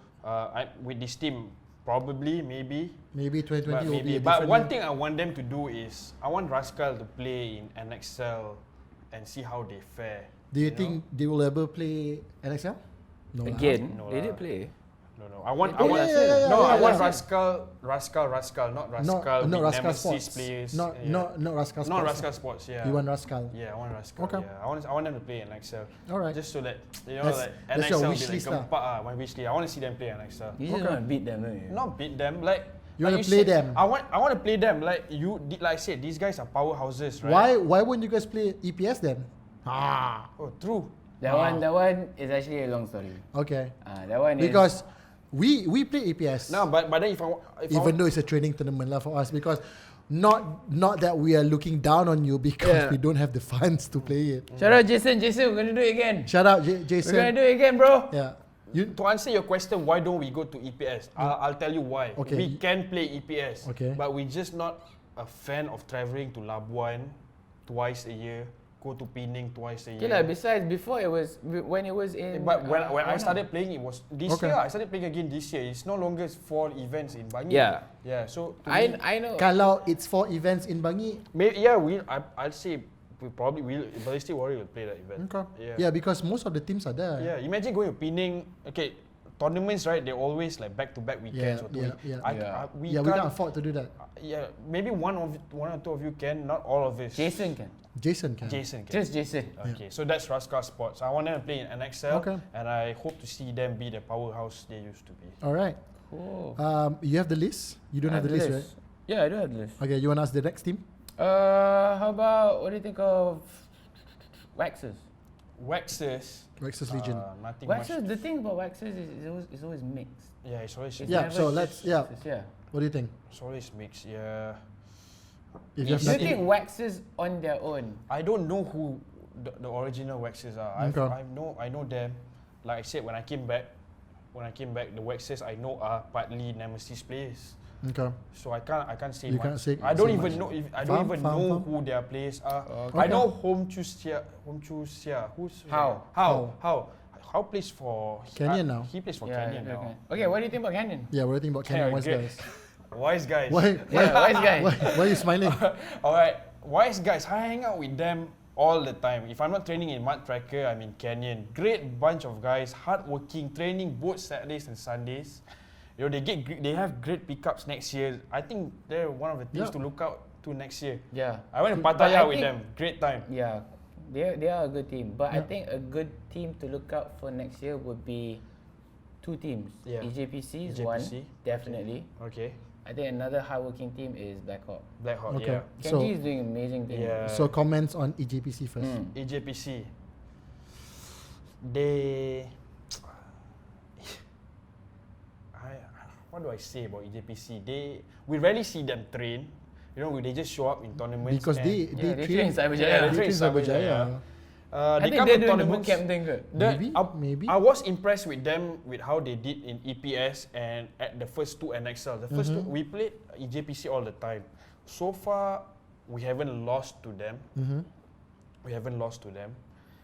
[SPEAKER 4] With this team, probably, maybe.
[SPEAKER 2] Maybe 2020
[SPEAKER 4] But,
[SPEAKER 2] will be a
[SPEAKER 4] but
[SPEAKER 2] different
[SPEAKER 4] one
[SPEAKER 2] year.
[SPEAKER 4] thing I want them to do is, I want Rascal to play in NXL and see how they fare.
[SPEAKER 2] Do you
[SPEAKER 4] know?
[SPEAKER 2] think they will ever play NXL? No. lah.
[SPEAKER 3] Again,
[SPEAKER 4] No
[SPEAKER 3] they
[SPEAKER 4] lah.
[SPEAKER 3] did play.
[SPEAKER 4] No. I want.
[SPEAKER 3] Yeah, yeah,
[SPEAKER 4] No, I
[SPEAKER 2] yeah,
[SPEAKER 4] want
[SPEAKER 2] yeah.
[SPEAKER 4] Rascal, not Rascal.
[SPEAKER 2] Not
[SPEAKER 4] with
[SPEAKER 2] Rascal
[SPEAKER 4] Nemesis
[SPEAKER 2] Sports.
[SPEAKER 4] players.
[SPEAKER 2] Not
[SPEAKER 4] Not
[SPEAKER 2] Rascal Sports.
[SPEAKER 4] Rascal Sports. Yeah.
[SPEAKER 2] You want Rascal?
[SPEAKER 4] Yeah, I want Rascal.
[SPEAKER 2] Okay.
[SPEAKER 4] Yeah, I want them to play in NXL.
[SPEAKER 2] All right.
[SPEAKER 4] Just so that
[SPEAKER 2] That's
[SPEAKER 4] NXL
[SPEAKER 2] your
[SPEAKER 4] will
[SPEAKER 2] wish
[SPEAKER 4] be
[SPEAKER 2] list
[SPEAKER 4] like
[SPEAKER 2] lah.
[SPEAKER 4] gempak my wish list. I want to see them play NXL.
[SPEAKER 3] You just want to beat them, don't you?
[SPEAKER 4] Not beat them, like.
[SPEAKER 2] You
[SPEAKER 4] like
[SPEAKER 2] wanna play
[SPEAKER 4] said,
[SPEAKER 2] them.
[SPEAKER 4] I want to play them. Like like I said, these guys are powerhouses, right?
[SPEAKER 2] Why wouldn't you guys play EPS then?
[SPEAKER 4] Oh, true.
[SPEAKER 3] That one is actually a long story.
[SPEAKER 2] Okay.
[SPEAKER 3] That one
[SPEAKER 2] Because we play EPS.
[SPEAKER 4] No, but then if I
[SPEAKER 2] Even though it's a training tournament lah for us, because not that we are looking down on you because
[SPEAKER 3] Yeah.
[SPEAKER 2] we don't have the funds to play it.
[SPEAKER 3] Shout out Jason, we're gonna do it again.
[SPEAKER 2] Shout out
[SPEAKER 3] We're
[SPEAKER 2] Jason.
[SPEAKER 3] gonna do it again, bro.
[SPEAKER 2] Yeah.
[SPEAKER 4] To answer your question, why don't we go to EPS? I'll tell you why.
[SPEAKER 2] Okay.
[SPEAKER 4] We can play EPS,
[SPEAKER 2] Okay.
[SPEAKER 4] but we're just not a fan of traveling to Labuan twice a year, go to Penang twice a year.
[SPEAKER 3] Okay lah. Besides, before it was when it was in.
[SPEAKER 4] But when I
[SPEAKER 3] Warna.
[SPEAKER 4] started playing, it was this
[SPEAKER 2] Okay.
[SPEAKER 4] year. I started playing again this year. It's no longer fall events in Bangi.
[SPEAKER 3] Yeah.
[SPEAKER 4] Yeah. So to
[SPEAKER 3] I
[SPEAKER 4] me,
[SPEAKER 3] know.
[SPEAKER 2] Kalau it's 4 events in Bangi,
[SPEAKER 4] I'll say we probably will. Ballistic Warrior will play that event.
[SPEAKER 2] okay.
[SPEAKER 4] Yeah.
[SPEAKER 2] Yeah, because most of the teams are there.
[SPEAKER 4] Yeah, imagine going to Penang. Okay, tournaments, right? They're always like back-to-back weekends or two.
[SPEAKER 2] Yeah.
[SPEAKER 4] We
[SPEAKER 2] we can't afford to do that.
[SPEAKER 4] Yeah, maybe one or two of you can, not all of us.
[SPEAKER 3] Jason can.
[SPEAKER 2] Jason can.
[SPEAKER 4] Jason can.
[SPEAKER 3] Just Jason.
[SPEAKER 4] Okay, so that's Rascal Sports. I want them to play in NXL,
[SPEAKER 2] Okay.
[SPEAKER 4] and I hope to see them be the powerhouse they used to be.
[SPEAKER 2] All right.
[SPEAKER 3] Cool.
[SPEAKER 2] You have the list? You don't have the list, right?
[SPEAKER 3] Yeah, I do have the list.
[SPEAKER 2] Okay, you want to ask the next team?
[SPEAKER 3] How about, what do you think of Waxers?
[SPEAKER 4] Waxers.
[SPEAKER 2] Waxers Legion.
[SPEAKER 4] Nothing
[SPEAKER 3] Waxers,
[SPEAKER 4] much.
[SPEAKER 3] the thing about Waxers is it's always mixed.
[SPEAKER 4] Yeah, it's always
[SPEAKER 3] It's
[SPEAKER 2] Yeah,
[SPEAKER 3] never
[SPEAKER 2] so let's- yeah.
[SPEAKER 3] Yeah.
[SPEAKER 2] What do you think?
[SPEAKER 4] it's always mixed. Yeah.
[SPEAKER 2] If you have
[SPEAKER 3] Do you
[SPEAKER 2] nothing,
[SPEAKER 3] think Waxers on their own?
[SPEAKER 4] I don't know who the original Waxers are.
[SPEAKER 2] Okay.
[SPEAKER 4] I know them. Like I said, when I came back, the Waxers I know are partly Nemesis players.
[SPEAKER 2] okay.
[SPEAKER 4] So I can't say
[SPEAKER 2] You
[SPEAKER 4] much.
[SPEAKER 2] can't say-
[SPEAKER 4] I don't
[SPEAKER 2] say
[SPEAKER 4] even
[SPEAKER 2] much.
[SPEAKER 4] know if I
[SPEAKER 2] Faham,
[SPEAKER 4] don't even
[SPEAKER 2] faham,
[SPEAKER 4] know
[SPEAKER 2] faham.
[SPEAKER 4] who their players are.
[SPEAKER 3] Okay.
[SPEAKER 4] I know Home Chu Sia. Who's
[SPEAKER 3] How?
[SPEAKER 4] How? how plays for
[SPEAKER 2] Canyon now.
[SPEAKER 4] He plays for Canyon now.
[SPEAKER 3] Okay, what do you think about Canyon?
[SPEAKER 2] Yeah, what do you think about Canyon Wise
[SPEAKER 4] great.
[SPEAKER 2] guys?
[SPEAKER 4] Wise guys.
[SPEAKER 2] Why?
[SPEAKER 3] Yeah, wise guy.
[SPEAKER 2] Why are you smiling?
[SPEAKER 4] Alright, wise guys. I hang out with them all the time. If I'm not training in Mud Tracker, I'm in Canyon. Great bunch of guys, hardworking, training both Saturdays and Sundays. You know, they have great pickups next year. I think they're one of the teams to look out to next year.
[SPEAKER 3] Yeah.
[SPEAKER 4] I went to
[SPEAKER 3] But
[SPEAKER 4] Pattaya
[SPEAKER 3] I
[SPEAKER 4] with
[SPEAKER 3] think-
[SPEAKER 4] them. Great time.
[SPEAKER 3] Yeah, they are a good team. But I think a good team to look out for next year would be two teams.
[SPEAKER 4] Yeah.
[SPEAKER 3] EJPC is one,
[SPEAKER 4] EJPC.
[SPEAKER 3] definitely.
[SPEAKER 4] Okay.
[SPEAKER 3] I think another hardworking team is Black Hawk.
[SPEAKER 4] Black Hawk,
[SPEAKER 2] Okay.
[SPEAKER 4] yeah.
[SPEAKER 2] So-
[SPEAKER 3] Kenji is doing amazing things.
[SPEAKER 4] Yeah.
[SPEAKER 2] So comments on EJPC first.
[SPEAKER 4] EJPC. They... what do I say about EJPC? We rarely see them train. You know, they just show up in tournaments.
[SPEAKER 2] Because
[SPEAKER 4] and
[SPEAKER 2] they
[SPEAKER 3] they
[SPEAKER 2] train
[SPEAKER 3] train Cyberjaya.
[SPEAKER 4] Yeah,
[SPEAKER 2] they
[SPEAKER 4] they
[SPEAKER 2] train
[SPEAKER 4] train
[SPEAKER 2] Cyberjaya.
[SPEAKER 4] Cyberjaya.
[SPEAKER 3] I
[SPEAKER 4] They
[SPEAKER 3] think
[SPEAKER 4] come
[SPEAKER 3] they're
[SPEAKER 4] to
[SPEAKER 3] doing the boot
[SPEAKER 4] tournaments.
[SPEAKER 3] camp thing good.
[SPEAKER 2] Maybe.
[SPEAKER 4] I was impressed with them with how they did in EPS and at the first two NXL. The first two, we played EJPC all the time. So far, we haven't lost to them. We haven't lost to them.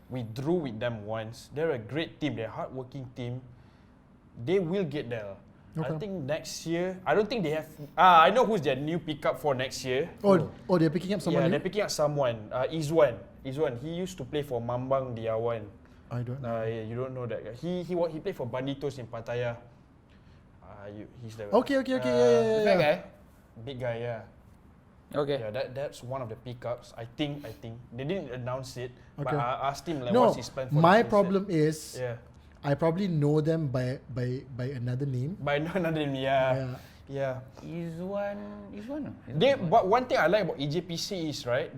[SPEAKER 4] We drew with them once. They're a great team. They're a hardworking team. They will get there. I
[SPEAKER 2] Okay.
[SPEAKER 4] think next year, I don't think they have. I know who's their new pickup for next year.
[SPEAKER 2] Oh, they're picking up someone
[SPEAKER 4] Yeah,
[SPEAKER 2] new?
[SPEAKER 4] they're picking up someone. Izwan. He used to play for Mambang Diawan.
[SPEAKER 2] I don't know.
[SPEAKER 4] You don't know that guy. He played for Banditos in Pattaya. He's the
[SPEAKER 2] Okay, yeah.
[SPEAKER 3] That guy?
[SPEAKER 4] big guy. Yeah,
[SPEAKER 3] Okay.
[SPEAKER 4] yeah. That's one of the pickups. I think they didn't announce it, but
[SPEAKER 2] Okay.
[SPEAKER 4] I asked him like
[SPEAKER 2] No,
[SPEAKER 4] what's his plan for
[SPEAKER 2] my
[SPEAKER 4] the
[SPEAKER 2] problem is
[SPEAKER 4] future. Yeah,
[SPEAKER 2] I probably know them by another name.
[SPEAKER 4] but another name. Yeah.
[SPEAKER 3] Izwan.
[SPEAKER 4] But one thing I like about EJPC is right.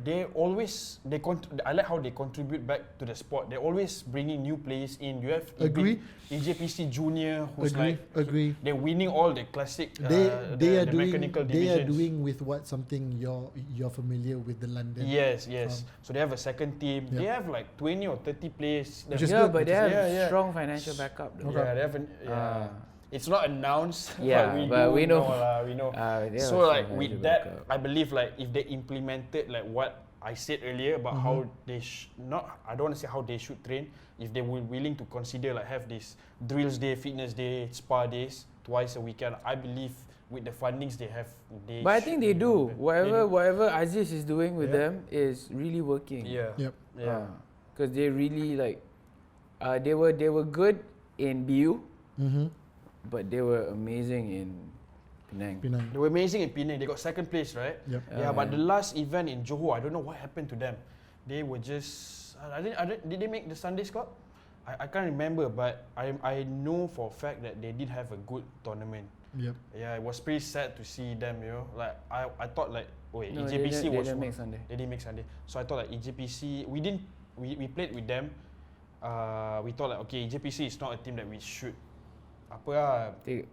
[SPEAKER 4] I like how they contribute back to the sport. They're always bringing new players in. You have
[SPEAKER 2] Agree.
[SPEAKER 4] EJPC Junior, who's like
[SPEAKER 2] Agree.
[SPEAKER 4] they're winning all the classic.
[SPEAKER 2] They are
[SPEAKER 4] the
[SPEAKER 2] doing
[SPEAKER 4] mechanical
[SPEAKER 2] they are
[SPEAKER 4] divisions.
[SPEAKER 2] doing with what something you're familiar with the London.
[SPEAKER 4] Yes. So they have a second team.
[SPEAKER 2] Yeah.
[SPEAKER 4] They have like 20 or 30 players.
[SPEAKER 2] Which is
[SPEAKER 3] Yeah,
[SPEAKER 2] good,
[SPEAKER 3] but they have
[SPEAKER 4] yeah.
[SPEAKER 3] strong financial backup. Though.
[SPEAKER 2] Okay.
[SPEAKER 4] Yeah, they have. It's not announced.
[SPEAKER 3] Yeah, but we know.
[SPEAKER 4] We know.
[SPEAKER 3] They have
[SPEAKER 4] So like
[SPEAKER 3] strong
[SPEAKER 4] with
[SPEAKER 3] financial
[SPEAKER 4] that,
[SPEAKER 3] backup.
[SPEAKER 4] I believe like if they implemented like what I said earlier about how they I don't want to say how they should train. If they were willing to consider like have this drills day, fitness day, spa days twice a weekend, I believe with the fundings they have, they.
[SPEAKER 3] But I think they
[SPEAKER 4] should
[SPEAKER 3] do.
[SPEAKER 4] implement. They do.
[SPEAKER 3] Whatever Aziz is doing with
[SPEAKER 4] Yeah.
[SPEAKER 3] them is really working.
[SPEAKER 4] Yeah.
[SPEAKER 2] Yep.
[SPEAKER 4] Yeah.
[SPEAKER 3] Because they really like, they were good in BU, but they were amazing in Penang.
[SPEAKER 2] Penang.
[SPEAKER 4] They were amazing in Penang. They got second place, right?
[SPEAKER 2] Yep.
[SPEAKER 4] Yeah, but the last event in Johor, I don't know what happened to them. They were just. Did they make the Sunday squad? I can't remember, but I know for a fact that they did have a good tournament.
[SPEAKER 2] Yep.
[SPEAKER 4] Yeah, it was pretty sad to see them. You know, like I thought like, wait,
[SPEAKER 3] No,
[SPEAKER 4] EJPC
[SPEAKER 3] they
[SPEAKER 4] was
[SPEAKER 3] didn't
[SPEAKER 4] one-
[SPEAKER 3] make Sunday.
[SPEAKER 4] They didn't make Sunday. So I thought like EJPC, we played with them. We thought like, okay, EJPC is not a team that we should take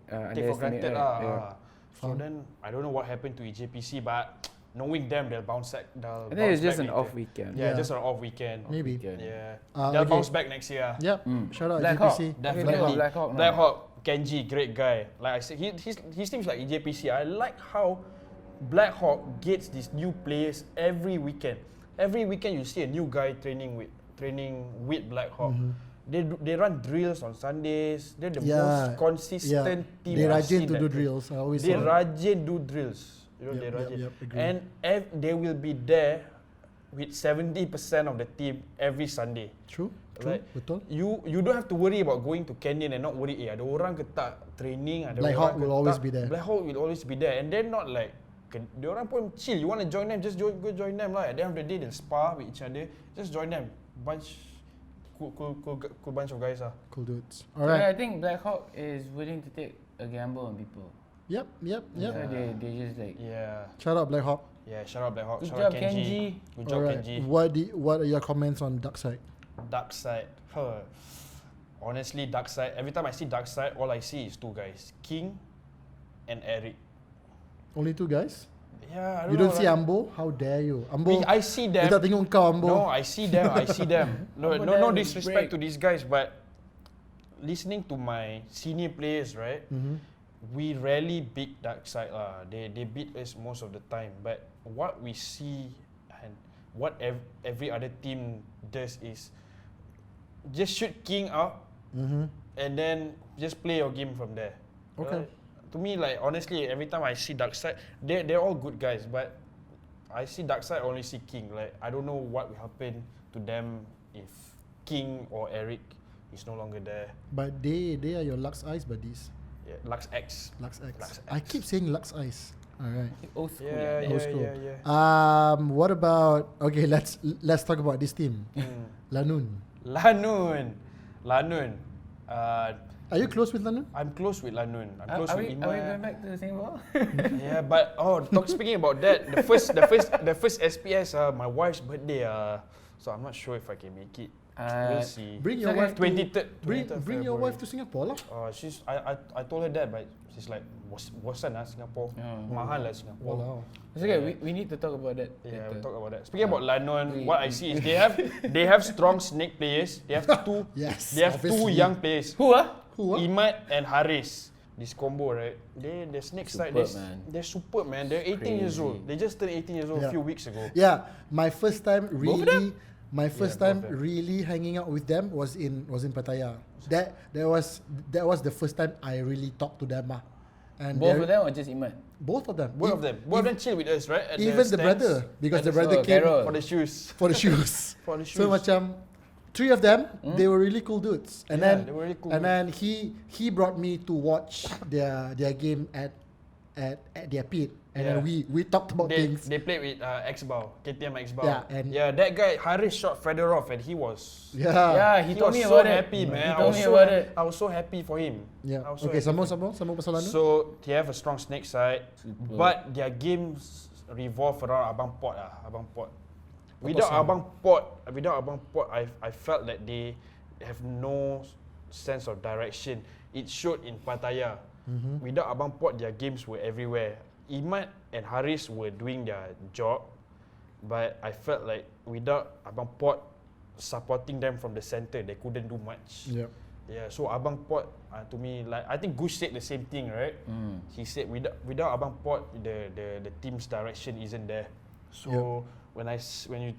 [SPEAKER 4] for granted lah. So then I don't know what happened to EJPC, but knowing them, they'll bounce back.
[SPEAKER 3] I think it's just an off weekend.
[SPEAKER 4] Yeah,
[SPEAKER 2] Yeah.
[SPEAKER 4] just an off weekend.
[SPEAKER 2] Maybe.
[SPEAKER 4] Yeah,
[SPEAKER 2] Ah,
[SPEAKER 4] they'll
[SPEAKER 2] okay.
[SPEAKER 4] bounce back next year.
[SPEAKER 2] Yep. Shout out
[SPEAKER 3] Black Hawk.
[SPEAKER 2] GPC.
[SPEAKER 4] Definitely.
[SPEAKER 3] Black Hawk now.
[SPEAKER 4] Black Hawk, Kenji, great guy. Like I said, he seems like EJPC. I like how Black Hawk gets these new players every weekend. Every weekend you see a new guy training with Black Hawk. They run drills on Sundays. They're the most consistent team.
[SPEAKER 2] They
[SPEAKER 4] I've
[SPEAKER 2] rajin
[SPEAKER 4] seen
[SPEAKER 2] to
[SPEAKER 4] that
[SPEAKER 2] do
[SPEAKER 4] play.
[SPEAKER 2] drills. I always
[SPEAKER 4] They
[SPEAKER 2] say.
[SPEAKER 4] rajin do drills. You know,
[SPEAKER 2] Yep,
[SPEAKER 4] they rajin.
[SPEAKER 2] agree.
[SPEAKER 4] And they will be there with 70% of the team every Sunday.
[SPEAKER 2] True.
[SPEAKER 4] Right.
[SPEAKER 2] Betul.
[SPEAKER 4] You don't have to worry about going to Canyon and not worry, ada orang ke tak training, ada
[SPEAKER 2] Black
[SPEAKER 4] orang
[SPEAKER 2] Hawk
[SPEAKER 4] ke
[SPEAKER 2] will
[SPEAKER 4] tak.
[SPEAKER 2] always be there.
[SPEAKER 4] Black Hawk will always be there, and they're not like, dia orang pun chill. You want to join them, just go join them lah. At the end of the day, they'll spar with each other. Just join them. Cool bunch of guys lah.
[SPEAKER 2] Cool dudes.
[SPEAKER 3] Yeah,
[SPEAKER 2] Alright.
[SPEAKER 3] I think Black Hawk is willing to take a gamble on people.
[SPEAKER 2] Yep.
[SPEAKER 3] So they just like.
[SPEAKER 4] Yeah.
[SPEAKER 2] Shout out Black Hawk.
[SPEAKER 4] Yeah, shout out Black Hawk.
[SPEAKER 3] Good
[SPEAKER 4] Shout out
[SPEAKER 3] job,
[SPEAKER 4] Kenji.
[SPEAKER 3] Kenji.
[SPEAKER 4] Good job,
[SPEAKER 2] Alright.
[SPEAKER 4] Kenji.
[SPEAKER 2] What are your comments on Dark Side?
[SPEAKER 4] Dark Side. Honestly, Dark Side. Every time I see Dark Side, all I see is two guys, King and Eric.
[SPEAKER 2] Only two guys?
[SPEAKER 4] Yeah, I
[SPEAKER 2] You
[SPEAKER 4] know,
[SPEAKER 2] don't see
[SPEAKER 4] right?
[SPEAKER 2] Ambo? How dare you? Ambo.
[SPEAKER 4] I see them.
[SPEAKER 2] Kita tengok kau Ambo.
[SPEAKER 4] No, I see them. No,
[SPEAKER 3] Ambo
[SPEAKER 4] no
[SPEAKER 3] there
[SPEAKER 4] disrespect
[SPEAKER 3] break.
[SPEAKER 4] to these guys, but listening to my senior players, right? We rarely beat Dark Side lah. They beat us most of the time. But what we see and what every other team does is just shoot King out and then just play your game from there.
[SPEAKER 2] Okay.
[SPEAKER 4] To me, like honestly, every time I see Dark Side, they're all good guys, but I see Dark Side, I only see King. Like I don't know what will happen to them if King or Eric is no longer there.
[SPEAKER 2] But they are your Lux Eyes buddies.
[SPEAKER 4] Yeah, Lux X.
[SPEAKER 2] Lux X.
[SPEAKER 4] Lux
[SPEAKER 2] I
[SPEAKER 4] X.
[SPEAKER 2] keep saying Lux Eyes. Alright.
[SPEAKER 3] Old school.
[SPEAKER 4] Yeah,
[SPEAKER 2] Old school.
[SPEAKER 4] yeah.
[SPEAKER 2] What about let's talk about this team. Lanun.
[SPEAKER 4] Lanun.
[SPEAKER 2] Are you close with Lanun?
[SPEAKER 4] I'm close with Lanun. I'm close
[SPEAKER 3] Are
[SPEAKER 4] with
[SPEAKER 3] we
[SPEAKER 4] Iman.
[SPEAKER 3] going back to Singapore?
[SPEAKER 4] Yeah, but speaking about that, the first SPS, my wife's birthday. So I'm not sure if I can make it. We'll see.
[SPEAKER 2] Bring your
[SPEAKER 3] Okay.
[SPEAKER 2] wife.
[SPEAKER 4] 23rd.
[SPEAKER 2] Bring your wife to Singapore lah.
[SPEAKER 4] I told her that, but she's like, bosan lah Singapore. Mahal lah Singapore.
[SPEAKER 2] Wow.
[SPEAKER 3] It's okay. We need to talk about that.
[SPEAKER 4] Yeah,
[SPEAKER 3] later.
[SPEAKER 4] we'll talk about that. Speaking about Lanun,
[SPEAKER 3] We-
[SPEAKER 4] what I see is they have strong snake players. They have two.
[SPEAKER 2] Yes,
[SPEAKER 4] They have
[SPEAKER 2] obviously.
[SPEAKER 4] two young players.
[SPEAKER 3] Who ah?
[SPEAKER 2] Who?
[SPEAKER 4] Imad and Haris. This combo, right? The snake side,
[SPEAKER 3] Superb, man.
[SPEAKER 4] they're superb, man. They're 18 years
[SPEAKER 3] Crazy.
[SPEAKER 4] old. They just turned 18 years old a
[SPEAKER 2] Yeah.
[SPEAKER 4] few weeks ago.
[SPEAKER 2] Yeah, my first time
[SPEAKER 4] of
[SPEAKER 2] really,
[SPEAKER 4] them?
[SPEAKER 2] first
[SPEAKER 4] both
[SPEAKER 2] time
[SPEAKER 4] of them.
[SPEAKER 2] really hanging out with them was in Pattaya. That was the first time I really talked to them. And
[SPEAKER 3] Both
[SPEAKER 2] they're-
[SPEAKER 3] of them or just Iman?
[SPEAKER 2] Both of them.
[SPEAKER 4] Both of them chill with us, right? At
[SPEAKER 2] Even the
[SPEAKER 4] stands.
[SPEAKER 2] brother, because
[SPEAKER 4] At
[SPEAKER 2] the brother came
[SPEAKER 3] Khairul.
[SPEAKER 4] for the shoes.
[SPEAKER 2] for the shoes.
[SPEAKER 4] For the
[SPEAKER 2] So
[SPEAKER 4] shoes.
[SPEAKER 2] macam three of them, they were really cool dudes. And
[SPEAKER 4] Yeah,
[SPEAKER 2] then
[SPEAKER 4] they were really cool
[SPEAKER 2] and then he brought me to watch their game at their pit. And then
[SPEAKER 4] Yeah.
[SPEAKER 2] we talked about things.
[SPEAKER 4] They played with X-Bow, KTM X-Bow.
[SPEAKER 2] Yeah, and-
[SPEAKER 4] that guy Haris shot Fedorov and he was
[SPEAKER 2] Yeah.
[SPEAKER 3] He
[SPEAKER 4] was
[SPEAKER 3] told me
[SPEAKER 4] so
[SPEAKER 3] about it.
[SPEAKER 4] happy, man.
[SPEAKER 3] He
[SPEAKER 4] I
[SPEAKER 3] told
[SPEAKER 4] was
[SPEAKER 3] me
[SPEAKER 4] so
[SPEAKER 3] about it.
[SPEAKER 4] I was so happy for him.
[SPEAKER 2] Yeah.
[SPEAKER 4] I was so
[SPEAKER 2] Okay,
[SPEAKER 4] happy for him.
[SPEAKER 2] sama pasal London.
[SPEAKER 4] So they have a strong snake side, but their games revolve around Abang Pot. Abang Pot. Without Abang Pot, I felt that they have no sense of direction. It showed in Pattaya. Without Abang Pot, their games were everywhere. Imad and Haris were doing their job, but I felt like without Abang Pot supporting them from the center, they couldn't do much.
[SPEAKER 2] Yeah.
[SPEAKER 4] Yeah, so Abang Pot to me, like I think Gush said the same thing, right? He said without Abang Pot, the team's direction isn't there. So when you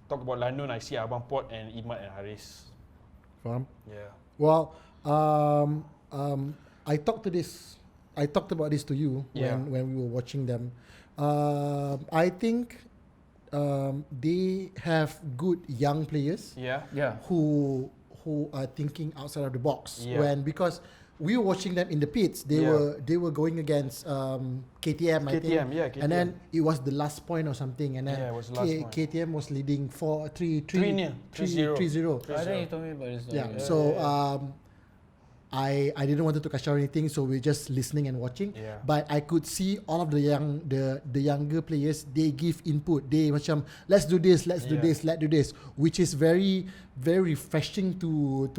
[SPEAKER 4] talk about Lanun, I see Abang Pot and Imad and Haris.
[SPEAKER 2] Faham?
[SPEAKER 4] Yeah.
[SPEAKER 2] Well, I talked about this to you
[SPEAKER 4] Yeah.
[SPEAKER 2] when we were watching them. I think they have good young players
[SPEAKER 4] Yeah.
[SPEAKER 3] Yeah.
[SPEAKER 2] who are thinking outside of the box.
[SPEAKER 4] Yeah.
[SPEAKER 2] Because we were watching them in the pits, they were going against KTM, I think.
[SPEAKER 4] KTM, yeah, KTM.
[SPEAKER 2] And then it was the last point or something, and then
[SPEAKER 4] Yeah, it was the last point.
[SPEAKER 2] KTM was leading 3-0.
[SPEAKER 4] 3-0.
[SPEAKER 2] 3-0.
[SPEAKER 3] I think you told me about this.
[SPEAKER 2] Yeah.
[SPEAKER 3] story.
[SPEAKER 2] So I didn't want to cash out anything, so we're just listening and watching.
[SPEAKER 4] Yeah.
[SPEAKER 2] But I could see all of the younger players, they give input. They macam let's do this, let's do this, which is very very refreshing to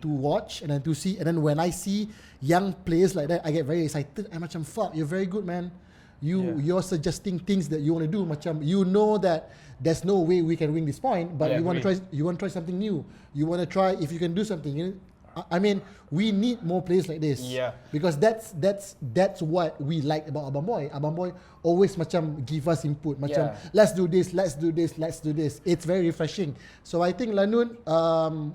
[SPEAKER 2] watch and then to see. And then when I see young players like that, I get very excited. I'm macam fuck, you're very good, man. You're suggesting things that you want to do. Macam you know that there's no way we can win this point, but
[SPEAKER 4] Yeah,
[SPEAKER 2] you want to
[SPEAKER 4] agree.
[SPEAKER 2] try. You want to try something new. You want to try if you can do something. You know? I mean, we need more players like this.
[SPEAKER 4] Yeah.
[SPEAKER 2] Because that's what we like about Abang Boy. Abang Boy always macam give us input. Macam let's do this. It's very refreshing. So I think Lanun,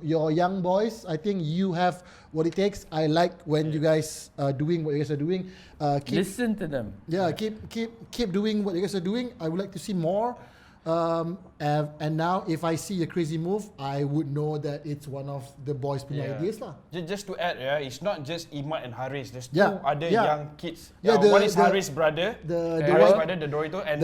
[SPEAKER 2] your young boys, I think you have what it takes. I like when you guys are doing what you guys are doing.
[SPEAKER 3] Listen to them.
[SPEAKER 2] Yeah, keep doing what you guys are doing. I would like to see more. And now if I see a crazy move, I would know that it's one of the boys' ideas lah.
[SPEAKER 4] Just to add, it's not just Imad and Haris. There's two
[SPEAKER 2] Yeah,
[SPEAKER 4] other
[SPEAKER 2] yeah.
[SPEAKER 4] young kids.
[SPEAKER 2] Yeah,
[SPEAKER 4] One is Haris' brother.
[SPEAKER 2] the
[SPEAKER 4] Haris'
[SPEAKER 2] one-
[SPEAKER 4] brother, the Dorito, and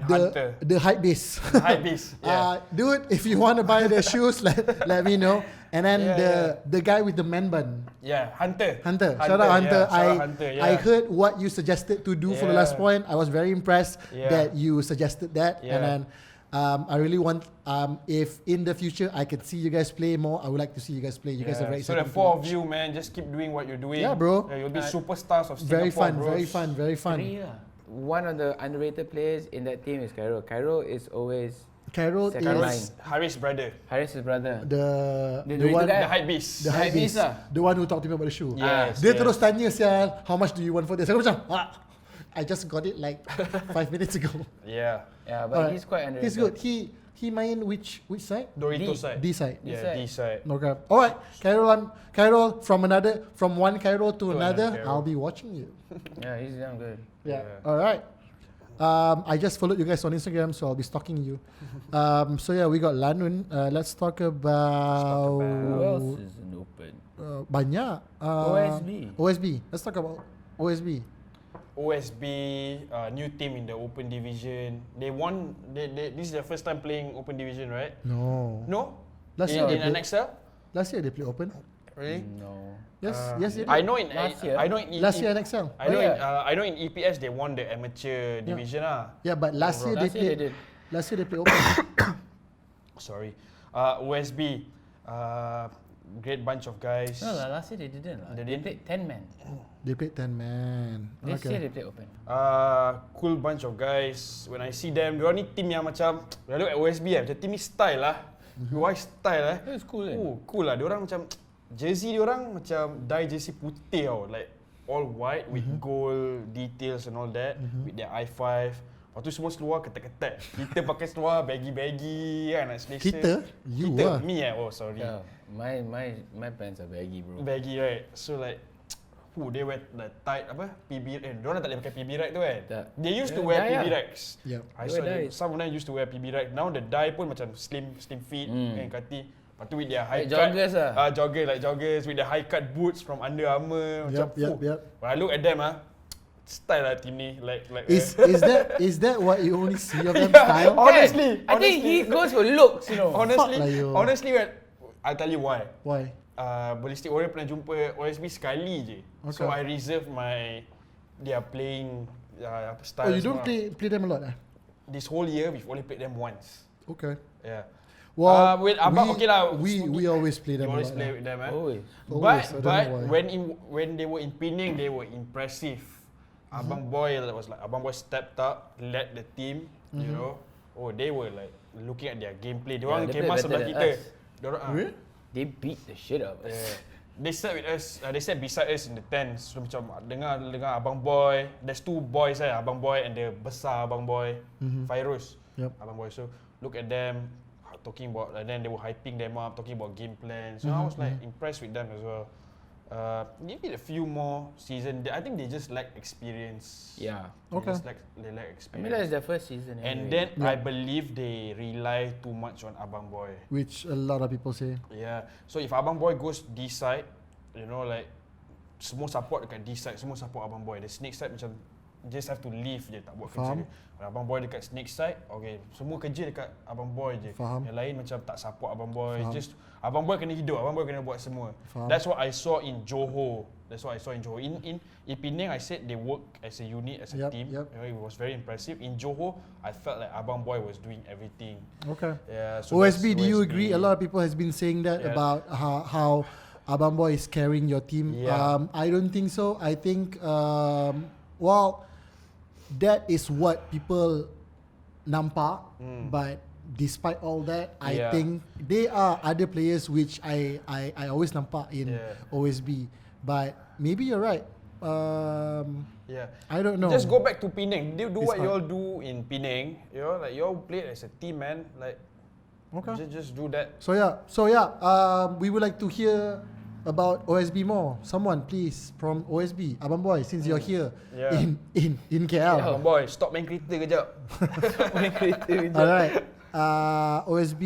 [SPEAKER 4] Hunter.
[SPEAKER 2] The hype beast.
[SPEAKER 4] Hype beast, yeah.
[SPEAKER 2] Dude, if you want to buy the shoes, let me know. And then
[SPEAKER 4] Yeah,
[SPEAKER 2] the guy with the man bun.
[SPEAKER 4] Yeah, Hunter.
[SPEAKER 2] Shout out Hunter.
[SPEAKER 4] Yeah, shout out Hunter, yeah.
[SPEAKER 2] I heard what you suggested to do for the last
[SPEAKER 4] Yeah.
[SPEAKER 2] point. I was very impressed
[SPEAKER 4] Yeah.
[SPEAKER 2] that you suggested that.
[SPEAKER 4] Yeah.
[SPEAKER 2] And then I really want, if in the future I could see you guys play more, I would like to see you guys play. You guys are very
[SPEAKER 4] So
[SPEAKER 2] exciting
[SPEAKER 4] the
[SPEAKER 2] to
[SPEAKER 4] four of
[SPEAKER 2] watch.
[SPEAKER 4] you, man, just keep doing what you're doing.
[SPEAKER 2] Yeah, bro.
[SPEAKER 4] You'll be superstars of Singapore,
[SPEAKER 2] Very fun,
[SPEAKER 4] bros.
[SPEAKER 2] very fun.
[SPEAKER 3] One of the underrated players in that team is Khairul. Khairul is always
[SPEAKER 2] Khairul
[SPEAKER 3] Second line.
[SPEAKER 2] is
[SPEAKER 4] Haris' brother.
[SPEAKER 3] Haris' brother.
[SPEAKER 2] the
[SPEAKER 3] Dorito
[SPEAKER 2] one,
[SPEAKER 3] guy.
[SPEAKER 4] The hype beast.
[SPEAKER 2] the hype
[SPEAKER 3] Hype beast
[SPEAKER 2] beast,
[SPEAKER 3] lah.
[SPEAKER 2] the one who talked to me about the shoe.
[SPEAKER 4] Yes,
[SPEAKER 2] Dia
[SPEAKER 4] yes.
[SPEAKER 2] terus tanya sial, how much do you want for this? Aku macam, I just got it like 5 minutes ago.
[SPEAKER 4] Yeah.
[SPEAKER 3] Yeah, but
[SPEAKER 2] Alright.
[SPEAKER 3] he's quite underrated.
[SPEAKER 2] He's good. He main which side?
[SPEAKER 4] Doritos
[SPEAKER 3] D.
[SPEAKER 4] side.
[SPEAKER 2] D side.
[SPEAKER 4] Yeah, D side.
[SPEAKER 2] Okay. Alright, Khairul from one Khairul to another.
[SPEAKER 4] Khairul.
[SPEAKER 2] I'll be watching you.
[SPEAKER 3] Yeah, he's damn good.
[SPEAKER 2] Yeah.
[SPEAKER 4] Yeah.
[SPEAKER 2] Alright. I just followed you guys on Instagram, so I'll be stalking you. So yeah, we got Lanun. Let's talk about
[SPEAKER 3] Who else is in open?
[SPEAKER 2] banyak. OSB. Let's talk about OSB.
[SPEAKER 4] OSB, new team in the Open Division. They won. This is their first time playing Open Division, right?
[SPEAKER 2] No.
[SPEAKER 4] No.
[SPEAKER 2] Last
[SPEAKER 4] in
[SPEAKER 2] year they
[SPEAKER 4] an
[SPEAKER 2] played.
[SPEAKER 4] Excel.
[SPEAKER 2] Last year they played open.
[SPEAKER 4] Really?
[SPEAKER 3] No.
[SPEAKER 2] Yes, yes. They did.
[SPEAKER 4] I know in
[SPEAKER 3] Last year?
[SPEAKER 4] I know in
[SPEAKER 2] Last year in Excel.
[SPEAKER 4] I know
[SPEAKER 3] Oh, yeah.
[SPEAKER 4] I know in EPS they won the amateur division
[SPEAKER 2] Yeah, but last year they
[SPEAKER 3] Last year
[SPEAKER 2] played.
[SPEAKER 3] they did.
[SPEAKER 2] Last year they played open.
[SPEAKER 4] Sorry. OSB, great bunch of guys.
[SPEAKER 3] No, last year they didn't.
[SPEAKER 4] They
[SPEAKER 3] They
[SPEAKER 4] didn't?
[SPEAKER 3] played 10 men.
[SPEAKER 2] They played 10 man.
[SPEAKER 3] This year
[SPEAKER 2] Okay.
[SPEAKER 3] they played open.
[SPEAKER 4] Cool bunch of guys. When I see them, diorang ni team yang macam, when I look at OSB macam team ni style lah. UI style
[SPEAKER 3] It's cool kan?
[SPEAKER 4] Oh, cool lah. Diorang macam, jersey diorang macam dye jersey putih tau. Like all white with gold details and all that. With their i5. Lepas tu semua seluar ketat-ketat. Kita pakai seluar baggy-baggy kan nak selesa.
[SPEAKER 2] Kita? You
[SPEAKER 4] Kita?
[SPEAKER 2] lah.
[SPEAKER 4] Me Oh sorry.
[SPEAKER 3] Yeah, my pants are baggy, bro.
[SPEAKER 4] Baggy right. So like they wear the tight apa PB diorang tak boleh pakai PB rack tu kan.
[SPEAKER 3] Tak.
[SPEAKER 4] They used to
[SPEAKER 3] Dia
[SPEAKER 4] wear
[SPEAKER 3] dye
[SPEAKER 4] PB
[SPEAKER 3] lah.
[SPEAKER 4] racks.
[SPEAKER 2] Yep.
[SPEAKER 4] I
[SPEAKER 3] They
[SPEAKER 4] saw
[SPEAKER 3] wear dye.
[SPEAKER 4] some of them used to wear PB rack. Now the dye pun macam slim fit kan kati. Lepas tu with their high
[SPEAKER 3] Like
[SPEAKER 4] cut
[SPEAKER 3] joggers lah.
[SPEAKER 4] joggers with the high cut boots from Under Amer macam
[SPEAKER 2] Yep.
[SPEAKER 4] When I look at them style lah team ni like
[SPEAKER 2] Is that what you only see of them style?
[SPEAKER 4] Honestly,
[SPEAKER 3] I think he goes for looks, you know.
[SPEAKER 4] honestly,
[SPEAKER 2] Fuck lah you.
[SPEAKER 4] honestly I'll tell you why.
[SPEAKER 2] Why?
[SPEAKER 4] Ballistic Warrior pernah jumpa OSB sekali je.
[SPEAKER 2] Okay.
[SPEAKER 4] So I reserve their playing style.
[SPEAKER 2] Oh, you don't
[SPEAKER 4] semua.
[SPEAKER 2] play them a lot
[SPEAKER 4] This whole year we've only played them once.
[SPEAKER 2] Okay.
[SPEAKER 4] Yeah.
[SPEAKER 2] Well,
[SPEAKER 4] with Abang, okay lah.
[SPEAKER 2] we always play them
[SPEAKER 4] You
[SPEAKER 2] a
[SPEAKER 4] always
[SPEAKER 2] lot.
[SPEAKER 4] play with them,
[SPEAKER 3] Always.
[SPEAKER 2] Always, I don't
[SPEAKER 4] But
[SPEAKER 2] know why.
[SPEAKER 4] when they were in Penang, they were impressive. Abang Boy was like Abang Boy stepped up, led the team. You know, they were like looking at their gameplay. They orang
[SPEAKER 3] they
[SPEAKER 4] kemas
[SPEAKER 3] play
[SPEAKER 4] sebelah
[SPEAKER 3] better
[SPEAKER 4] kita.
[SPEAKER 3] than us.
[SPEAKER 4] Diorang,
[SPEAKER 2] Really?
[SPEAKER 3] They beat the shit out of us.
[SPEAKER 4] yeah. They sat with us. They sat beside us in the tent. So macam dengar Abang Boy. There's two boys Abang Boy and the besar Abang Boy, Khairul.
[SPEAKER 2] Yep.
[SPEAKER 4] Abang Boy. So look at them talking about, and then they were hyping them up, talking about game plans. So I was like impressed with them as well. Give it a few more seasons. I think they just lack experience.
[SPEAKER 3] Yeah.
[SPEAKER 2] Okay.
[SPEAKER 4] They lack
[SPEAKER 3] I
[SPEAKER 4] experience.
[SPEAKER 3] mean, that's their first season.
[SPEAKER 4] And
[SPEAKER 3] anyway.
[SPEAKER 4] then I believe they rely too much on Abang Boy.
[SPEAKER 2] Which a lot of people say.
[SPEAKER 4] Yeah. So if Abang Boy goes D side, you know, like semua support dekat D side, semua support Abang Boy. The snake side macam just have to leave je, tak buat
[SPEAKER 2] Faham.
[SPEAKER 4] kerja dia. Kalau Abang Boy dekat snake side, okay, semua kerja dekat Abang Boy je.
[SPEAKER 2] Faham.
[SPEAKER 4] Yang lain macam tak support Abang Boy.
[SPEAKER 2] Faham.
[SPEAKER 4] Just Abang Boy kena hidup, Abang Boy kena buat semua.
[SPEAKER 2] Faham.
[SPEAKER 4] That's what I saw in Johor. In Penang, I said they work as a unit, as a
[SPEAKER 2] Yep,
[SPEAKER 4] team.
[SPEAKER 2] yep.
[SPEAKER 4] You know, it was very impressive. In Johor, I felt like Abang Boy was doing everything.
[SPEAKER 2] Okay.
[SPEAKER 4] Yeah. So
[SPEAKER 2] OSB,
[SPEAKER 4] that's
[SPEAKER 2] do you
[SPEAKER 4] OSB.
[SPEAKER 2] agree? A lot of people has been saying that
[SPEAKER 4] Yeah.
[SPEAKER 2] about how Abang Boy is carrying your team.
[SPEAKER 4] Yeah.
[SPEAKER 2] I don't think so. I think that is what people nampak, but despite all that, I
[SPEAKER 4] Yeah.
[SPEAKER 2] think there are other players which I always nampak in
[SPEAKER 4] Yeah.
[SPEAKER 2] OSB, but maybe you're right.
[SPEAKER 4] Yeah.
[SPEAKER 2] I don't know.
[SPEAKER 4] Just go back to Penang. Do
[SPEAKER 2] It's
[SPEAKER 4] what
[SPEAKER 2] hard.
[SPEAKER 4] you all do in Penang. You know, like you all play as a team, man. Like,
[SPEAKER 2] Okay.
[SPEAKER 4] just do that.
[SPEAKER 2] So yeah, we would like to hear about OSB more. Someone please from OSB, Abang Boy, since you're here
[SPEAKER 4] Yeah.
[SPEAKER 2] in KL.
[SPEAKER 4] Abang Boy, stop main kereta kejap.
[SPEAKER 2] Alright. OSB,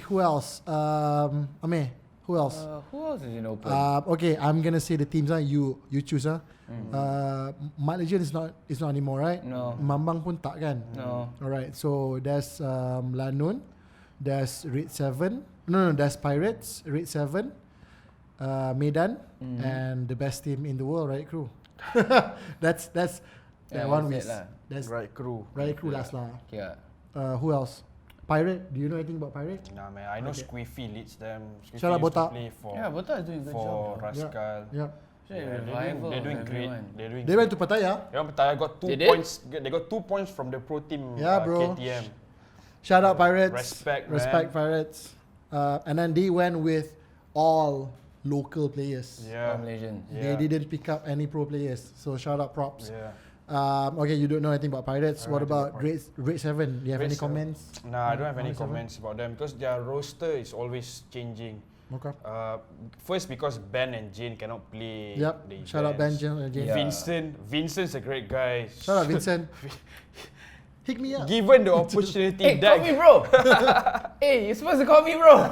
[SPEAKER 2] who else? Amer, who else?
[SPEAKER 3] Who else is in open?
[SPEAKER 2] Okay, I'm gonna say the teams. You choose. Mat Legend is not anymore, right?
[SPEAKER 3] No.
[SPEAKER 2] Mambang pun tak kan?
[SPEAKER 3] No.
[SPEAKER 2] Alright, so there's Lanun, there's Raid 7. No, there's Pirates, Raid 7. Medan and the best team in the world, right crew? that's that
[SPEAKER 3] Yeah,
[SPEAKER 2] one
[SPEAKER 3] that's
[SPEAKER 2] we
[SPEAKER 3] it lah.
[SPEAKER 2] that's
[SPEAKER 4] Right crew.
[SPEAKER 2] right crew last lah.
[SPEAKER 3] Yeah.
[SPEAKER 2] Who else? Pirate, do you know anything about Pirate?
[SPEAKER 4] Nah, man. I know
[SPEAKER 2] Okay.
[SPEAKER 4] Squiffy leads them. Squiffy
[SPEAKER 2] Shout out
[SPEAKER 4] used to
[SPEAKER 2] Botak.
[SPEAKER 4] play for
[SPEAKER 3] Yeah, Bota is doing a good
[SPEAKER 4] for
[SPEAKER 3] job.
[SPEAKER 4] Rascal.
[SPEAKER 2] Yeah.
[SPEAKER 4] They're doing great. They're doing
[SPEAKER 2] They went to Pattaya.
[SPEAKER 4] I got 2
[SPEAKER 3] They did?
[SPEAKER 4] points. They got 2 points from the pro team.
[SPEAKER 2] Yeah, bro.
[SPEAKER 4] KTM.
[SPEAKER 2] Shout out Pirates.
[SPEAKER 4] Respect, man.
[SPEAKER 2] Respect Pirates. And then they went with all local players.
[SPEAKER 4] Yeah.
[SPEAKER 3] From Malaysian.
[SPEAKER 2] They
[SPEAKER 4] Yeah.
[SPEAKER 2] didn't pick up any pro players. So shout out props.
[SPEAKER 4] Yeah.
[SPEAKER 2] Okay, you don't know anything about Pirates.
[SPEAKER 4] I
[SPEAKER 2] What
[SPEAKER 4] don't know
[SPEAKER 2] about Grade 7? Do you have
[SPEAKER 4] Grade
[SPEAKER 2] any
[SPEAKER 4] 7.
[SPEAKER 2] comments?
[SPEAKER 4] Nah, I don't have any
[SPEAKER 2] Grade 7?
[SPEAKER 4] comments about them because their roster is always changing.
[SPEAKER 2] Okay.
[SPEAKER 4] First because Ben and Jane cannot play.
[SPEAKER 2] Yep.
[SPEAKER 4] the
[SPEAKER 2] Shout out Ben,
[SPEAKER 4] events.
[SPEAKER 2] Jane, and Jane.
[SPEAKER 3] Yeah.
[SPEAKER 4] Vincent's a great guy.
[SPEAKER 2] Shout out Vincent. Hit me up.
[SPEAKER 4] Given the opportunity,
[SPEAKER 3] Hey, call me bro. Hey, you're supposed to call me bro.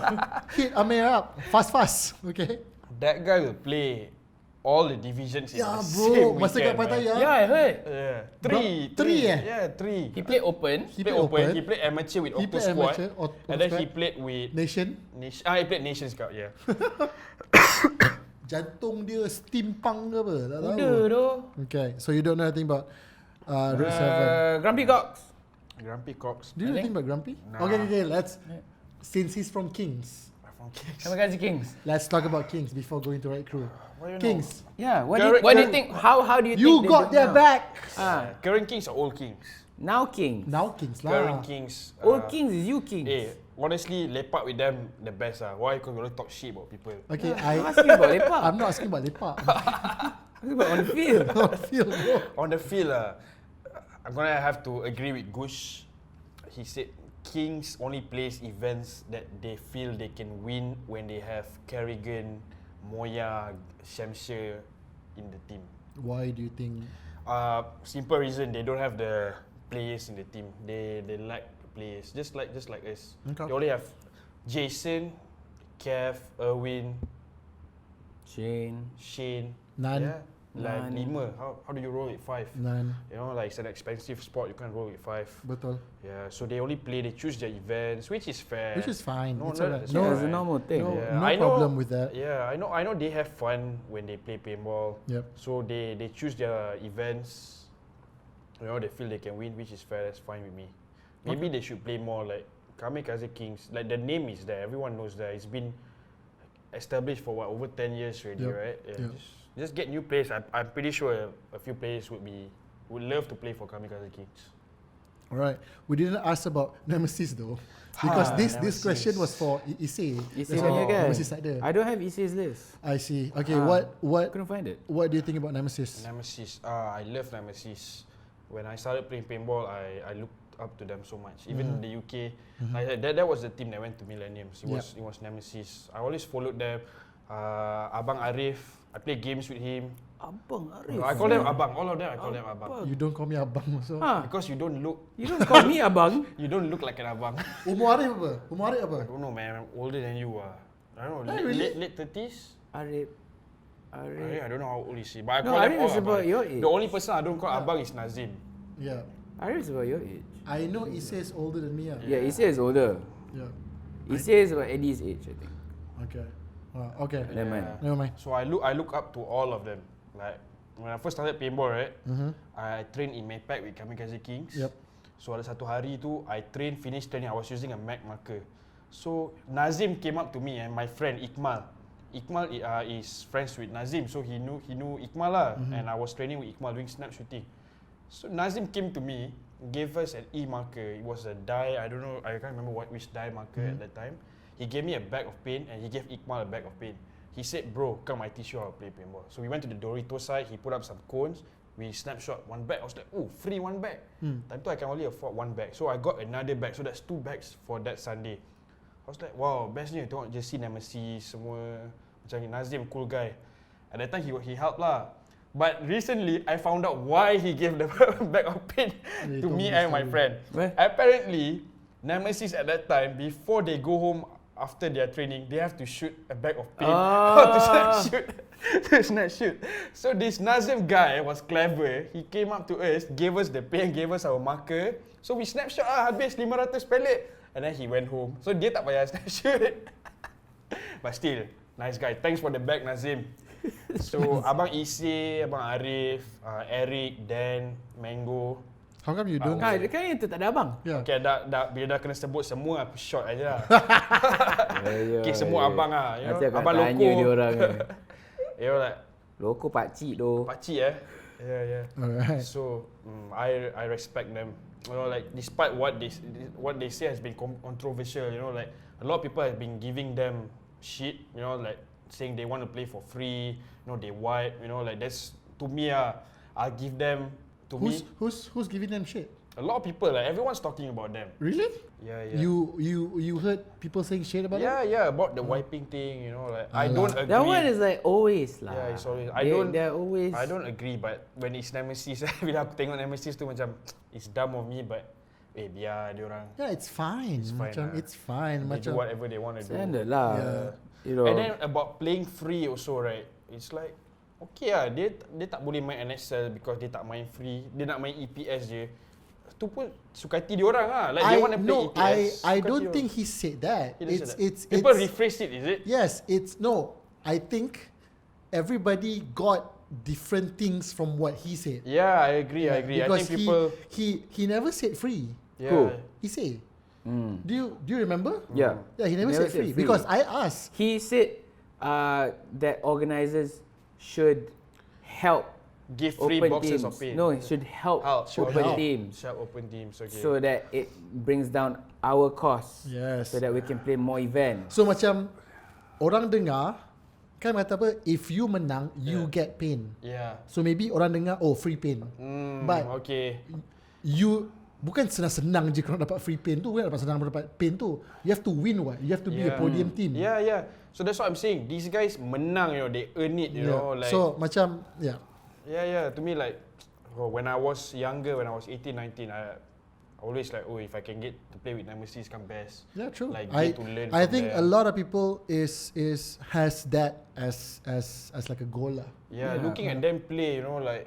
[SPEAKER 2] Hit Amer up. Fast. Okay.
[SPEAKER 4] that guy will play all the divisions in
[SPEAKER 2] Yeah,
[SPEAKER 4] the
[SPEAKER 2] bro.
[SPEAKER 4] same
[SPEAKER 2] Masa kat
[SPEAKER 4] weekend, man.
[SPEAKER 2] Pattaya.
[SPEAKER 3] Yeah, I heard.
[SPEAKER 4] Yeah,
[SPEAKER 2] Three, eh?
[SPEAKER 4] Yeah, three.
[SPEAKER 3] He played open.
[SPEAKER 4] He played open. He played amateur with
[SPEAKER 2] He
[SPEAKER 4] Octo
[SPEAKER 2] played
[SPEAKER 4] Squad.
[SPEAKER 2] amateur,
[SPEAKER 4] And then
[SPEAKER 2] Octo
[SPEAKER 4] he
[SPEAKER 2] Squad.
[SPEAKER 4] played with
[SPEAKER 2] Nation.
[SPEAKER 4] He played Nations Cup. Yeah.
[SPEAKER 2] Jantung dia steampunk ke apa? Tak tahu.
[SPEAKER 3] Udah doh.
[SPEAKER 2] Okay, so you don't know anything about Grade 7.
[SPEAKER 3] Grumpy Cox.
[SPEAKER 4] Grumpy Cox.
[SPEAKER 2] Do you know
[SPEAKER 3] I
[SPEAKER 2] anything about Grumpy?
[SPEAKER 4] Nah.
[SPEAKER 2] Okay, let's. Since he's from Kings,
[SPEAKER 4] From Kings.
[SPEAKER 3] Kamikaze Kings.
[SPEAKER 2] let's talk about Kings before going to Right Crew.
[SPEAKER 4] What do you know?
[SPEAKER 2] Kings,
[SPEAKER 3] Yeah, what
[SPEAKER 4] Correct,
[SPEAKER 3] do you
[SPEAKER 4] correct.
[SPEAKER 3] think? How do you think
[SPEAKER 2] you
[SPEAKER 3] they
[SPEAKER 2] got
[SPEAKER 3] do
[SPEAKER 2] their
[SPEAKER 3] now?
[SPEAKER 2] back.
[SPEAKER 3] Current
[SPEAKER 4] Current Kings or old Kings?
[SPEAKER 3] now Kings.
[SPEAKER 2] Now Kings lah.
[SPEAKER 4] Current Kings.
[SPEAKER 3] Old Kings is you Kings.
[SPEAKER 4] Honestly, lepak with them the best. Why? Because you don't talk shit about people.
[SPEAKER 2] Okay,
[SPEAKER 3] I'm asking about lepak.
[SPEAKER 2] I'm not asking about lepak.
[SPEAKER 3] Asking about on the field.
[SPEAKER 2] I feel bro.
[SPEAKER 4] On the field, I'm gonna have to agree with Gush. He said Kings only plays events that they feel they can win when they have Kerrigan, Moya, Shamsher in the team.
[SPEAKER 2] Why do you think?
[SPEAKER 4] Simple reason, they don't have the players in the team. They lack players, just like us.
[SPEAKER 2] Okay.
[SPEAKER 4] They only have Jason, Kev, Erwin, Shane.
[SPEAKER 2] None.
[SPEAKER 4] Yeah, like
[SPEAKER 3] None.
[SPEAKER 4] 5. How do you roll with 5?
[SPEAKER 2] None.
[SPEAKER 4] You know, like it's an expensive sport. You can't roll with 5.
[SPEAKER 2] Betul.
[SPEAKER 4] Yeah, so they only play. They choose their events, which is fair.
[SPEAKER 2] Which is fine.
[SPEAKER 4] No,
[SPEAKER 2] It's
[SPEAKER 4] no,
[SPEAKER 2] alright.
[SPEAKER 4] it's
[SPEAKER 2] No,
[SPEAKER 3] It's a normal thing.
[SPEAKER 2] no,
[SPEAKER 4] Yeah,
[SPEAKER 2] no
[SPEAKER 4] I know-
[SPEAKER 2] problem with that.
[SPEAKER 4] Yeah, I know. They have fun when they play paintball.
[SPEAKER 2] Yep.
[SPEAKER 4] So they choose their events. You know, they feel they can win, which is fair. That's fine with me. Maybe they should play more like Kamikaze Kings. Like the name is there. Everyone knows that. It's been established for over 10 years already,
[SPEAKER 2] Yep.
[SPEAKER 4] right? Yeah,
[SPEAKER 2] Yep.
[SPEAKER 4] just get new players. I'm pretty sure a few players would love to play for Kamikaze Kings.
[SPEAKER 2] Alright. We didn't ask about Nemesis though. Because this
[SPEAKER 4] Nemesis.
[SPEAKER 2] question was for Issei.
[SPEAKER 3] Issei
[SPEAKER 2] That's why
[SPEAKER 3] punya kan?
[SPEAKER 2] Nemesis tak ada.
[SPEAKER 3] I don't have EC's list.
[SPEAKER 2] I see. Okay,
[SPEAKER 3] Ah.
[SPEAKER 2] what
[SPEAKER 3] Couldn't find it.
[SPEAKER 2] do you think about Nemesis?
[SPEAKER 4] Nemesis. I love Nemesis. When I started playing paintball, I looked up to them so much. Even in the UK, that was the team that went to Millenniums. It was Nemesis. I always followed them. Abang Arif, I play games with him.
[SPEAKER 3] Abang Arif.
[SPEAKER 4] I call them Abang. All of them I call them Abang.
[SPEAKER 2] You don't call me abang also.
[SPEAKER 3] Ah,
[SPEAKER 4] Because you don't look
[SPEAKER 3] call me abang.
[SPEAKER 4] like an Abang.
[SPEAKER 2] Umur Arif apa? Umur Arif apa?
[SPEAKER 4] I don't know, man. I'm older than you. I don't know.
[SPEAKER 2] really?
[SPEAKER 4] Late 30s.
[SPEAKER 3] Arif.
[SPEAKER 4] I don't know how old is he, but I
[SPEAKER 3] No,
[SPEAKER 4] call them
[SPEAKER 3] Arif
[SPEAKER 4] all
[SPEAKER 3] is about
[SPEAKER 4] Abang.
[SPEAKER 3] your age.
[SPEAKER 4] The only person I don't call Abang is Nazim.
[SPEAKER 2] Yeah.
[SPEAKER 3] Arif's about your age.
[SPEAKER 2] I know Issei is older than me.
[SPEAKER 3] Yeah, Issei is older.
[SPEAKER 2] Yeah.
[SPEAKER 3] Issei is about Eddie's age, I think.
[SPEAKER 2] Okay. Okay.
[SPEAKER 3] Never mind.
[SPEAKER 2] Never mind.
[SPEAKER 4] So I look up to all of them. Like when I first started paintball, right? I trained in Maypac with Kamikaze Kings.
[SPEAKER 2] Yep.
[SPEAKER 4] So ada satu hari tu I finished training. I was using a Mac marker. So Nazim came up to me and my friend Ikmal. Ikmal is friends with Nazim, so he knew Ikmal lah. And I was training with Ikmal doing snap shooting. So Nazim came to me, gave us an E marker. It was a dye. I don't know. I can't remember which dye marker at that time. He gave me a bag of paint and he gave Ikmal a bag of paint. He said, "Bro, come, I teach you how to play paintball." So we went to the Dorito side. He put up some cones. We snapshot one bag. I was like, "Oh, free one bag." Time tu I can only afford one bag. So I got another bag. So that's 2 bags for that Sunday. I was like, wow, bestnya tengok Jesse Nemesis semua. Macam ni, Nazim, cool guy. At that time he helped lah. But recently I found out why he gave the bag of paint
[SPEAKER 2] He
[SPEAKER 4] to
[SPEAKER 2] told
[SPEAKER 4] me
[SPEAKER 2] me the
[SPEAKER 4] and my
[SPEAKER 2] story.
[SPEAKER 4] friend.
[SPEAKER 3] Where?
[SPEAKER 4] Apparently, Nemesis at that time, before they go home after their training, they have to shoot a bag of paint.
[SPEAKER 3] Ah.
[SPEAKER 4] to snap shoot. To snap shoot. So this Nazim guy was clever. He came up to us, gave us the paint, gave us our marker. So we snapshot habis 500 pelet. And then he went home. So dia tak payah snap shoot. But still, nice guy. Thanks for the bag, Nazim. So Abang Issei, Abang Arif, Eric, Dan, Mango.
[SPEAKER 2] How come you don't?
[SPEAKER 3] Ah, kan itu tak ada abang.
[SPEAKER 2] Yeah.
[SPEAKER 4] Okay, bila dah kena sebut semua, aku short aja lah.
[SPEAKER 3] Yeah,
[SPEAKER 4] Okay, semua abang lah. You know?
[SPEAKER 3] Nanti aku
[SPEAKER 4] Abang
[SPEAKER 3] tanya
[SPEAKER 4] Loko.
[SPEAKER 3] dia orang ni.
[SPEAKER 4] You know, like,
[SPEAKER 3] Loko pakcik doh.
[SPEAKER 4] pakcik Yeah.
[SPEAKER 2] Alright.
[SPEAKER 4] So, I respect them. You know, like, despite what they say has been controversial, you know, like, a lot of people have been giving them shit, you know, like, saying they want to play for free, you know, they white, you know, like, that's, to me, I'll give them to me,
[SPEAKER 2] Who's giving them shit?
[SPEAKER 4] a lot of people, like everyone's talking about them.
[SPEAKER 2] Really?
[SPEAKER 4] Yeah, yeah.
[SPEAKER 2] You heard people saying shit about
[SPEAKER 4] Yeah,
[SPEAKER 2] them?
[SPEAKER 4] yeah, about the wiping thing, you know, like I don't agree.
[SPEAKER 5] That one is like always lah.
[SPEAKER 4] Yeah, it's always.
[SPEAKER 5] They're always.
[SPEAKER 4] I don't agree, but when it's Nemesis, bila aku tengok Nemesis tu macam it's dumb of me, but biar dia orang.
[SPEAKER 2] Yeah, it's fine.
[SPEAKER 4] It's fine,
[SPEAKER 2] It's fine.
[SPEAKER 4] They do whatever they want to do.
[SPEAKER 5] Standard lah.
[SPEAKER 2] Yeah.
[SPEAKER 5] You know.
[SPEAKER 4] And then about playing free also, right? It's like okay lah, dia tak boleh main NSL because dia tak main free. Dia nak main EPS je. Tu pun suka hati dia orang lah. Like they want to play EPS.
[SPEAKER 2] I don't think he said that.
[SPEAKER 4] He didn't say that.
[SPEAKER 2] It's
[SPEAKER 4] People rephrase it, is it?
[SPEAKER 2] Yes, no. I think everybody got different things from what he said.
[SPEAKER 4] Yeah, I agree. I
[SPEAKER 2] Because
[SPEAKER 4] think people.
[SPEAKER 2] he never said free.
[SPEAKER 4] Yeah.
[SPEAKER 5] Who?
[SPEAKER 2] He said. Do you remember?
[SPEAKER 5] Yeah.
[SPEAKER 2] Yeah, he never said free because I asked.
[SPEAKER 5] He said that organizers should help
[SPEAKER 4] Give free
[SPEAKER 5] open
[SPEAKER 4] boxes
[SPEAKER 5] teams.
[SPEAKER 4] of paint.
[SPEAKER 5] No, it should help open
[SPEAKER 2] help.
[SPEAKER 5] teams
[SPEAKER 4] Help open teams, okay.
[SPEAKER 5] so that it brings down our costs.
[SPEAKER 2] Yes.
[SPEAKER 5] So that we can play more events.
[SPEAKER 2] So macam orang dengar kan kata apa, if you menang you get paint.
[SPEAKER 4] Yeah.
[SPEAKER 2] So maybe orang dengar free paint. But
[SPEAKER 4] Okay.
[SPEAKER 2] you bukan senang-senang je kalau dapat free paint tu, bukan dapat senang dapat paint tu. You have to win what? You have to be a podium team.
[SPEAKER 4] Yeah, yeah. So that's what I'm saying. These guys menang, you know, they earn it, you know, like.
[SPEAKER 2] So macam
[SPEAKER 4] Yeah. To me, like, when I was younger, when I was 18, 19, I always like, if I can get to play with Nemesis, come best.
[SPEAKER 2] Yeah, true.
[SPEAKER 4] Like,
[SPEAKER 2] I
[SPEAKER 4] get to learn
[SPEAKER 2] I
[SPEAKER 4] from
[SPEAKER 2] think
[SPEAKER 4] them.
[SPEAKER 2] a lot of people has that as like a goal lah.
[SPEAKER 4] Yeah, looking at them play, you know, like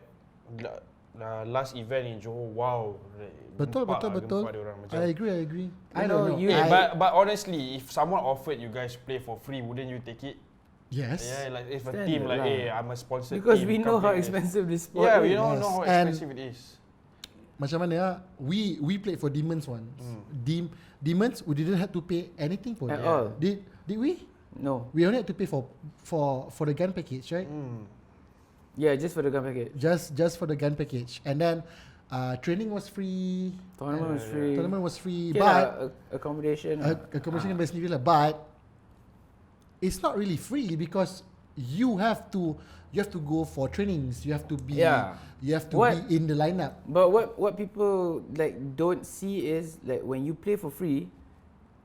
[SPEAKER 4] last event in Johor, wow. Like,
[SPEAKER 2] Betul.
[SPEAKER 4] gempak dia orang, macam.
[SPEAKER 2] I agree. I
[SPEAKER 5] know,
[SPEAKER 2] don't know.
[SPEAKER 5] you-
[SPEAKER 4] But honestly, if someone offered you guys play for free, wouldn't you take it?
[SPEAKER 2] Yes.
[SPEAKER 4] Yeah, like if a
[SPEAKER 5] Standard
[SPEAKER 4] team like,
[SPEAKER 5] lah.
[SPEAKER 4] I'm a sponsored
[SPEAKER 5] Because
[SPEAKER 4] team,
[SPEAKER 5] we know
[SPEAKER 4] come
[SPEAKER 5] how
[SPEAKER 4] play this.
[SPEAKER 5] expensive this sport
[SPEAKER 4] Yeah,
[SPEAKER 5] is.
[SPEAKER 4] we know
[SPEAKER 2] Yes.
[SPEAKER 4] how
[SPEAKER 2] And-
[SPEAKER 4] expensive it is.
[SPEAKER 2] Macam mana we played for Demons once. Demons we didn't have to pay anything for
[SPEAKER 5] At
[SPEAKER 2] it.
[SPEAKER 5] all.
[SPEAKER 2] Did we?
[SPEAKER 5] No.
[SPEAKER 2] We only had to pay for the gun package, right?
[SPEAKER 5] Yeah, just for the gun package.
[SPEAKER 2] Just for the gun package. And then training was free.
[SPEAKER 5] Tournament was free.
[SPEAKER 2] Tournament was free,
[SPEAKER 5] Okay
[SPEAKER 2] but
[SPEAKER 5] lah, accommodation.
[SPEAKER 2] accommodation bayar sendiri lah. But it's not really free because you have to go for trainings. You have to be be in the lineup.
[SPEAKER 5] But what people like don't see is like when you play for free,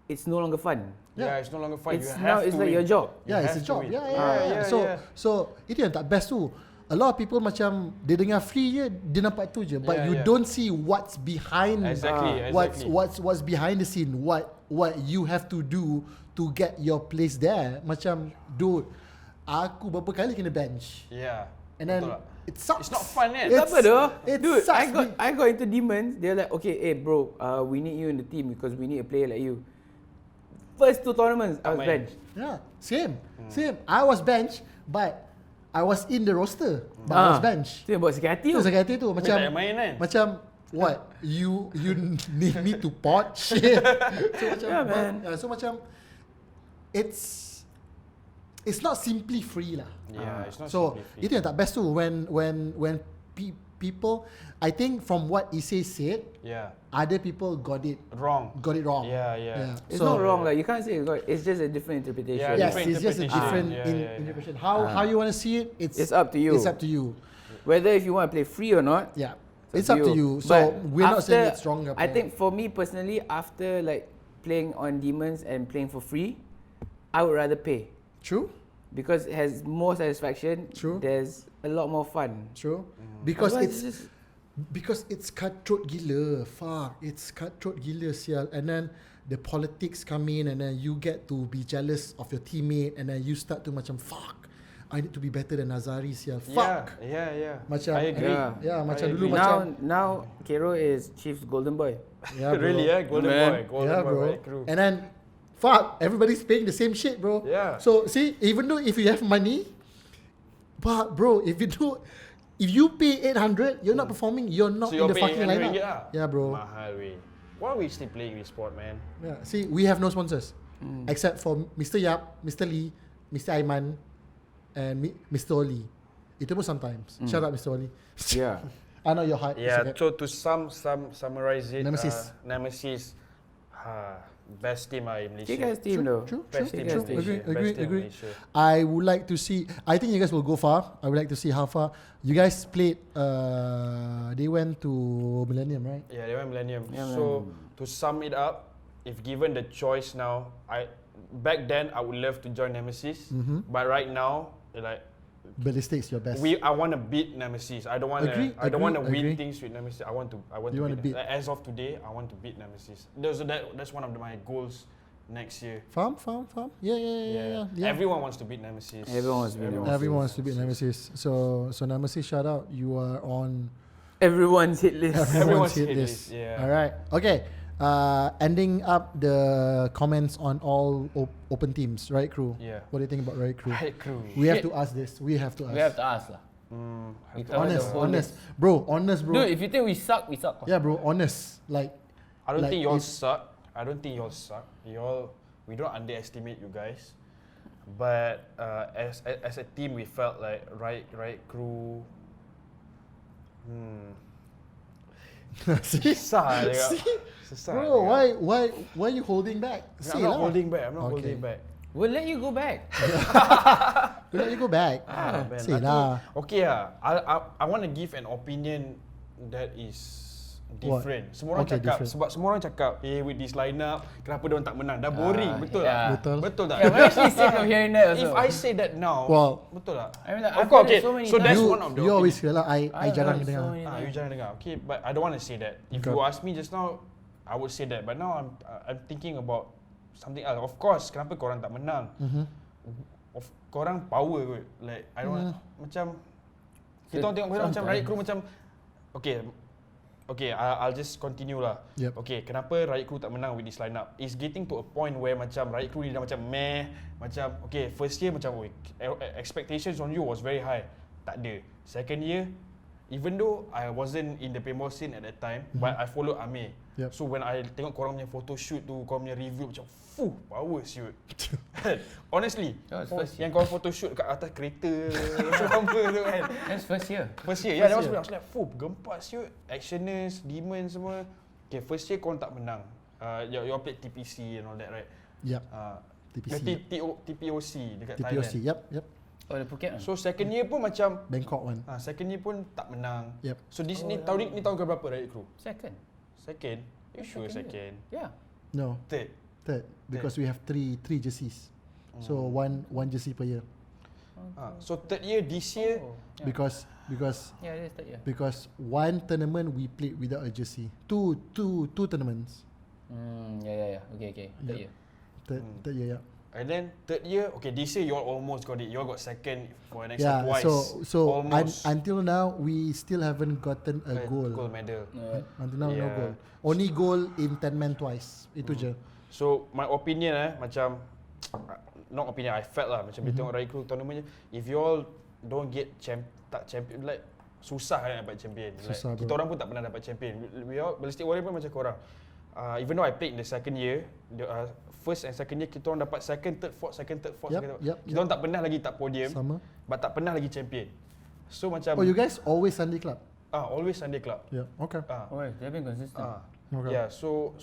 [SPEAKER 5] it's no longer fun.
[SPEAKER 4] Yeah, it's no longer fun.
[SPEAKER 5] It's
[SPEAKER 4] you
[SPEAKER 5] now
[SPEAKER 4] have
[SPEAKER 5] it's
[SPEAKER 4] to
[SPEAKER 5] like
[SPEAKER 4] win.
[SPEAKER 5] your job.
[SPEAKER 2] Yeah, it's a
[SPEAKER 4] have to
[SPEAKER 2] job.
[SPEAKER 4] win.
[SPEAKER 2] Yeah. So itu yang tak best tu. A lot of people macam dia dengar free je, dia nampak tu je, but you don't see what's behind.
[SPEAKER 4] Exactly.
[SPEAKER 2] What's behind the scene. What you have to do to get your place there. Macam dude, aku berapa kali kena bench.
[SPEAKER 4] Yeah.
[SPEAKER 2] And then
[SPEAKER 4] Betul lah.
[SPEAKER 2] it sucks.
[SPEAKER 4] It's not fun, kan?
[SPEAKER 2] It's-
[SPEAKER 5] Apa doh?
[SPEAKER 2] It
[SPEAKER 5] Dude,
[SPEAKER 2] sucks.
[SPEAKER 5] I got into Demons. They're like, okay, hey bro, we need you in the team because we need a player like you. First 2 tournaments, I was
[SPEAKER 4] main.
[SPEAKER 5] benched.
[SPEAKER 2] Yeah, same. I was bench, but I was in the roster, but I was bench.
[SPEAKER 5] Tu yang buat sakit hati
[SPEAKER 2] Itu
[SPEAKER 5] tu.
[SPEAKER 2] sakit hati tu
[SPEAKER 4] Dia
[SPEAKER 2] macam
[SPEAKER 4] tak payah main, kan?
[SPEAKER 2] macam what you need me to pot shit. So macam
[SPEAKER 5] Yeah, man.
[SPEAKER 2] so macam it's not simply free lah.
[SPEAKER 4] Yeah, it's not
[SPEAKER 2] So
[SPEAKER 4] simply free.
[SPEAKER 2] itu yang tak best tu when people, I think from what Issei said,
[SPEAKER 4] Yeah.
[SPEAKER 2] other people got it
[SPEAKER 4] Wrong.
[SPEAKER 2] wrong.
[SPEAKER 4] Yeah.
[SPEAKER 5] It's not wrong, like you can't say it's just a different interpretation.
[SPEAKER 4] Yeah,
[SPEAKER 2] Yes,
[SPEAKER 4] different
[SPEAKER 2] it's just a
[SPEAKER 4] interpretation.
[SPEAKER 2] different
[SPEAKER 4] Yeah.
[SPEAKER 2] interpretation. How you want to see it,
[SPEAKER 5] It's up to you.
[SPEAKER 2] It's up to you.
[SPEAKER 5] Whether if you want to play free or not,
[SPEAKER 2] Yeah, it's up to you. So
[SPEAKER 5] But
[SPEAKER 2] we're not saying
[SPEAKER 5] after-
[SPEAKER 2] it's wrong.
[SPEAKER 5] I think for me personally, after like playing on Demons and playing for free, I would rather pay
[SPEAKER 2] true.
[SPEAKER 5] because it has more satisfaction.
[SPEAKER 2] True.
[SPEAKER 5] There's a lot more fun.
[SPEAKER 2] True. Because
[SPEAKER 5] Otherwise,
[SPEAKER 2] it's because it's cutthroat gila. Fuck, it's cutthroat gila sial. And then the politics come in, and then you get to be jealous of your teammate, and then you start to macam fuck, I need to be better than Nazari sial. Fuck.
[SPEAKER 4] Yeah.
[SPEAKER 2] Macam
[SPEAKER 4] I agree.
[SPEAKER 2] Yeah, macam
[SPEAKER 4] I
[SPEAKER 2] dulu
[SPEAKER 4] agree.
[SPEAKER 2] macam
[SPEAKER 5] Now Khairul is Chief's golden boy.
[SPEAKER 2] yeah, bro.
[SPEAKER 4] Really, Golden
[SPEAKER 5] Man.
[SPEAKER 4] Boy. Golden
[SPEAKER 2] Yeah,
[SPEAKER 4] Boy,
[SPEAKER 2] bro.
[SPEAKER 4] right? Crew.
[SPEAKER 2] And then fuck, everybody's paying the same shit, bro.
[SPEAKER 4] Yeah.
[SPEAKER 2] So see, even though if you have money, but bro, if you pay 800, you're not performing, you're not
[SPEAKER 4] So
[SPEAKER 2] in
[SPEAKER 4] you're
[SPEAKER 2] the
[SPEAKER 4] paying
[SPEAKER 2] fucking lineup.
[SPEAKER 4] ringgit lah?
[SPEAKER 2] Yeah, bro.
[SPEAKER 4] Mahal, weh. Why are we still playing this sport, man?
[SPEAKER 2] Yeah. See, we have no sponsors except for Mr. Yap, Mr. Lee, Mr. Aiman, and Mr. Oli. Itu pun sometimes. Shout out Mr. Oli.
[SPEAKER 5] Yeah.
[SPEAKER 2] I know your heart.
[SPEAKER 4] Yeah,
[SPEAKER 2] is okay.
[SPEAKER 4] so to summarize it,
[SPEAKER 2] Nemesis.
[SPEAKER 4] Nemesis, best team in Malaysia.
[SPEAKER 5] Kick ass team though.
[SPEAKER 2] True.
[SPEAKER 4] Best team in
[SPEAKER 5] True.
[SPEAKER 4] Malaysia.
[SPEAKER 2] Agree.
[SPEAKER 4] Best team in
[SPEAKER 2] Agree.
[SPEAKER 4] Malaysia.
[SPEAKER 2] I would like to see. I think you guys will go far. I would like to see how far you guys played. They went to Millennium, right?
[SPEAKER 4] Yeah, they went Millennium.
[SPEAKER 5] Yeah,
[SPEAKER 4] So to sum it up, if given the choice now, back then I would love to join Nemesis, but right now, like
[SPEAKER 2] Ballistic's your best.
[SPEAKER 4] I want to beat Nemesis. I don't want
[SPEAKER 2] Agree,
[SPEAKER 4] to. I don't want to
[SPEAKER 2] agree.
[SPEAKER 4] win things with Nemesis. I want to.
[SPEAKER 2] You wanna beat.
[SPEAKER 4] Like, as of today, I want to beat Nemesis. That's one of my goals next year.
[SPEAKER 2] Farm. Yeah.
[SPEAKER 4] Everyone wants to beat Nemesis.
[SPEAKER 5] Everyone wants to beat Nemesis.
[SPEAKER 2] Everyone wants to beat Nemesis. So Nemesis, shout out. You are on
[SPEAKER 5] Everyone's hit list.
[SPEAKER 2] everyone's hit
[SPEAKER 4] hit
[SPEAKER 2] list.
[SPEAKER 4] list, yeah.
[SPEAKER 2] All right. Okay. Ending up the comments on all open teams, right, crew?
[SPEAKER 4] Yeah.
[SPEAKER 2] What do you think about right, crew?
[SPEAKER 4] Right, crew.
[SPEAKER 2] We have to ask this. We have to ask.
[SPEAKER 3] We have to ask lah. We cover the whole
[SPEAKER 2] Honest,
[SPEAKER 3] list.
[SPEAKER 2] bro. Honest, bro.
[SPEAKER 3] Dude, if you think we suck, we suck.
[SPEAKER 2] Yeah, bro. Honest. Like,
[SPEAKER 4] I don't
[SPEAKER 2] Like
[SPEAKER 4] think y'all
[SPEAKER 2] if-
[SPEAKER 4] suck. I don't think y'all suck. We don't underestimate you guys. But as a team, we felt like right crew.
[SPEAKER 2] see,
[SPEAKER 4] Susah juga.
[SPEAKER 2] see,
[SPEAKER 4] Susah
[SPEAKER 2] bro.
[SPEAKER 4] juga.
[SPEAKER 2] Why you holding back?
[SPEAKER 4] I'm
[SPEAKER 2] Say
[SPEAKER 4] not
[SPEAKER 2] lah.
[SPEAKER 4] holding back. I'm not
[SPEAKER 2] Okay.
[SPEAKER 4] holding back.
[SPEAKER 3] We'll let you go back.
[SPEAKER 2] We let you go back.
[SPEAKER 4] Man,
[SPEAKER 2] Say
[SPEAKER 4] nanti-
[SPEAKER 2] lah.
[SPEAKER 4] Okay lah. I want to give an opinion that is different. Semua orang
[SPEAKER 2] Okay,
[SPEAKER 4] cakap
[SPEAKER 2] different.
[SPEAKER 4] sebab semua orang cakap, with this lineup, kenapa dia orang tak menang? Dah boring, betul
[SPEAKER 3] yeah.
[SPEAKER 4] tak?
[SPEAKER 2] Betul.
[SPEAKER 4] Betul tak?
[SPEAKER 3] Yeah, we're actually sick of hearing that also.
[SPEAKER 4] If I say that now,
[SPEAKER 2] Well,
[SPEAKER 4] betul tak?
[SPEAKER 3] I mean, like,
[SPEAKER 4] Of
[SPEAKER 3] I've
[SPEAKER 4] course,
[SPEAKER 3] heard
[SPEAKER 4] okay.
[SPEAKER 3] it so many
[SPEAKER 4] So that's
[SPEAKER 3] times.
[SPEAKER 4] one of the
[SPEAKER 2] You always
[SPEAKER 4] opinion.
[SPEAKER 2] feel lah. I jarang
[SPEAKER 3] heard
[SPEAKER 2] dengar.
[SPEAKER 3] so many
[SPEAKER 4] You
[SPEAKER 3] times.
[SPEAKER 4] jangan dengar. Okay, but I don't want to say that. If
[SPEAKER 2] Okay.
[SPEAKER 4] you ask me just now, I would say that. But now I'm thinking about something else. Of course, kenapa korang tak menang? Korang power kot. Like I don't macam kita orang tengok korang macam Riot Crew macam okay, I'll just continue lah.
[SPEAKER 2] Yep.
[SPEAKER 4] Okay, kenapa Riot Crew tak menang with this lineup? It's getting to a point where macam Riot Crew ni dah macam meh, macam okay, first year macam expectations on you was very high. Tak ada. Second year, even though I wasn't in the paintball scene at that time, but I followed Amer.
[SPEAKER 2] Yep.
[SPEAKER 4] So when I tengok korang punya photo shoot tu, korang punya review macam power shoot. Honestly,
[SPEAKER 3] That was first
[SPEAKER 4] yang korang photo shoot kat atas kereta macam apa tu kan.
[SPEAKER 3] That's first year.
[SPEAKER 4] First year, yeah, that was when I was like, gempas shoot, actioners, demons semua. Okay, first year korang tak menang. You all played TPC and all that, right?
[SPEAKER 2] Yep.
[SPEAKER 4] TPC. TPOC dekat
[SPEAKER 2] TPOC.
[SPEAKER 4] Thailand.
[SPEAKER 2] Yep.
[SPEAKER 3] Oh, the Phuket one.
[SPEAKER 4] So second year pun macam
[SPEAKER 2] Bangkok one.
[SPEAKER 4] second year pun tak menang.
[SPEAKER 2] Yep.
[SPEAKER 4] So this ni tahun ni tahun ke berapa Riot Crew?
[SPEAKER 3] Second.
[SPEAKER 4] Second? You sure second?
[SPEAKER 3] Yeah.
[SPEAKER 2] No,
[SPEAKER 4] Third.
[SPEAKER 2] third. Because we have three jerseys. So one jersey per year.
[SPEAKER 4] So third year this year,
[SPEAKER 3] Oh, yeah.
[SPEAKER 2] Because
[SPEAKER 3] Yeah, it is third year.
[SPEAKER 2] because one tournament we played without a jersey. Two tournaments.
[SPEAKER 3] Yeah. Okay. Third year.
[SPEAKER 2] Third year, yeah.
[SPEAKER 4] and then third year, okay, this year you all almost got it. You all got second for an extra
[SPEAKER 2] Yeah,
[SPEAKER 4] twice.
[SPEAKER 2] so
[SPEAKER 4] almost
[SPEAKER 2] until now we still haven't gotten a goal.
[SPEAKER 4] gold medal.
[SPEAKER 2] Until now no
[SPEAKER 4] Yeah.
[SPEAKER 2] goal. Only goal in 10-man twice. Itu je.
[SPEAKER 4] So my opinion macam not opinion, I felt lah macam bila tengok Riot Crew tournament, if you all don't get champion, like susah nak dapat champion.
[SPEAKER 2] Susah,
[SPEAKER 4] Like, kita
[SPEAKER 2] bro.
[SPEAKER 4] orang pun tak pernah dapat champion. We all Ballistic Warrior pun macam korang. Even though I played in the second year, first and second year kita orang dapat second, third, fourth. Kita orang tak pernah lagi tak podium,
[SPEAKER 2] Sama.
[SPEAKER 4] but tak pernah lagi champion. So macam
[SPEAKER 2] Oh, you guys always Sunday club?
[SPEAKER 4] always Sunday club.
[SPEAKER 2] Yeah. Okay.
[SPEAKER 3] Oh, they've been consistent.
[SPEAKER 2] Okay.
[SPEAKER 4] Yeah, so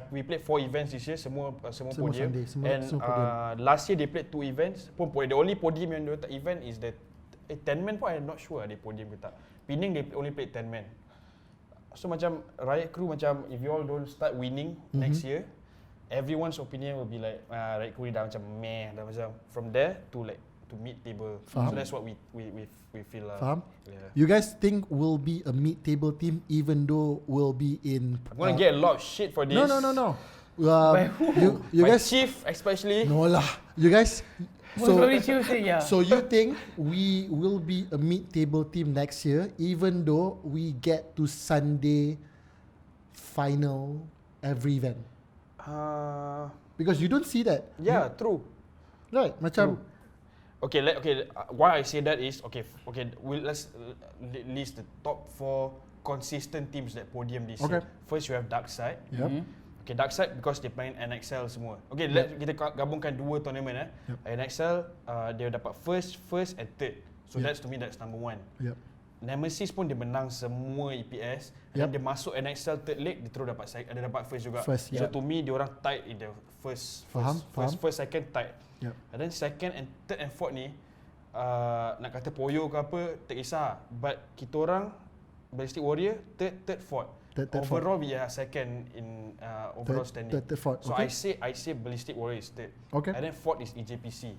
[SPEAKER 4] we played 4 events this year, semua
[SPEAKER 2] Semua
[SPEAKER 4] podium.
[SPEAKER 2] Sunday, semua
[SPEAKER 4] And
[SPEAKER 2] podium.
[SPEAKER 4] last year they played 2 events. The only podium yang dia tak event is the 10 man pun I'm not sure they podium ke tak. Penang they only played 10 man. So macam Riot Crew macam if you all don't start winning next year, everyone's opinion will be like Riot Crew dah macam meh, dah macam from there to like to mid table.
[SPEAKER 2] Faham.
[SPEAKER 4] So that's what we feel lah.
[SPEAKER 2] Faham?
[SPEAKER 4] Yeah.
[SPEAKER 2] You guys think we'll be a mid-table team even though we'll be in?
[SPEAKER 4] I'm gonna get a lot of shit for this.
[SPEAKER 2] No.
[SPEAKER 3] By who?
[SPEAKER 2] You
[SPEAKER 4] My
[SPEAKER 2] guys.
[SPEAKER 4] chief especially.
[SPEAKER 2] No lah. You guys.
[SPEAKER 3] Most probably Tuesday, yeah.
[SPEAKER 2] So you think we will be a mid-table team next year, even though we get to Sunday final every event? Because you don't see that,
[SPEAKER 4] Yeah, true.
[SPEAKER 2] right? Macam
[SPEAKER 4] Okay, why I say that is let's list the top 4 consistent teams that podium this year.
[SPEAKER 2] Okay.
[SPEAKER 4] First you have Darkside.
[SPEAKER 2] Yep.
[SPEAKER 4] Okay, Darkside because they main NXL semua. Okay, kita gabungkan 2 tournament
[SPEAKER 2] Yep.
[SPEAKER 4] NXL dia dapat first and third. So
[SPEAKER 2] Yep.
[SPEAKER 4] to me that's number 1.
[SPEAKER 2] Yep.
[SPEAKER 4] Nemesis pun dia menang semua EPS. Dan dia masuk NXL third leg, dia terus dapat first juga.
[SPEAKER 2] First,
[SPEAKER 4] So to me, dia orang tight in the first, second tight.
[SPEAKER 2] Yep.
[SPEAKER 4] And then second and third and fourth ni, nak kata poyo ke apa, tak kisah. But kita orang, Ballistic Warrior, third, fourth. Overall, we are second in overall standing.
[SPEAKER 2] Third, fourth.
[SPEAKER 4] So
[SPEAKER 2] Okay.
[SPEAKER 4] I say Ballistic Warrior is third.
[SPEAKER 2] Okay.
[SPEAKER 4] And then fourth is EJPC.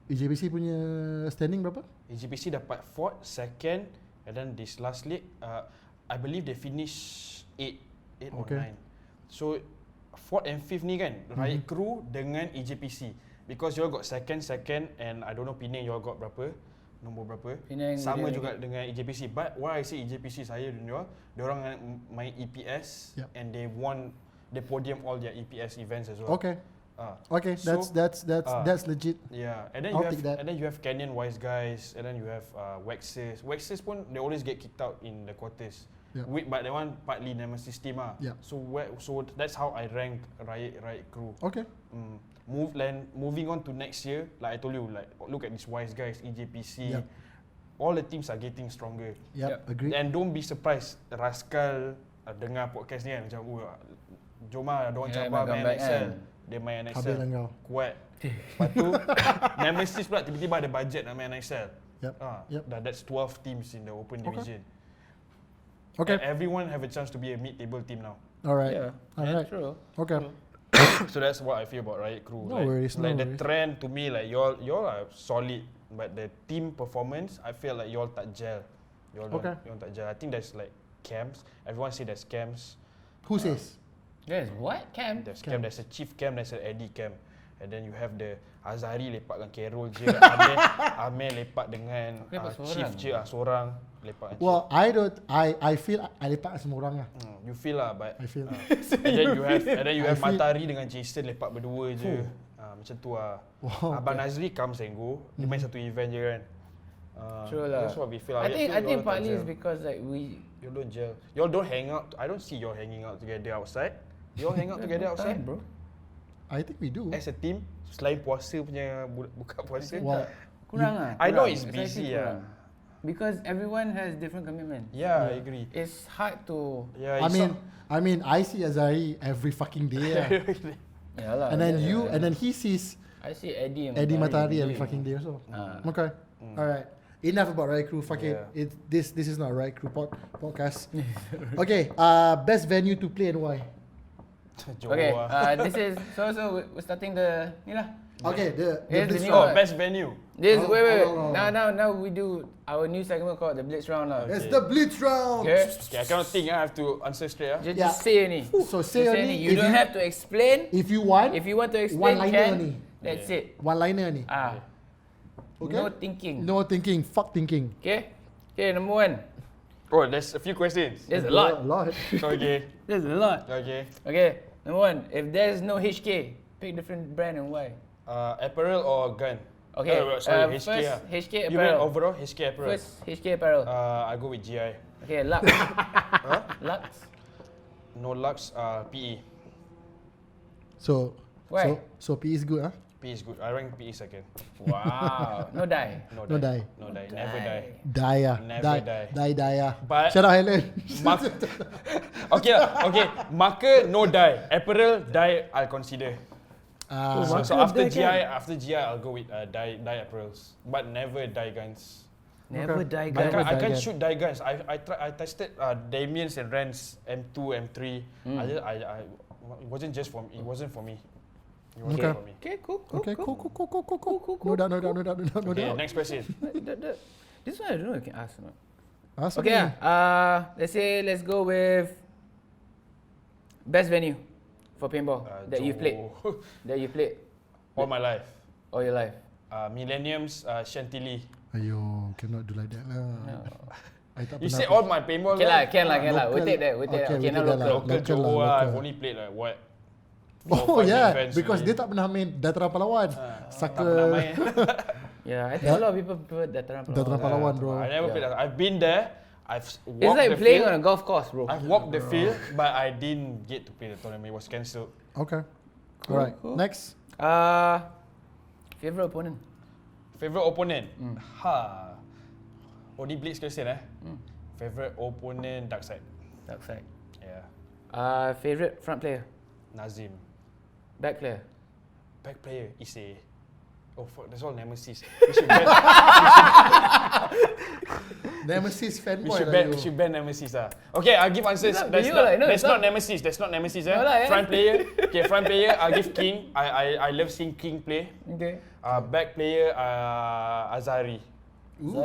[SPEAKER 2] EJPC punya standing berapa?
[SPEAKER 4] EJPC dapat fourth, second, and then this last league, I believe they finish 8 or 9. So fourth and fifth ni kan, Riot Crew dengan EJPC. Because you all got second, and I don't know Penang you all got berapa, nombor berapa.
[SPEAKER 3] Penang
[SPEAKER 4] sama
[SPEAKER 3] dia
[SPEAKER 4] juga dengan EJPC. But why I say EJPC, saya dan dia orang main EPS and they won the podium all their EPS events as well.
[SPEAKER 2] Okay. Okay, that's legit.
[SPEAKER 4] Yeah, and then you have Canyon Wise guys, and then you have Waxers. Waxers pun they always get kicked out in the quarters.
[SPEAKER 2] Yeah.
[SPEAKER 4] But that one partly Nemesis team ah.
[SPEAKER 2] Yeah.
[SPEAKER 4] So that's how I rank Riot Crew.
[SPEAKER 2] Okay.
[SPEAKER 4] Moving on to next year, like I told you, like look at these Wise guys, EJPC.
[SPEAKER 2] Yeah.
[SPEAKER 4] All the teams are getting stronger.
[SPEAKER 2] Yep, agree.
[SPEAKER 4] And don't be surprised, Rascal dengar podcast ni kan macam, Joma ada orang cabar main NXL. Dia main NXL.
[SPEAKER 2] Habis lah kau.
[SPEAKER 4] Kuat. Lepas tu, Nemesis pula tiba-tiba ada budget nak main NXL.
[SPEAKER 2] Yep.
[SPEAKER 4] That's 12 teams in the open division.
[SPEAKER 2] Okay.
[SPEAKER 4] And everyone have a chance to be a mid-table team now.
[SPEAKER 2] Alright.
[SPEAKER 3] Yeah.
[SPEAKER 2] Alright.
[SPEAKER 3] True.
[SPEAKER 2] Okay.
[SPEAKER 4] So that's what I feel about Riot Crew.
[SPEAKER 2] No worries, no
[SPEAKER 4] the
[SPEAKER 2] worries.
[SPEAKER 4] trend to me, like y'all are solid, but the team performance, I feel like y'all tak gel. Y'all tak gel. I think there's like camps. Everyone say there's camps.
[SPEAKER 2] Who says?
[SPEAKER 3] There's what? Cam?
[SPEAKER 4] There's camp. There's a chief camp. There's an Eddie camp. And then you have the Azari lepak dengan Khairul je. Amer lepak dengan chief je seorang lepak dengan
[SPEAKER 2] Well, I feel I lepak dengan semua orang lah.
[SPEAKER 4] You feel lah, but
[SPEAKER 2] I feel.
[SPEAKER 4] and then you have
[SPEAKER 2] I feel-
[SPEAKER 4] Matahari dengan Jason lepak berdua je. Macam tu lah.
[SPEAKER 2] Wow,
[SPEAKER 4] Abang Nazri comes and go. Dia main satu event je kan.
[SPEAKER 3] True lah.
[SPEAKER 4] That's what we feel.
[SPEAKER 3] I think
[SPEAKER 4] y'all tak
[SPEAKER 3] partly
[SPEAKER 4] gel.
[SPEAKER 3] is because like
[SPEAKER 4] You don't gel. Y'all don't hang out. I don't see y'all hanging out together outside. Y'all hang out together outside,
[SPEAKER 3] bro.
[SPEAKER 2] I think we do.
[SPEAKER 4] as a team. Selain puasa punya buka puasa.
[SPEAKER 2] Well,
[SPEAKER 3] Kurang lah.
[SPEAKER 4] I know
[SPEAKER 3] kurang.
[SPEAKER 4] it's
[SPEAKER 3] actually
[SPEAKER 4] busy
[SPEAKER 3] kurang. Because everyone has different commitment.
[SPEAKER 4] Yeah, I agree.
[SPEAKER 3] It's hard to.
[SPEAKER 4] Yeah,
[SPEAKER 2] I mean, I see Azari every fucking day.
[SPEAKER 3] Yeah lah.
[SPEAKER 2] And then he sees
[SPEAKER 3] I see Eddie
[SPEAKER 2] Matahari every fucking day also. Okay. Alright. Enough about Riot Crew. Fuck
[SPEAKER 4] Yeah.
[SPEAKER 2] it. This is not a Riot Crew podcast. Okay. Best venue to play and why?
[SPEAKER 3] Okay. This is so we're starting the ni lah.
[SPEAKER 2] Okay. The
[SPEAKER 3] Here's the
[SPEAKER 2] Blitz
[SPEAKER 3] new
[SPEAKER 2] round.
[SPEAKER 3] one.
[SPEAKER 4] best venue.
[SPEAKER 3] This
[SPEAKER 2] Oh,
[SPEAKER 3] wait.
[SPEAKER 2] oh.
[SPEAKER 3] Now we do our new segment called the Blitz round lah.
[SPEAKER 2] It's the Blitz round.
[SPEAKER 3] Okay.
[SPEAKER 4] Okay, I cannot think. I have to answer straight.
[SPEAKER 3] Just,
[SPEAKER 2] Yeah.
[SPEAKER 3] just say ni.
[SPEAKER 2] So say
[SPEAKER 3] Just
[SPEAKER 2] only
[SPEAKER 3] You
[SPEAKER 2] if
[SPEAKER 3] don't have to explain.
[SPEAKER 2] If you want,
[SPEAKER 3] If you want to explain,
[SPEAKER 2] one-liner
[SPEAKER 3] can.
[SPEAKER 2] only.
[SPEAKER 3] That's it.
[SPEAKER 2] One-liner ni. Okay.
[SPEAKER 3] No thinking.
[SPEAKER 2] No thinking. Fuck thinking.
[SPEAKER 3] Okay. Okay. Number one.
[SPEAKER 4] Oh, there's a few questions.
[SPEAKER 3] There's a lot.
[SPEAKER 2] A lot.
[SPEAKER 4] Okay.
[SPEAKER 3] There's a lot.
[SPEAKER 4] Okay.
[SPEAKER 3] Okay. Number one. If there's no HK, pick different brand and why.
[SPEAKER 4] Apparel or gun?
[SPEAKER 3] Okay.
[SPEAKER 4] Sorry, HK.
[SPEAKER 3] First,
[SPEAKER 4] ah.
[SPEAKER 3] HK
[SPEAKER 4] You mean
[SPEAKER 3] apparel.
[SPEAKER 4] overall HK apparel?
[SPEAKER 3] First HK apparel.
[SPEAKER 4] I go with GI.
[SPEAKER 3] Okay. Lux.
[SPEAKER 4] Huh?
[SPEAKER 3] Lux.
[SPEAKER 4] No Lux. PE.
[SPEAKER 2] So
[SPEAKER 3] Why?
[SPEAKER 2] So PE is good, huh?
[SPEAKER 4] PE is good. I rank PE second.
[SPEAKER 3] Wow. No die.
[SPEAKER 4] No
[SPEAKER 2] No die.
[SPEAKER 4] die. No die. Never die.
[SPEAKER 2] Die ah.
[SPEAKER 4] Never die.
[SPEAKER 2] Die ah.
[SPEAKER 4] But-
[SPEAKER 2] Shout out Helen.
[SPEAKER 4] Okay lah. Okay. Marker no die. Apparel die. I'll consider. So after GI, I'll go with die apparels. But never die guns.
[SPEAKER 3] Never
[SPEAKER 2] Okay.
[SPEAKER 3] die
[SPEAKER 2] Never
[SPEAKER 3] guys.
[SPEAKER 4] I
[SPEAKER 2] die
[SPEAKER 4] can't
[SPEAKER 2] gun.
[SPEAKER 4] shoot die guns. I tested Damien's and Rand's M2, M3. It wasn't just for me. It wasn't for me. It wasn't
[SPEAKER 2] Okay.
[SPEAKER 4] for me.
[SPEAKER 3] Okay, cool.
[SPEAKER 2] Okay, cool. No doubt.
[SPEAKER 4] Okay, next question.
[SPEAKER 3] This one I don't know if I can ask or not.
[SPEAKER 2] Ask
[SPEAKER 3] Okay,
[SPEAKER 2] me.
[SPEAKER 3] let's go with best venue for paintball that you've played. That you played
[SPEAKER 4] All my life.
[SPEAKER 3] all your life.
[SPEAKER 4] Millenniums, Chantilly.
[SPEAKER 2] Ayo, cannot do like that lah. I tak
[SPEAKER 4] You
[SPEAKER 2] pernah
[SPEAKER 4] say all my paintball
[SPEAKER 3] Okay lah,
[SPEAKER 4] life?
[SPEAKER 3] can lah. We'll
[SPEAKER 2] Local-
[SPEAKER 3] take that.
[SPEAKER 2] okay,
[SPEAKER 3] Okay,
[SPEAKER 2] we
[SPEAKER 3] now
[SPEAKER 2] take that lah.
[SPEAKER 3] local.
[SPEAKER 4] Local
[SPEAKER 2] Local
[SPEAKER 4] Johor
[SPEAKER 2] lah,
[SPEAKER 4] I've
[SPEAKER 2] local.
[SPEAKER 4] only played like what?
[SPEAKER 2] Oh
[SPEAKER 4] 4 or 5
[SPEAKER 2] yeah,
[SPEAKER 4] events
[SPEAKER 2] because
[SPEAKER 4] only.
[SPEAKER 2] dia tak pernah main Dataran Palawan.
[SPEAKER 4] Tak pernah main.
[SPEAKER 3] Yeah, I think a lot of people prefer Dataran Palawan.
[SPEAKER 2] Dataran Palawan, bro.
[SPEAKER 4] I never played that. I've been there. I've walked
[SPEAKER 3] It's like
[SPEAKER 4] the
[SPEAKER 3] playing
[SPEAKER 4] field.
[SPEAKER 3] on a golf course, bro.
[SPEAKER 4] I've walked the field, but I didn't get to play the tournament. It was cancelled.
[SPEAKER 2] Okay. Alright, next.
[SPEAKER 3] Favorite opponent?
[SPEAKER 4] Favorite opponent? Ha. Odi Blitz question Favorite opponent, dark side.
[SPEAKER 3] Dark side.
[SPEAKER 4] Yeah.
[SPEAKER 5] Favorite front player,
[SPEAKER 4] Nazim.
[SPEAKER 5] back player.
[SPEAKER 4] Back player, Issei. Oh fuck, that's all nemesis. We should ban,
[SPEAKER 2] Nemesis
[SPEAKER 4] we
[SPEAKER 2] fanboy
[SPEAKER 4] should
[SPEAKER 2] lah
[SPEAKER 4] ban,
[SPEAKER 2] you.
[SPEAKER 4] we should ban nemesis Okay, I'll give answers.
[SPEAKER 5] No,
[SPEAKER 4] That's
[SPEAKER 5] you
[SPEAKER 4] not,
[SPEAKER 5] like, no,
[SPEAKER 4] that's
[SPEAKER 5] it's
[SPEAKER 4] not
[SPEAKER 5] not.
[SPEAKER 4] nemesis. That's not nemesis
[SPEAKER 5] No lah,
[SPEAKER 4] Front player. Okay, front player, I'll give King. I love seeing King play.
[SPEAKER 5] Okay.
[SPEAKER 4] Back player, Azari.
[SPEAKER 2] Ooh,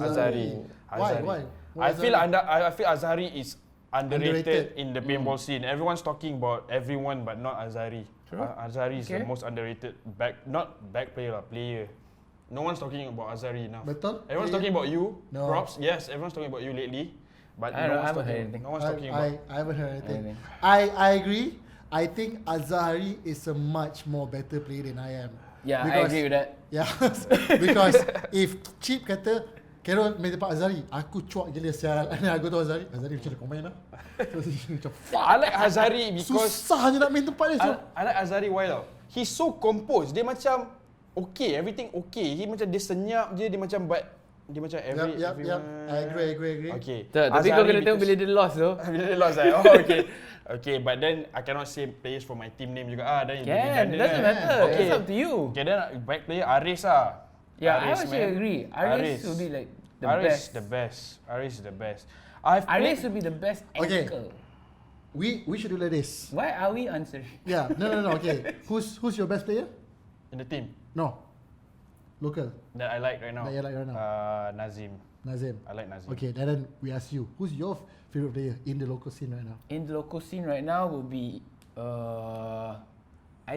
[SPEAKER 4] Azari.
[SPEAKER 2] Why?
[SPEAKER 4] I feel Azari is underrated,
[SPEAKER 2] Underrated.
[SPEAKER 4] in the paintball scene. Everyone's talking about everyone, but not Azari. Azari is the
[SPEAKER 5] Okay.
[SPEAKER 4] most underrated not back player lah, player. No one's talking about Azari now.
[SPEAKER 2] Betul?
[SPEAKER 4] Everyone's talking about you.
[SPEAKER 2] No.
[SPEAKER 4] Props. Yes, everyone's talking about you lately. But
[SPEAKER 5] I
[SPEAKER 4] no one's
[SPEAKER 5] haven't heard
[SPEAKER 4] talking.
[SPEAKER 5] anything.
[SPEAKER 4] No one's talking about.
[SPEAKER 2] I haven't heard anything.
[SPEAKER 5] Anything.
[SPEAKER 2] I agree. I think Azari is a much more better player than I am.
[SPEAKER 5] Yeah, I
[SPEAKER 2] Because-
[SPEAKER 5] agree with that.
[SPEAKER 2] Yeah, because if Chip kata Khairul main tempat Azari, aku cuak gila sial. And then I go to Azari macam dia komen lah. Macam fuck.
[SPEAKER 4] I like Azari because
[SPEAKER 2] Susah je nak main tempat dia. So,
[SPEAKER 4] I like Azari why tau? He's so composed. Dia macam okay, everything okay. Dia macam dia senyap je, dia macam every
[SPEAKER 2] Yup.
[SPEAKER 4] everyone.
[SPEAKER 2] I agree.
[SPEAKER 4] Okay.
[SPEAKER 5] Tapi kau kena tengok bila dia lost tu.
[SPEAKER 4] Bila dia lost Oh okay. Okay, but then I cannot say players from my team name juga. Then
[SPEAKER 5] Can,
[SPEAKER 4] redundant
[SPEAKER 5] doesn't matter.
[SPEAKER 4] Okay.
[SPEAKER 5] It's up to you.
[SPEAKER 4] Okay, then back player Aris lah.
[SPEAKER 5] Yeah, I
[SPEAKER 4] Aris,
[SPEAKER 5] actually
[SPEAKER 4] man.
[SPEAKER 5] agree. Aris will be like the
[SPEAKER 4] Aris
[SPEAKER 5] best.
[SPEAKER 4] the best. Aris is the best.
[SPEAKER 5] Aris will be the best
[SPEAKER 2] Okay.
[SPEAKER 5] anchor.
[SPEAKER 2] we should do like this.
[SPEAKER 5] Why are we answering?
[SPEAKER 2] Yeah, no. Okay, who's your best player?
[SPEAKER 4] in the team
[SPEAKER 2] No, local.
[SPEAKER 4] that I like right now.
[SPEAKER 2] That you like right now.
[SPEAKER 4] Nazim.
[SPEAKER 2] Nazim.
[SPEAKER 4] I like Nazim.
[SPEAKER 2] Okay, then we ask you, who's your favorite player in the local scene right now?
[SPEAKER 5] In the local scene right now will be I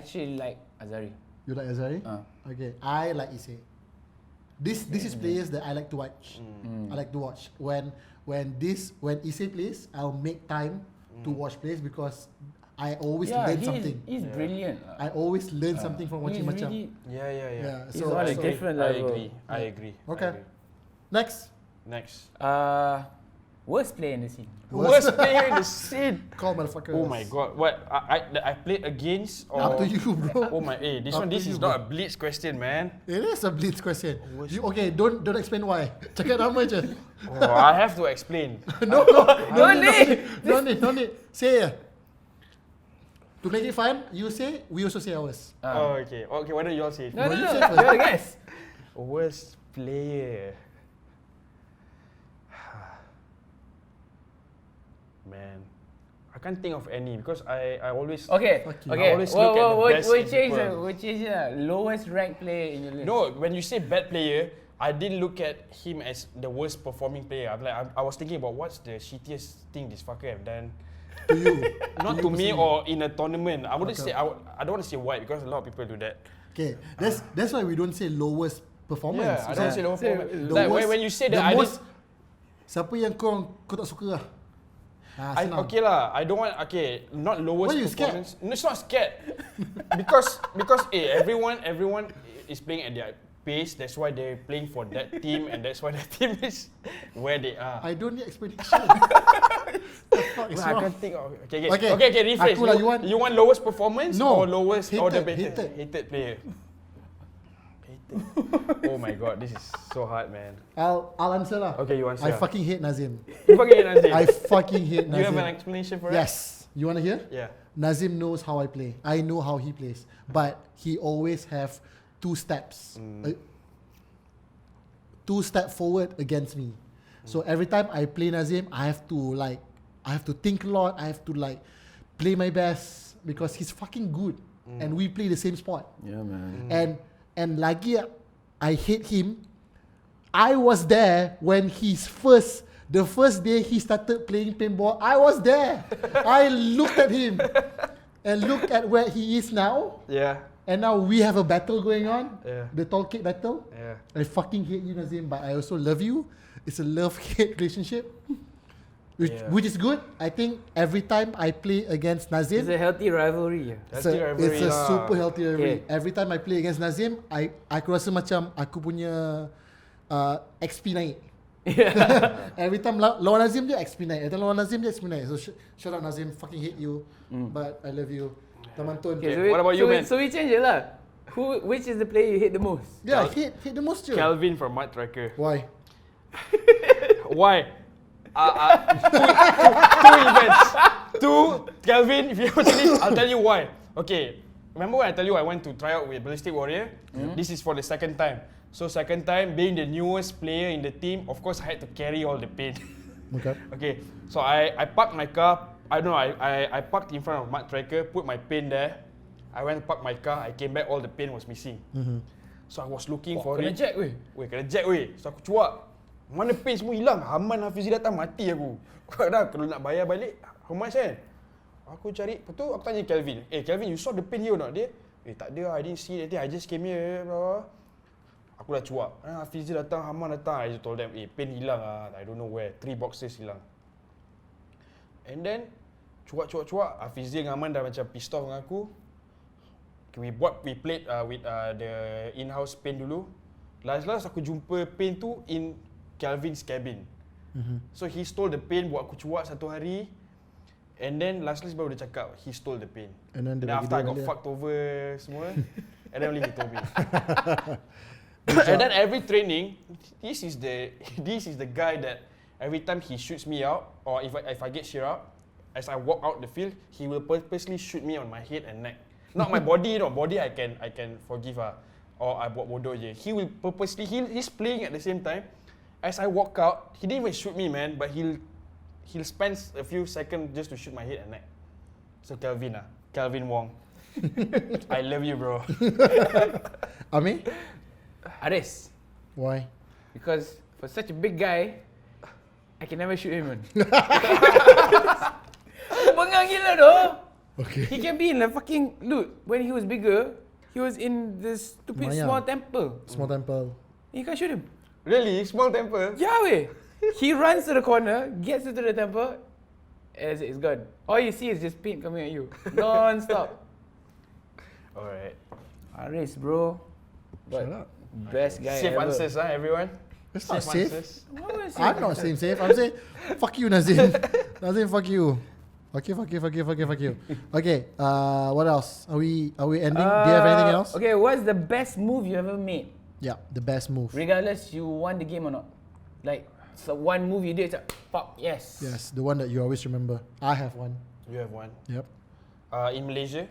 [SPEAKER 5] actually like Azari.
[SPEAKER 2] You like Azari? Okay, I like Issei. This is players that I like to watch. I like to watch. When Issei plays, I'll make time to watch plays because I always learn something.
[SPEAKER 5] He's brilliant.
[SPEAKER 2] I always learn something from watching
[SPEAKER 5] He's
[SPEAKER 2] macam.
[SPEAKER 5] really,
[SPEAKER 4] Yeah.
[SPEAKER 2] Yeah,
[SPEAKER 5] He's
[SPEAKER 2] so,
[SPEAKER 5] on a
[SPEAKER 2] so
[SPEAKER 5] different
[SPEAKER 4] I
[SPEAKER 5] level.
[SPEAKER 4] agree. I agree.
[SPEAKER 2] Okay.
[SPEAKER 4] I agree.
[SPEAKER 2] next,
[SPEAKER 4] Next.
[SPEAKER 5] Worst player in the scene.
[SPEAKER 4] Worst player in the scene.
[SPEAKER 2] call motherfuckers.
[SPEAKER 4] Oh my god. What? I played against or
[SPEAKER 2] Up to you, bro.
[SPEAKER 4] Oh my this
[SPEAKER 2] Up
[SPEAKER 4] one
[SPEAKER 2] to
[SPEAKER 4] this
[SPEAKER 2] you,
[SPEAKER 4] is
[SPEAKER 2] bro.
[SPEAKER 4] not a blitz question, man.
[SPEAKER 2] It is a blitz question. You, okay, don't explain why. Cakap nama je.
[SPEAKER 4] Oh, I have to explain.
[SPEAKER 2] No need. Say it. To make it fun, you say, we also say ours.
[SPEAKER 4] Oh, okay. Okay, why don't you all say it?
[SPEAKER 5] No,
[SPEAKER 2] you
[SPEAKER 5] no.
[SPEAKER 2] say first.
[SPEAKER 5] You're the guest.
[SPEAKER 4] Worst player. Man, I can't think of any because I always
[SPEAKER 5] Okay.
[SPEAKER 2] Fuck you.
[SPEAKER 5] Okay.
[SPEAKER 4] I always look at the best
[SPEAKER 5] We'll
[SPEAKER 4] in
[SPEAKER 5] change
[SPEAKER 4] people.
[SPEAKER 5] We'll change lowest ranked player in your list.
[SPEAKER 4] No, when you say bad player, I didn't look at him as the worst performing player. I was thinking about what's the shittiest thing this fucker have done.
[SPEAKER 2] To you.
[SPEAKER 4] Not to me or in a tournament. I wouldn't say I don't want to say white because a lot of people do that.
[SPEAKER 2] Okay, that's why we don't say lowest performance.
[SPEAKER 4] Yeah, I don't want to say low
[SPEAKER 5] Say
[SPEAKER 4] performance.
[SPEAKER 2] The
[SPEAKER 4] Like
[SPEAKER 2] worst-
[SPEAKER 4] when you say
[SPEAKER 2] the
[SPEAKER 4] that, I
[SPEAKER 2] most,
[SPEAKER 4] didn't.
[SPEAKER 2] siapa yang kau tak suka lah. Senang.
[SPEAKER 4] Okay lah, I don't want. Okay, not lowest
[SPEAKER 2] Why you scared?
[SPEAKER 4] performance. No, it's not scared. because everyone is playing at their pace. That's why they're playing for that team, and that's why the team is where they are.
[SPEAKER 2] I don't need explanation. The fuck is
[SPEAKER 4] Well, I
[SPEAKER 2] wrong?
[SPEAKER 4] can't think of. Okay.
[SPEAKER 2] Okay,
[SPEAKER 4] Rephrase.
[SPEAKER 2] aku lah,
[SPEAKER 4] You want lowest performance
[SPEAKER 2] No,
[SPEAKER 4] or lowest or the
[SPEAKER 2] hated,
[SPEAKER 4] better hated player? Hated. Oh my god, this is so hard, man.
[SPEAKER 2] I'll answer lah.
[SPEAKER 4] Okay, you answer.
[SPEAKER 2] I fucking hate Nazim.
[SPEAKER 4] You fucking hate Nazim.
[SPEAKER 2] I fucking hate
[SPEAKER 4] Do you have
[SPEAKER 2] Nazim.
[SPEAKER 4] an explanation for it?
[SPEAKER 2] Yes. You wanna hear?
[SPEAKER 4] Yeah.
[SPEAKER 2] Nazim knows how I play. I know how he plays. But he always have two steps. Two step forward against me. So every time I play Nazim, I have to think a lot. I have to play my best because he's fucking good. And we play the same sport.
[SPEAKER 5] Yeah, man.
[SPEAKER 2] And lagi I hate him. I was there when the first day he started playing paintball. I was there. I looked at him and looked at where he is now.
[SPEAKER 4] Yeah.
[SPEAKER 2] And now we have a battle going on.
[SPEAKER 4] Yeah.
[SPEAKER 2] The tall cake battle.
[SPEAKER 4] Yeah.
[SPEAKER 2] I fucking hate you, Nazim, but I also love you. It's a love-hate relationship. Which is good. I think every time I play against Nazim,
[SPEAKER 5] It's a healthy rivalry.
[SPEAKER 2] it's
[SPEAKER 4] Healthy rivalry
[SPEAKER 2] a
[SPEAKER 4] lah.
[SPEAKER 2] super healthy rivalry.
[SPEAKER 5] Okay.
[SPEAKER 2] Every time I play against Nazim, aku rasa macam aku punya XP naik. Every time lawan Nazim dia XP naik. Every time lawan Nazim dia XP naik. So shout out Nazim, fucking hate you, but I love you. Taman Tun.
[SPEAKER 5] Okay,
[SPEAKER 4] What about you, man?
[SPEAKER 5] So we change it lah. Which is the player you hate the most?
[SPEAKER 2] Yeah, hate the most je.
[SPEAKER 4] Calvin from Mud Tracker.
[SPEAKER 2] Why?
[SPEAKER 4] Why? Two events. Kelvin, if you watch this, I'll tell you why. Okay, remember when I tell you I went to try out with Ballistic Warrior? This is for the second time. So second time, being the newest player in the team, of course I had to carry all the paint. Okay, so I parked my car. I don't know, I parked in front of mud tracker, put my paint there. I went to park my car, I came back, all the paint was missing. So I was looking for
[SPEAKER 5] Kena
[SPEAKER 4] it.
[SPEAKER 5] jack weh.
[SPEAKER 4] Weh, kena jack weh. So aku cuak. Mana paint semua hilang. Haman Hafizi datang, mati aku. Dah, kalau nak bayar balik, how much kan? Aku cari, lepas tu aku tanya Kelvin. Kelvin, you saw the paint here or not? Dia, tak ada, I didn't see anything, I just came here. Aku dah cuak. Hafizi datang, Haman datang. I just told them, paint hilang lah. I don't know where. 3 boxes hilang. And then, cuak. Hafizi dengan Haman dah macam pissed off dengan aku. We played with the in-house paint dulu. Last aku jumpa paint tu in Kelvin's cabin. So he stole the paint, buat aku cuak satu hari. And then last baru dia cakap he stole the paint.
[SPEAKER 2] And then
[SPEAKER 4] after I got fucked over semua, and then only he told me. And then every training, this is the guy that every time he shoots me out, or if I get shit out, as I walk out the field, he will purposely shoot me on my head and neck. Not my body, body I can forgive or I buat bodoh je. He will purposely, he's playing at the same time. As I walk out, he didn't even shoot me, man, but he'll spend a few seconds just to shoot my head and neck. So Kelvin Wong, I love you, bro.
[SPEAKER 2] Amer?
[SPEAKER 5] Aris.
[SPEAKER 2] Why?
[SPEAKER 5] Because for such a big guy, I can never shoot him, man. Bengang gila doh.
[SPEAKER 2] Okay.
[SPEAKER 5] He can be in a fucking... Look, when he was bigger, he was in this stupid
[SPEAKER 2] Maya.
[SPEAKER 5] small temple.
[SPEAKER 2] Small temple.
[SPEAKER 5] You can't shoot him.
[SPEAKER 4] Really? Small temper?
[SPEAKER 5] Yeah, weh. He runs to the corner, gets into the temple, and it's gone. All you see is just paint coming at you. Non-stop.
[SPEAKER 4] Alright.
[SPEAKER 5] Aris, bro. But
[SPEAKER 2] Shut up.
[SPEAKER 5] best guy
[SPEAKER 4] Safe
[SPEAKER 5] ever.
[SPEAKER 4] answers, everyone.
[SPEAKER 2] It's not safe.
[SPEAKER 4] Answers.
[SPEAKER 2] I'm not saying safe. I'm saying, fuck you, Nazim. Nazim, fuck you. Okay, fuck you. Okay, what else? Are we ending? Do you have anything else?
[SPEAKER 5] Okay, what's the best move you ever made?
[SPEAKER 2] Yeah, the best move.
[SPEAKER 5] Regardless you won the game or not. Like, so one move you did, pop, yes.
[SPEAKER 2] Yes, the one that you always remember. I have one.
[SPEAKER 4] You have one.
[SPEAKER 2] Yep.
[SPEAKER 4] In Malaysia?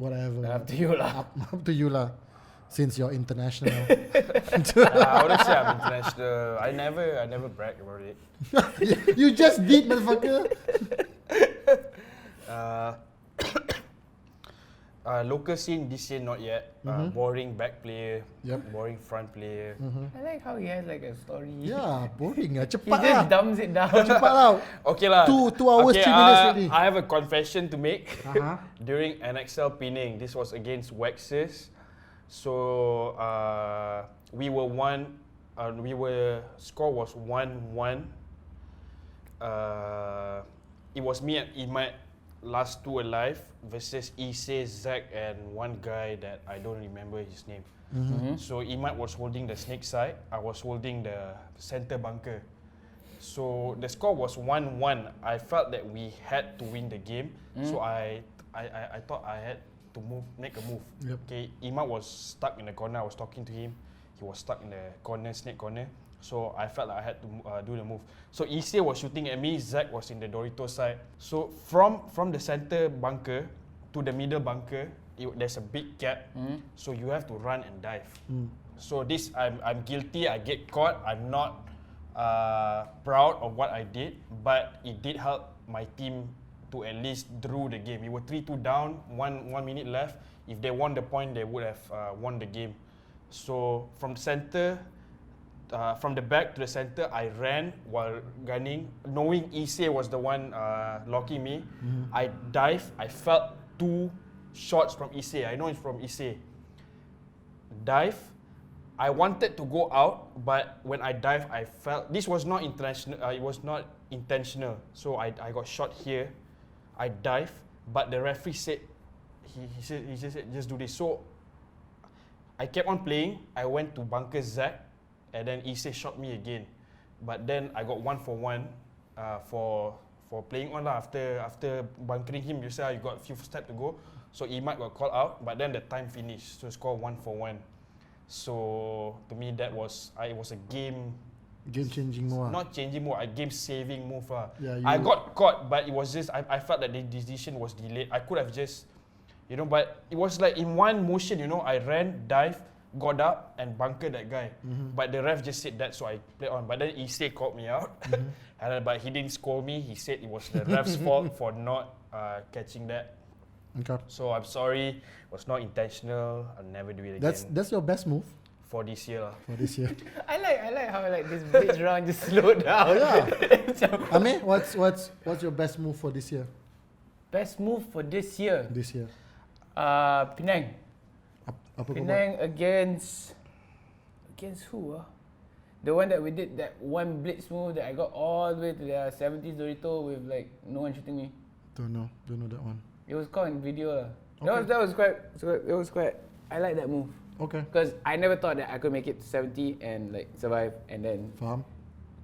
[SPEAKER 2] Whatever.
[SPEAKER 5] Up to you lah.
[SPEAKER 2] Up to you lah. Since you're international.
[SPEAKER 4] I wouldn't say I'm international. I never brag about it.
[SPEAKER 2] You just did, motherfucker.
[SPEAKER 4] Local scene this year not yet. Boring back player.
[SPEAKER 2] Yep.
[SPEAKER 4] Boring front player.
[SPEAKER 5] I like how he has like a story.
[SPEAKER 2] Yeah, boring lah.
[SPEAKER 5] He
[SPEAKER 2] Cepat
[SPEAKER 5] just
[SPEAKER 2] lah.
[SPEAKER 5] dumbs it down.
[SPEAKER 2] Cepat lah.
[SPEAKER 4] Okay lah.
[SPEAKER 2] 2 hours, 3 minutes already.
[SPEAKER 4] I have a confession to make.
[SPEAKER 2] Uh-huh.
[SPEAKER 4] During NXL pinning, this was against Waxes. So we were score was 1-1. It was me and Imat, last two alive, versus Ise, Zach, and one guy that I don't remember his name. So Imat was holding the snake side, I was holding the center bunker. So the score was 1-1. I felt that we had to win the game. So I thought I had to make a move.
[SPEAKER 2] Yep.
[SPEAKER 4] Okay, Imat was stuck in the corner. I was talking to him. He was stuck in the corner, snake corner. So I felt like I had to do the move. So Ise was shooting at me. Zach was in the Dorito side. So from the center bunker to the middle bunker, there's a big gap. So you have to run and dive. So this I'm guilty. I get caught. I'm not proud of what I did, but it did help my team to at least drew the game. We were 3-2 down, one minute left. If they won the point, they would have won the game. So from center, from the back to the center, I ran while gunning, knowing Ise was the one locking me. I dived. I felt 2 shots from Ise. I know it's from Ise. Dive. I wanted to go out, but when I dived, I felt this was not international. It was not intentional. So I got shot here. I dive, but the referee said, he just said, just do this. So I kept on playing. I went to bunker Zach, and then Ise shot me again. But then I got 1-for-1 for playing on lah. After bunkering him, you said you got a few steps to go. So Imat got called out, but then the time finished. So score 1-for-1. So to me that was it was a game
[SPEAKER 2] Game-changing move.
[SPEAKER 4] not changing move, a game saving move.
[SPEAKER 2] Yeah,
[SPEAKER 4] I
[SPEAKER 2] you-
[SPEAKER 4] got caught, but it was just I felt that the decision was delayed. I could have just, but it was like in one motion. I ran, dive, got up, and bunkered that guy. But the ref just said that, so I played on. But then he still called me out. But he didn't scold me. He said it was the ref's fault for not catching that.
[SPEAKER 2] Okay.
[SPEAKER 4] So I'm sorry. It was not intentional. I'll never do it again.
[SPEAKER 2] That's your best move
[SPEAKER 4] for this year lah.
[SPEAKER 2] for this year.
[SPEAKER 5] I like how this bridge round just slowed down.
[SPEAKER 2] Yeah. Amer, what's your best move for this year?
[SPEAKER 5] Best move for this year.
[SPEAKER 2] This year.
[SPEAKER 5] Penang.
[SPEAKER 2] Apa kau buat?
[SPEAKER 5] Penang against who? The one that we did that one blitz move that I got all the way to the 70s Dorito with like no one shooting me.
[SPEAKER 2] Don't know that one.
[SPEAKER 5] It was caught in video lah.
[SPEAKER 2] Okay.
[SPEAKER 5] That was quite. I like that move
[SPEAKER 2] Okay.
[SPEAKER 5] because I never thought that I could make it to 70 and like survive and then
[SPEAKER 2] Faham?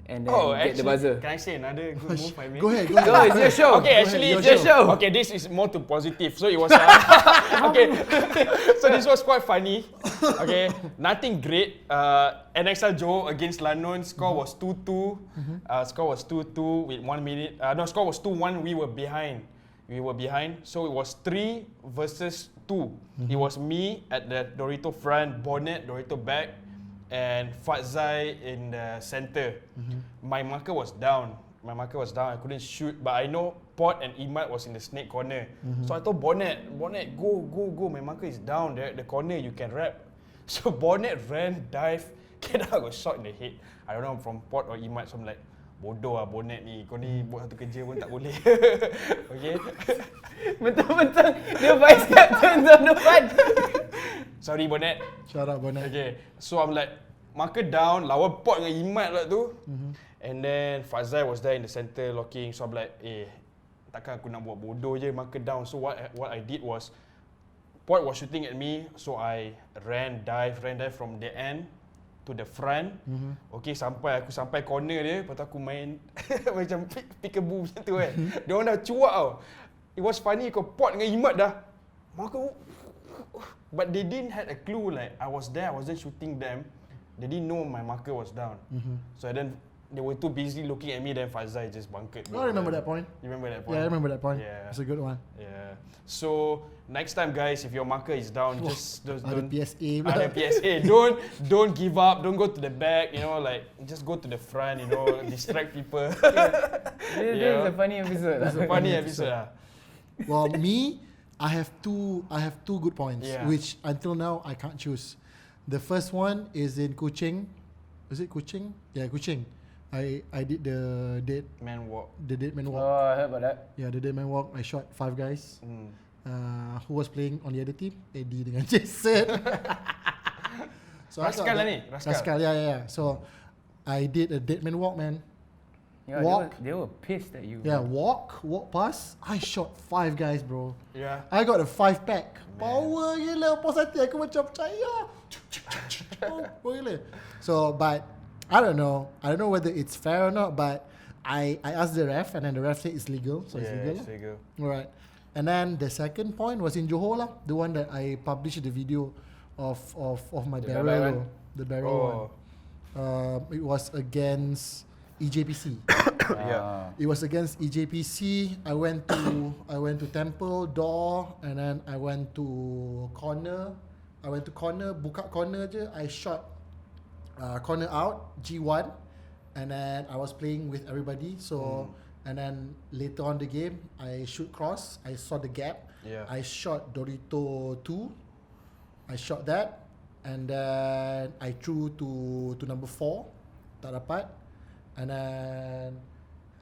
[SPEAKER 5] get the buzzer.
[SPEAKER 4] Can I say another good move I made?
[SPEAKER 2] Go ahead.
[SPEAKER 5] No, it's your show.
[SPEAKER 4] Okay,
[SPEAKER 2] Go
[SPEAKER 4] actually,
[SPEAKER 2] ahead,
[SPEAKER 5] your show.
[SPEAKER 4] Okay, this is more to positive. So it was okay. So this was quite funny. Okay, nothing great. NXL Joe against London. Score was 2-2. Score was 2-2 with 1 minute. No, score was 2-1. We were behind. So it was 3 versus 2. It was me at the Dorito front, Bonnet, Dorito back, and Fatzai in the center. My marker was down. I couldn't shoot, but I know Pot and Imad was in the snake corner. So I told Bonnet, go. My marker is down there at the corner. You can wrap. So Bonnet ran, dive, I got shot in the head. I don't know from Pot or Imad. So I'm like, bodoh Bonnet ni. Kau ni buat satu kerja pun tak boleh. Okay.
[SPEAKER 5] Betul-betul dia vice captain tahun depan.
[SPEAKER 4] Sorry Bonnet.
[SPEAKER 2] Shut up, Bonnet.
[SPEAKER 4] Okay, so I'm like, marker down, lawan Pot dengan Imad lah tu. And then Fazai was there in the center locking. So I'm like, takkan aku nak buat bodoh je, marker down. So what I did was, Pot was shooting at me, so I ran dive from the end to the front. Okay, aku sampai corner dia, lepas tu aku main macam peekaboo macam tu kan. Dia orang dah cuak tau. It was funny, kau Pot dengan Imad dah. But they didn't had a clue, like I was there, I wasn't shooting them. They didn't know my marker was down. So then they were too busy looking at me, then Fazai just bunkered.
[SPEAKER 2] I remember that point.
[SPEAKER 4] You remember that point?
[SPEAKER 2] Yeah, I remember that point.
[SPEAKER 4] Yeah.
[SPEAKER 2] It's a good one.
[SPEAKER 4] Yeah. So next time, guys, if your marker is down, just
[SPEAKER 2] Ada
[SPEAKER 4] don't.
[SPEAKER 2] PSA.
[SPEAKER 4] Ada PSA. Don't give up. Don't go to the back. Like just go to the front. Distract people.
[SPEAKER 5] This is a funny episode.
[SPEAKER 4] It's a funny episode.
[SPEAKER 2] Well, me, I have two good points,
[SPEAKER 4] Yeah.
[SPEAKER 2] which until now I can't choose. The first one is in Kuching. Is it Kuching? Yeah, Kuching. I did the dead
[SPEAKER 4] Man walk.
[SPEAKER 2] man walk.
[SPEAKER 5] Oh, I heard about that.
[SPEAKER 2] Yeah, the dead man walk. I shot 5 guys. Who was playing on the other team? Eddie dengan Jason. So I thought
[SPEAKER 4] Rascal lah
[SPEAKER 2] that-
[SPEAKER 4] ni, Rascal.
[SPEAKER 2] Rascal, yeah. So I did a dead man walk, man.
[SPEAKER 5] Yeah,
[SPEAKER 2] Walk.
[SPEAKER 5] They were pissed at you.
[SPEAKER 2] Yeah, walk past. I shot 5 guys, bro.
[SPEAKER 4] Yeah.
[SPEAKER 2] I got a 5-pack. Power gila, puas hati aku macam percaya. Power gila. So, but I don't know whether it's fair or not, but I asked the ref, and then the ref said it's legal, so it's legal.
[SPEAKER 4] It's legal.
[SPEAKER 2] Alright. And then the second point was in Johor lah, the one that I published the video of my
[SPEAKER 4] The
[SPEAKER 2] barrel.
[SPEAKER 4] bye-bye one?
[SPEAKER 2] The barrel one. It was against EJPC.
[SPEAKER 4] Yeah.
[SPEAKER 2] It was against EJPC. I went to Temple door, and then I went to corner. Buka corner je. I shot corner out G1, and then I was playing with everybody. So and then later on the game, I shoot cross. I saw the gap.
[SPEAKER 4] Yeah.
[SPEAKER 2] I shot Dorito 2. I shot that, and then I threw to number 4. Tak dapat. And then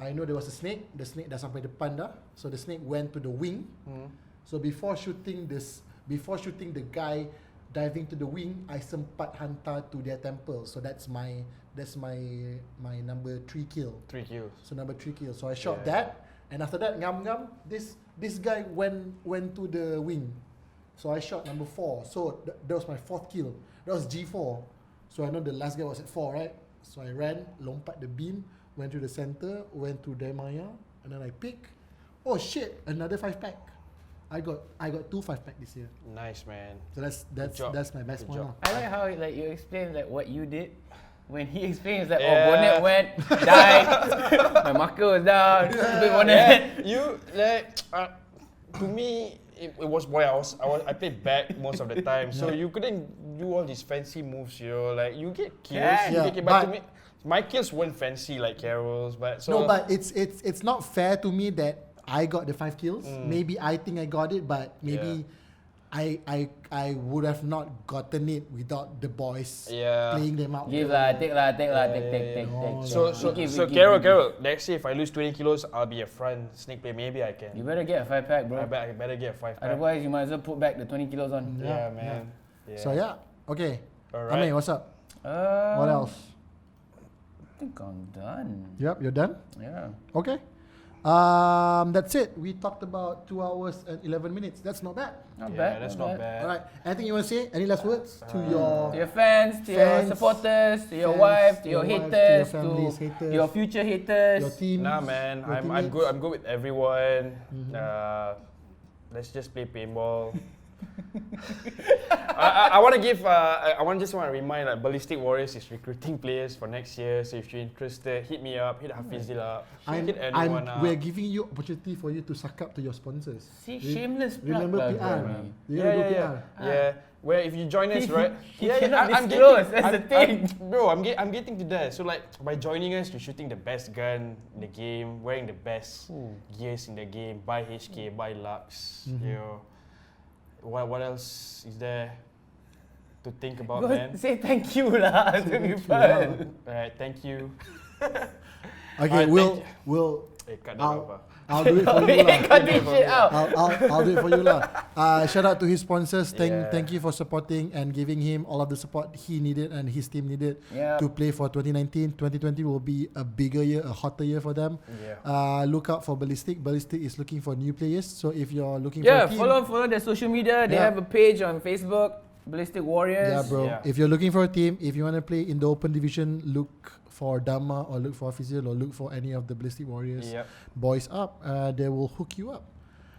[SPEAKER 2] I know there was a snake. The snake dah sampai depan dah. So the snake went to the wing. So before shooting the guy diving to the wing, I sempat hantar to their temple. So that's my number 3 kill.
[SPEAKER 4] 3 kills.
[SPEAKER 2] So number 3 kill. So I shot that, and after that ngam this guy went to the wing. So I shot number 4. So that was my 4th kill. That was G4. So I know the last guy was at 4, right? So I ran, lompat the beam, went to the center, went to Demaya, and then I pick. Oh shit, another 5-pack. I got 2 5-pack this year.
[SPEAKER 4] Nice, man.
[SPEAKER 2] So
[SPEAKER 4] job.
[SPEAKER 2] that's my best
[SPEAKER 4] Good
[SPEAKER 2] one.
[SPEAKER 4] job.
[SPEAKER 2] lah.
[SPEAKER 5] I like how like you explain like what you did. When he explains like,
[SPEAKER 4] Yeah.
[SPEAKER 5] oh, bonnet went, died, my marker was down, stupid bonnet.
[SPEAKER 4] You like to me it was boy I played back most of the time, so you couldn't do all these fancy moves, you know, like you get kills,
[SPEAKER 2] Yeah,
[SPEAKER 4] but
[SPEAKER 2] but-
[SPEAKER 4] to me my kills weren't fancy like Khairul's, but so
[SPEAKER 2] No, but it's not fair to me that I got the 5 kills. Maybe I think I got it, but maybe I would have not gotten it without the boys
[SPEAKER 4] Yeah.
[SPEAKER 2] playing them out.
[SPEAKER 5] Give
[SPEAKER 2] together.
[SPEAKER 5] lah, take.
[SPEAKER 2] No,
[SPEAKER 4] So Khairul, next year if I lose 20 kilos, I'll be a front snake player. Maybe I can.
[SPEAKER 5] You better get a 5-pack, bro.
[SPEAKER 4] I better get a 5-pack.
[SPEAKER 5] Otherwise, you might as well put back the 20 kilos on.
[SPEAKER 4] Yeah, man. Yeah.
[SPEAKER 2] So yeah, okay.
[SPEAKER 4] Alright.
[SPEAKER 2] Amer, what's up? What else?
[SPEAKER 5] I think I'm done.
[SPEAKER 2] Yep, you're done.
[SPEAKER 5] Yeah.
[SPEAKER 2] Okay. That's it. We talked about 2 hours and 11 minutes. That's not bad.
[SPEAKER 5] Not
[SPEAKER 4] Yeah,
[SPEAKER 5] bad.
[SPEAKER 4] that's not bad.
[SPEAKER 2] All right. Anything you want to say? Any last words to
[SPEAKER 5] To
[SPEAKER 2] your
[SPEAKER 5] your fans, to your
[SPEAKER 2] Fans,
[SPEAKER 5] supporters, to your
[SPEAKER 2] fans,
[SPEAKER 5] wife, to
[SPEAKER 2] your
[SPEAKER 5] your
[SPEAKER 2] wife, to
[SPEAKER 5] haters,
[SPEAKER 2] your families, haters,
[SPEAKER 5] your future haters.
[SPEAKER 2] your team?
[SPEAKER 4] Nah, man,
[SPEAKER 2] your
[SPEAKER 4] I'm
[SPEAKER 2] teammates?
[SPEAKER 4] good. I'm good with everyone. Let's just play paintball. I want to give. I just want to remind that Ballistic Warriors is recruiting players for next year. So if you're interested, hit me up. Hit Hafizil up. Hit anyone up.
[SPEAKER 2] We're giving you opportunity for you to suck up to your sponsors.
[SPEAKER 5] See, shameless plug.
[SPEAKER 2] Remember
[SPEAKER 5] lah,
[SPEAKER 2] PR?
[SPEAKER 5] bro.
[SPEAKER 2] You gotta do PR.
[SPEAKER 4] Yeah. Where if you join us, right?
[SPEAKER 5] He cannot disclose, that's the thing.
[SPEAKER 4] Bro, I'm getting to that. So like by joining us, you're shooting the best gun in the game, wearing the best gears in the game, buy HK, buy Lux. You know, what else is there to think about,
[SPEAKER 5] Go
[SPEAKER 4] man?
[SPEAKER 5] say thank you lah to people.
[SPEAKER 4] Alright, thank you.
[SPEAKER 2] Okay,
[SPEAKER 4] Alright,
[SPEAKER 2] we'll
[SPEAKER 4] Cut that off.
[SPEAKER 2] I'll do it for you lah.
[SPEAKER 5] Cut this shit out.
[SPEAKER 2] I'll do it for you lah. Shout out to his sponsors.
[SPEAKER 4] Yeah.
[SPEAKER 2] Thank you for supporting and giving him all of the support he needed and his team needed
[SPEAKER 5] Yeah.
[SPEAKER 2] to play for 2019. 2020 will be a bigger year, a hotter year for them.
[SPEAKER 4] Yeah.
[SPEAKER 2] Look out for Ballistic. Ballistic is looking for new players. So if you're looking
[SPEAKER 5] Yeah,
[SPEAKER 2] for a team,
[SPEAKER 5] follow their social media. They
[SPEAKER 2] Yeah.
[SPEAKER 5] have a page on Facebook, Ballistic Warriors.
[SPEAKER 2] yeah, bro.
[SPEAKER 4] Yeah.
[SPEAKER 2] If you're looking for a team, if you want to play in the open division, look for Dharma or look for Physio or look for any of the Ballistic Warriors
[SPEAKER 4] Yep.
[SPEAKER 2] boys up. They will hook you up.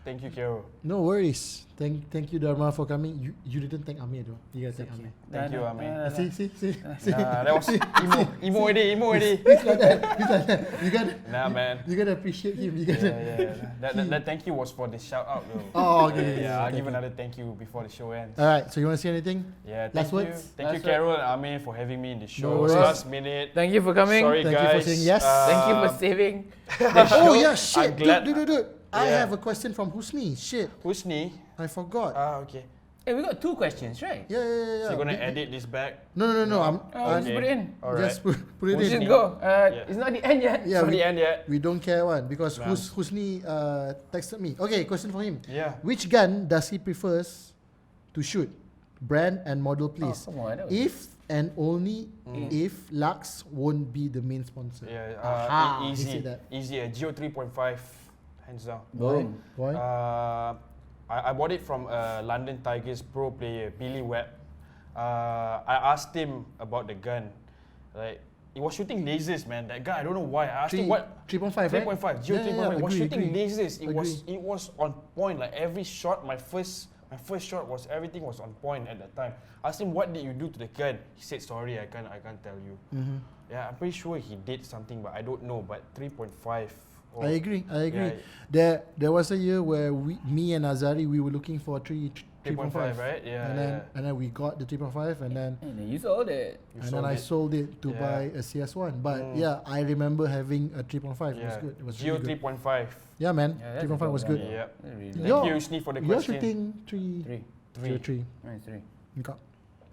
[SPEAKER 4] Thank you, Khairul.
[SPEAKER 2] No worries. Thank you, Dharma, for coming. You didn't thank Amer though. You gotta thank Amer.
[SPEAKER 4] Thank you, Amer.
[SPEAKER 2] See.
[SPEAKER 4] Nah, that was emo already.
[SPEAKER 2] It's like that. You gotta.
[SPEAKER 4] Nah, man.
[SPEAKER 2] You gotta appreciate him. You gotta.
[SPEAKER 4] Yeah. That thank you was for the shout out though.
[SPEAKER 2] Oh, okay.
[SPEAKER 4] Yeah, I'll
[SPEAKER 2] okay.
[SPEAKER 4] give another thank you before the show ends.
[SPEAKER 2] All right. So you wanna say anything?
[SPEAKER 4] Yeah,
[SPEAKER 2] Last
[SPEAKER 4] thank you.
[SPEAKER 2] words?
[SPEAKER 4] Thank you,
[SPEAKER 5] Last
[SPEAKER 4] Khairul and Amer, for having me in the show.
[SPEAKER 2] worries.
[SPEAKER 4] Last minute.
[SPEAKER 5] Thank you for coming.
[SPEAKER 4] Sorry,
[SPEAKER 2] Thank you
[SPEAKER 4] guys.
[SPEAKER 2] for saying yes.
[SPEAKER 5] Thank you for saving.
[SPEAKER 2] Oh yeah, shit.
[SPEAKER 4] I'm glad-
[SPEAKER 2] Dude. I
[SPEAKER 4] Yeah.
[SPEAKER 2] have a question from Husni. Shit,
[SPEAKER 4] Husni.
[SPEAKER 2] I forgot.
[SPEAKER 4] Okay.
[SPEAKER 5] Hey, we got 2 questions, right?
[SPEAKER 2] Yeah.
[SPEAKER 4] So you're gonna edit this back?
[SPEAKER 2] No. I'm
[SPEAKER 5] Just put it in.
[SPEAKER 4] Alright.
[SPEAKER 2] just put it
[SPEAKER 4] Husni.
[SPEAKER 2] in.
[SPEAKER 5] Just go.
[SPEAKER 4] Yeah.
[SPEAKER 5] It's not the end yet.
[SPEAKER 2] Yeah,
[SPEAKER 4] For the end yet?
[SPEAKER 2] we don't care one because
[SPEAKER 4] Nah.
[SPEAKER 2] Husni texted me. Okay, question for him.
[SPEAKER 4] Yeah.
[SPEAKER 2] Which gun does he prefers to shoot? Brand and model, please.
[SPEAKER 5] Oh, come on, that was-
[SPEAKER 2] If and only if Lux won't be the main sponsor.
[SPEAKER 4] Yeah.
[SPEAKER 2] Aha, he
[SPEAKER 4] Easy.
[SPEAKER 2] said that.
[SPEAKER 4] Easy. A Geo 3.5, hands down.
[SPEAKER 5] Boom.
[SPEAKER 2] Why?
[SPEAKER 4] I bought it from a London Tigers pro player, Billy Webb. I asked him about the gun. Like, he was shooting lasers, man. That guy, I don't know why. I asked him what.
[SPEAKER 2] 3.5, right?
[SPEAKER 4] 3.5, Geo 3.5. He was shooting
[SPEAKER 2] agree.
[SPEAKER 4] lasers.
[SPEAKER 2] Agree.
[SPEAKER 4] It was on point. Like every shot, my first shot was everything was on point at that time. I asked him, what did you do to the gun? He said, sorry, I can't tell you. Yeah, I'm pretty sure he did something, but I don't know. But 3.5. Oh,
[SPEAKER 2] I agree.
[SPEAKER 4] Yeah.
[SPEAKER 2] There was a year where me and Azari we were looking for
[SPEAKER 4] 3.5, right? Yeah.
[SPEAKER 2] and then we got the 3.5 and then
[SPEAKER 5] You sold it.
[SPEAKER 2] I sold it to
[SPEAKER 4] Yeah.
[SPEAKER 2] buy a CS1. But yeah, I remember having a 3.5. It was
[SPEAKER 4] Yeah.
[SPEAKER 2] good. It was
[SPEAKER 4] Geo
[SPEAKER 2] really good.
[SPEAKER 4] 3.5.
[SPEAKER 2] Yeah, man.
[SPEAKER 5] Yeah, that's
[SPEAKER 2] 3.5 was
[SPEAKER 5] a
[SPEAKER 2] good.
[SPEAKER 5] good one.
[SPEAKER 4] Yep.
[SPEAKER 5] Really.
[SPEAKER 4] Thank
[SPEAKER 2] Yo,
[SPEAKER 4] you, Usni, for the
[SPEAKER 2] You're
[SPEAKER 4] question.
[SPEAKER 2] shooting 3.
[SPEAKER 5] 3.
[SPEAKER 2] 3.
[SPEAKER 5] Mine is 3.
[SPEAKER 2] Okay.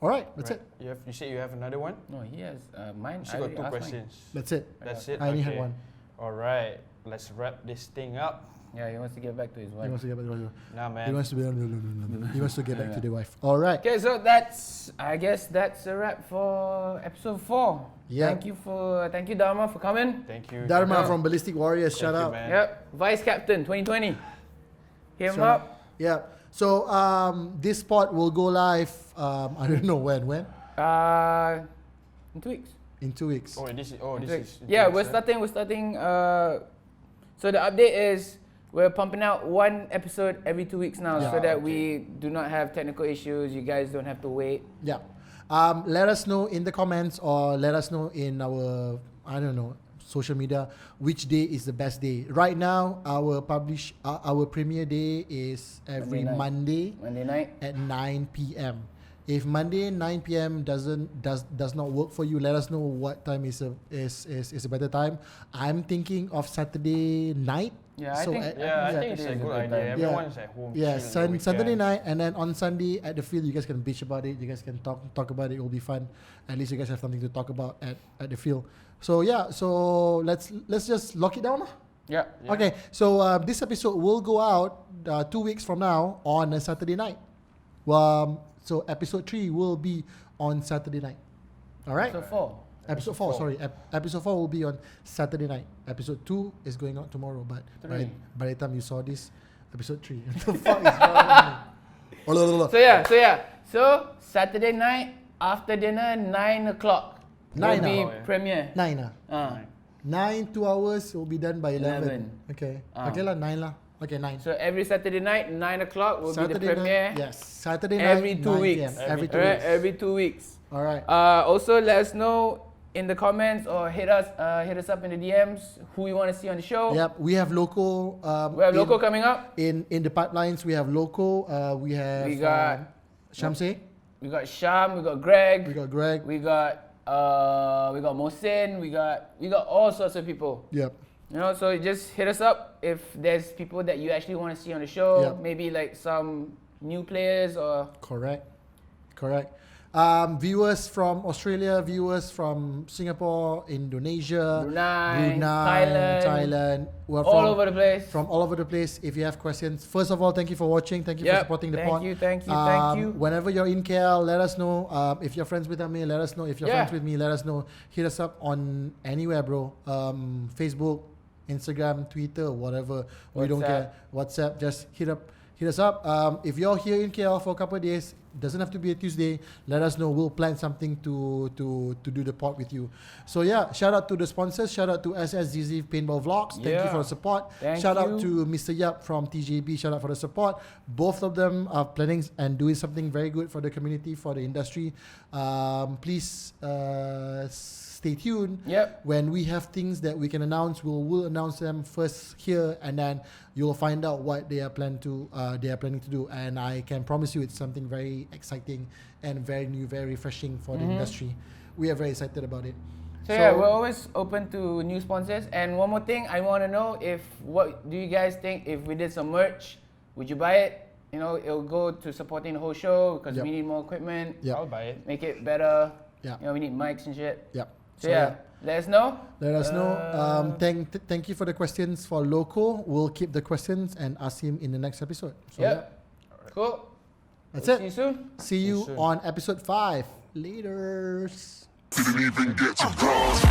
[SPEAKER 2] All right, that's
[SPEAKER 4] Right.
[SPEAKER 2] it.
[SPEAKER 4] You said you have another one?
[SPEAKER 5] No, he has mine.
[SPEAKER 4] You still got 2 questions.
[SPEAKER 2] That's it.
[SPEAKER 4] That's it?
[SPEAKER 2] I only had
[SPEAKER 4] Okay.
[SPEAKER 2] one.
[SPEAKER 4] Alright, let's wrap this thing up.
[SPEAKER 5] Yeah, he wants to get back to his
[SPEAKER 2] He
[SPEAKER 5] wife.
[SPEAKER 2] wants to get back to
[SPEAKER 4] Nah,
[SPEAKER 2] He
[SPEAKER 4] man.
[SPEAKER 2] wants to be He wants to get back to the wife. All right.
[SPEAKER 5] Okay, so I guess that's a wrap for episode 4.
[SPEAKER 2] Yeah.
[SPEAKER 5] Thank you Dharma for coming.
[SPEAKER 4] Thank you.
[SPEAKER 2] Dharma
[SPEAKER 5] Yeah.
[SPEAKER 2] from Ballistic Warriors, shout
[SPEAKER 4] Thank you,
[SPEAKER 2] out.
[SPEAKER 4] man.
[SPEAKER 5] Yep, Vice Captain 2020. Hit him
[SPEAKER 2] So,
[SPEAKER 5] up.
[SPEAKER 2] Yeah. So this spot will go live. I don't know when.
[SPEAKER 5] In 2 weeks.
[SPEAKER 2] In 2 weeks.
[SPEAKER 4] Oh, this is.
[SPEAKER 5] Yeah, we're starting. So the update is we're pumping out one episode every 2 weeks now,
[SPEAKER 2] Yeah.
[SPEAKER 5] so that we do not have technical issues. You guys don't have to wait.
[SPEAKER 2] Yeah. Let us know in the comments or let us know in our, I don't know, social media which day is the best day. Right now, our premiere day is every
[SPEAKER 5] Monday night
[SPEAKER 2] at 9 p.m. If Monday 9 p.m. does not work for you, let us know what time is a better time. I'm thinking of Saturday night.
[SPEAKER 5] Yeah,
[SPEAKER 2] So
[SPEAKER 5] I
[SPEAKER 2] at-
[SPEAKER 5] think
[SPEAKER 4] it's
[SPEAKER 5] it
[SPEAKER 4] a
[SPEAKER 5] is
[SPEAKER 4] good
[SPEAKER 5] good
[SPEAKER 4] idea.
[SPEAKER 5] time.
[SPEAKER 4] Everyone's at home.
[SPEAKER 2] Yeah,
[SPEAKER 4] chill the
[SPEAKER 2] Saturday
[SPEAKER 4] weekend.
[SPEAKER 2] night, and then on Sunday at the field, you guys can bitch about it. You guys can talk about it. It will be fun. At least you guys have something to talk about at the field. So yeah, so let's just lock it down. Lah.
[SPEAKER 5] Yeah.
[SPEAKER 2] Okay, so this episode will go out 2 weeks from now on a Saturday night. So episode 3 will be on Saturday night. All right.
[SPEAKER 5] So 4.
[SPEAKER 2] Episode 4, sorry. Episode 4 will be on Saturday night. Episode 2 is going out tomorrow, but by the time you saw this, episode 3. What the fuck is going on?
[SPEAKER 5] So Saturday night after dinner, 9 o'clock.
[SPEAKER 2] 9
[SPEAKER 5] will be
[SPEAKER 4] now.
[SPEAKER 5] premiere.
[SPEAKER 2] 9 9, 2 hours will be done by 11.
[SPEAKER 5] 11.
[SPEAKER 2] Okay. Okay lah, 9 lah. Okay, 9.
[SPEAKER 5] So every Saturday night, 9 o'clock will be the premiere.
[SPEAKER 2] night. Yes, Saturday night.
[SPEAKER 5] Every 2
[SPEAKER 2] 9
[SPEAKER 5] weeks.
[SPEAKER 2] PM. Every 2
[SPEAKER 5] Alright,
[SPEAKER 2] weeks.
[SPEAKER 5] every 2 weeks.
[SPEAKER 2] All right.
[SPEAKER 5] Also, let us know in the comments or hit us up in the DMs who you want to see on the show.
[SPEAKER 2] Yep, we have local.
[SPEAKER 5] We have Loco coming up.
[SPEAKER 2] in the pipelines. We have local. We have.
[SPEAKER 5] We got-
[SPEAKER 2] Shamsi.
[SPEAKER 5] We got Sham, we got Greg,
[SPEAKER 2] We got Greg.
[SPEAKER 5] we got Mohsin, we got all sorts of people.
[SPEAKER 2] Yep.
[SPEAKER 5] You know, so just hit us up if there's people that you actually want to see on the show.
[SPEAKER 2] Yep.
[SPEAKER 5] Maybe like some new players or
[SPEAKER 2] Correct. Viewers from Australia, viewers from Singapore, Indonesia,
[SPEAKER 5] Brunei, Thailand,
[SPEAKER 2] We're
[SPEAKER 5] all over the place.
[SPEAKER 2] From all over the place. If you have questions, first of all, thank you for watching. Thank you for
[SPEAKER 5] Yep.
[SPEAKER 2] supporting the
[SPEAKER 5] Thank
[SPEAKER 2] pod.
[SPEAKER 5] you, thank you.
[SPEAKER 2] Whenever you're in KL, let us know. If you're friends with Amer, let us know. If you're
[SPEAKER 5] Yeah.
[SPEAKER 2] friends with me, let us know. Hit us up on anywhere, bro. Facebook, Instagram, Twitter, whatever. We don't care. WhatsApp, just hit us up. If you're here in KL for a couple of days, doesn't have to be a Tuesday. Let us know. We'll plan something to do the pod with you. So yeah, shout out to the sponsors. Shout out to SSZZ Paintball Vlogs. Thank you
[SPEAKER 5] Yeah.
[SPEAKER 2] for the support.
[SPEAKER 5] Thank
[SPEAKER 2] Shout out
[SPEAKER 5] you.
[SPEAKER 2] to Mr. Yap from TJB. Shout out for the support. Both of them are planning and doing something very good for the community, for the industry. Please stay tuned.
[SPEAKER 5] Yep.
[SPEAKER 2] When we have things that we can announce, we'll announce them first here, and then you'll find out what they are planning to do. And I can promise you, it's something very exciting and very new, very refreshing for the industry. We are very excited about it.
[SPEAKER 5] So yeah, we're always open to new sponsors. And one more thing, I want to know what do you guys think if we did some merch? Would you buy it? You know, it'll go to supporting the whole show because
[SPEAKER 2] Yep.
[SPEAKER 5] we need more equipment.
[SPEAKER 2] Yep.
[SPEAKER 4] I'll buy it.
[SPEAKER 5] Make it better.
[SPEAKER 2] Yeah.
[SPEAKER 5] You know, we need mics and shit.
[SPEAKER 2] Yep.
[SPEAKER 5] So yeah, let us know.
[SPEAKER 2] Let us know. Thank you for the questions for Loco. We'll keep the questions and ask him in the next episode. So
[SPEAKER 5] Yep. Cool.
[SPEAKER 2] that's
[SPEAKER 5] See
[SPEAKER 2] it.
[SPEAKER 5] you soon.
[SPEAKER 2] See you
[SPEAKER 4] soon.
[SPEAKER 2] on episode 5. Laters.
[SPEAKER 1] Didn't even get to cross.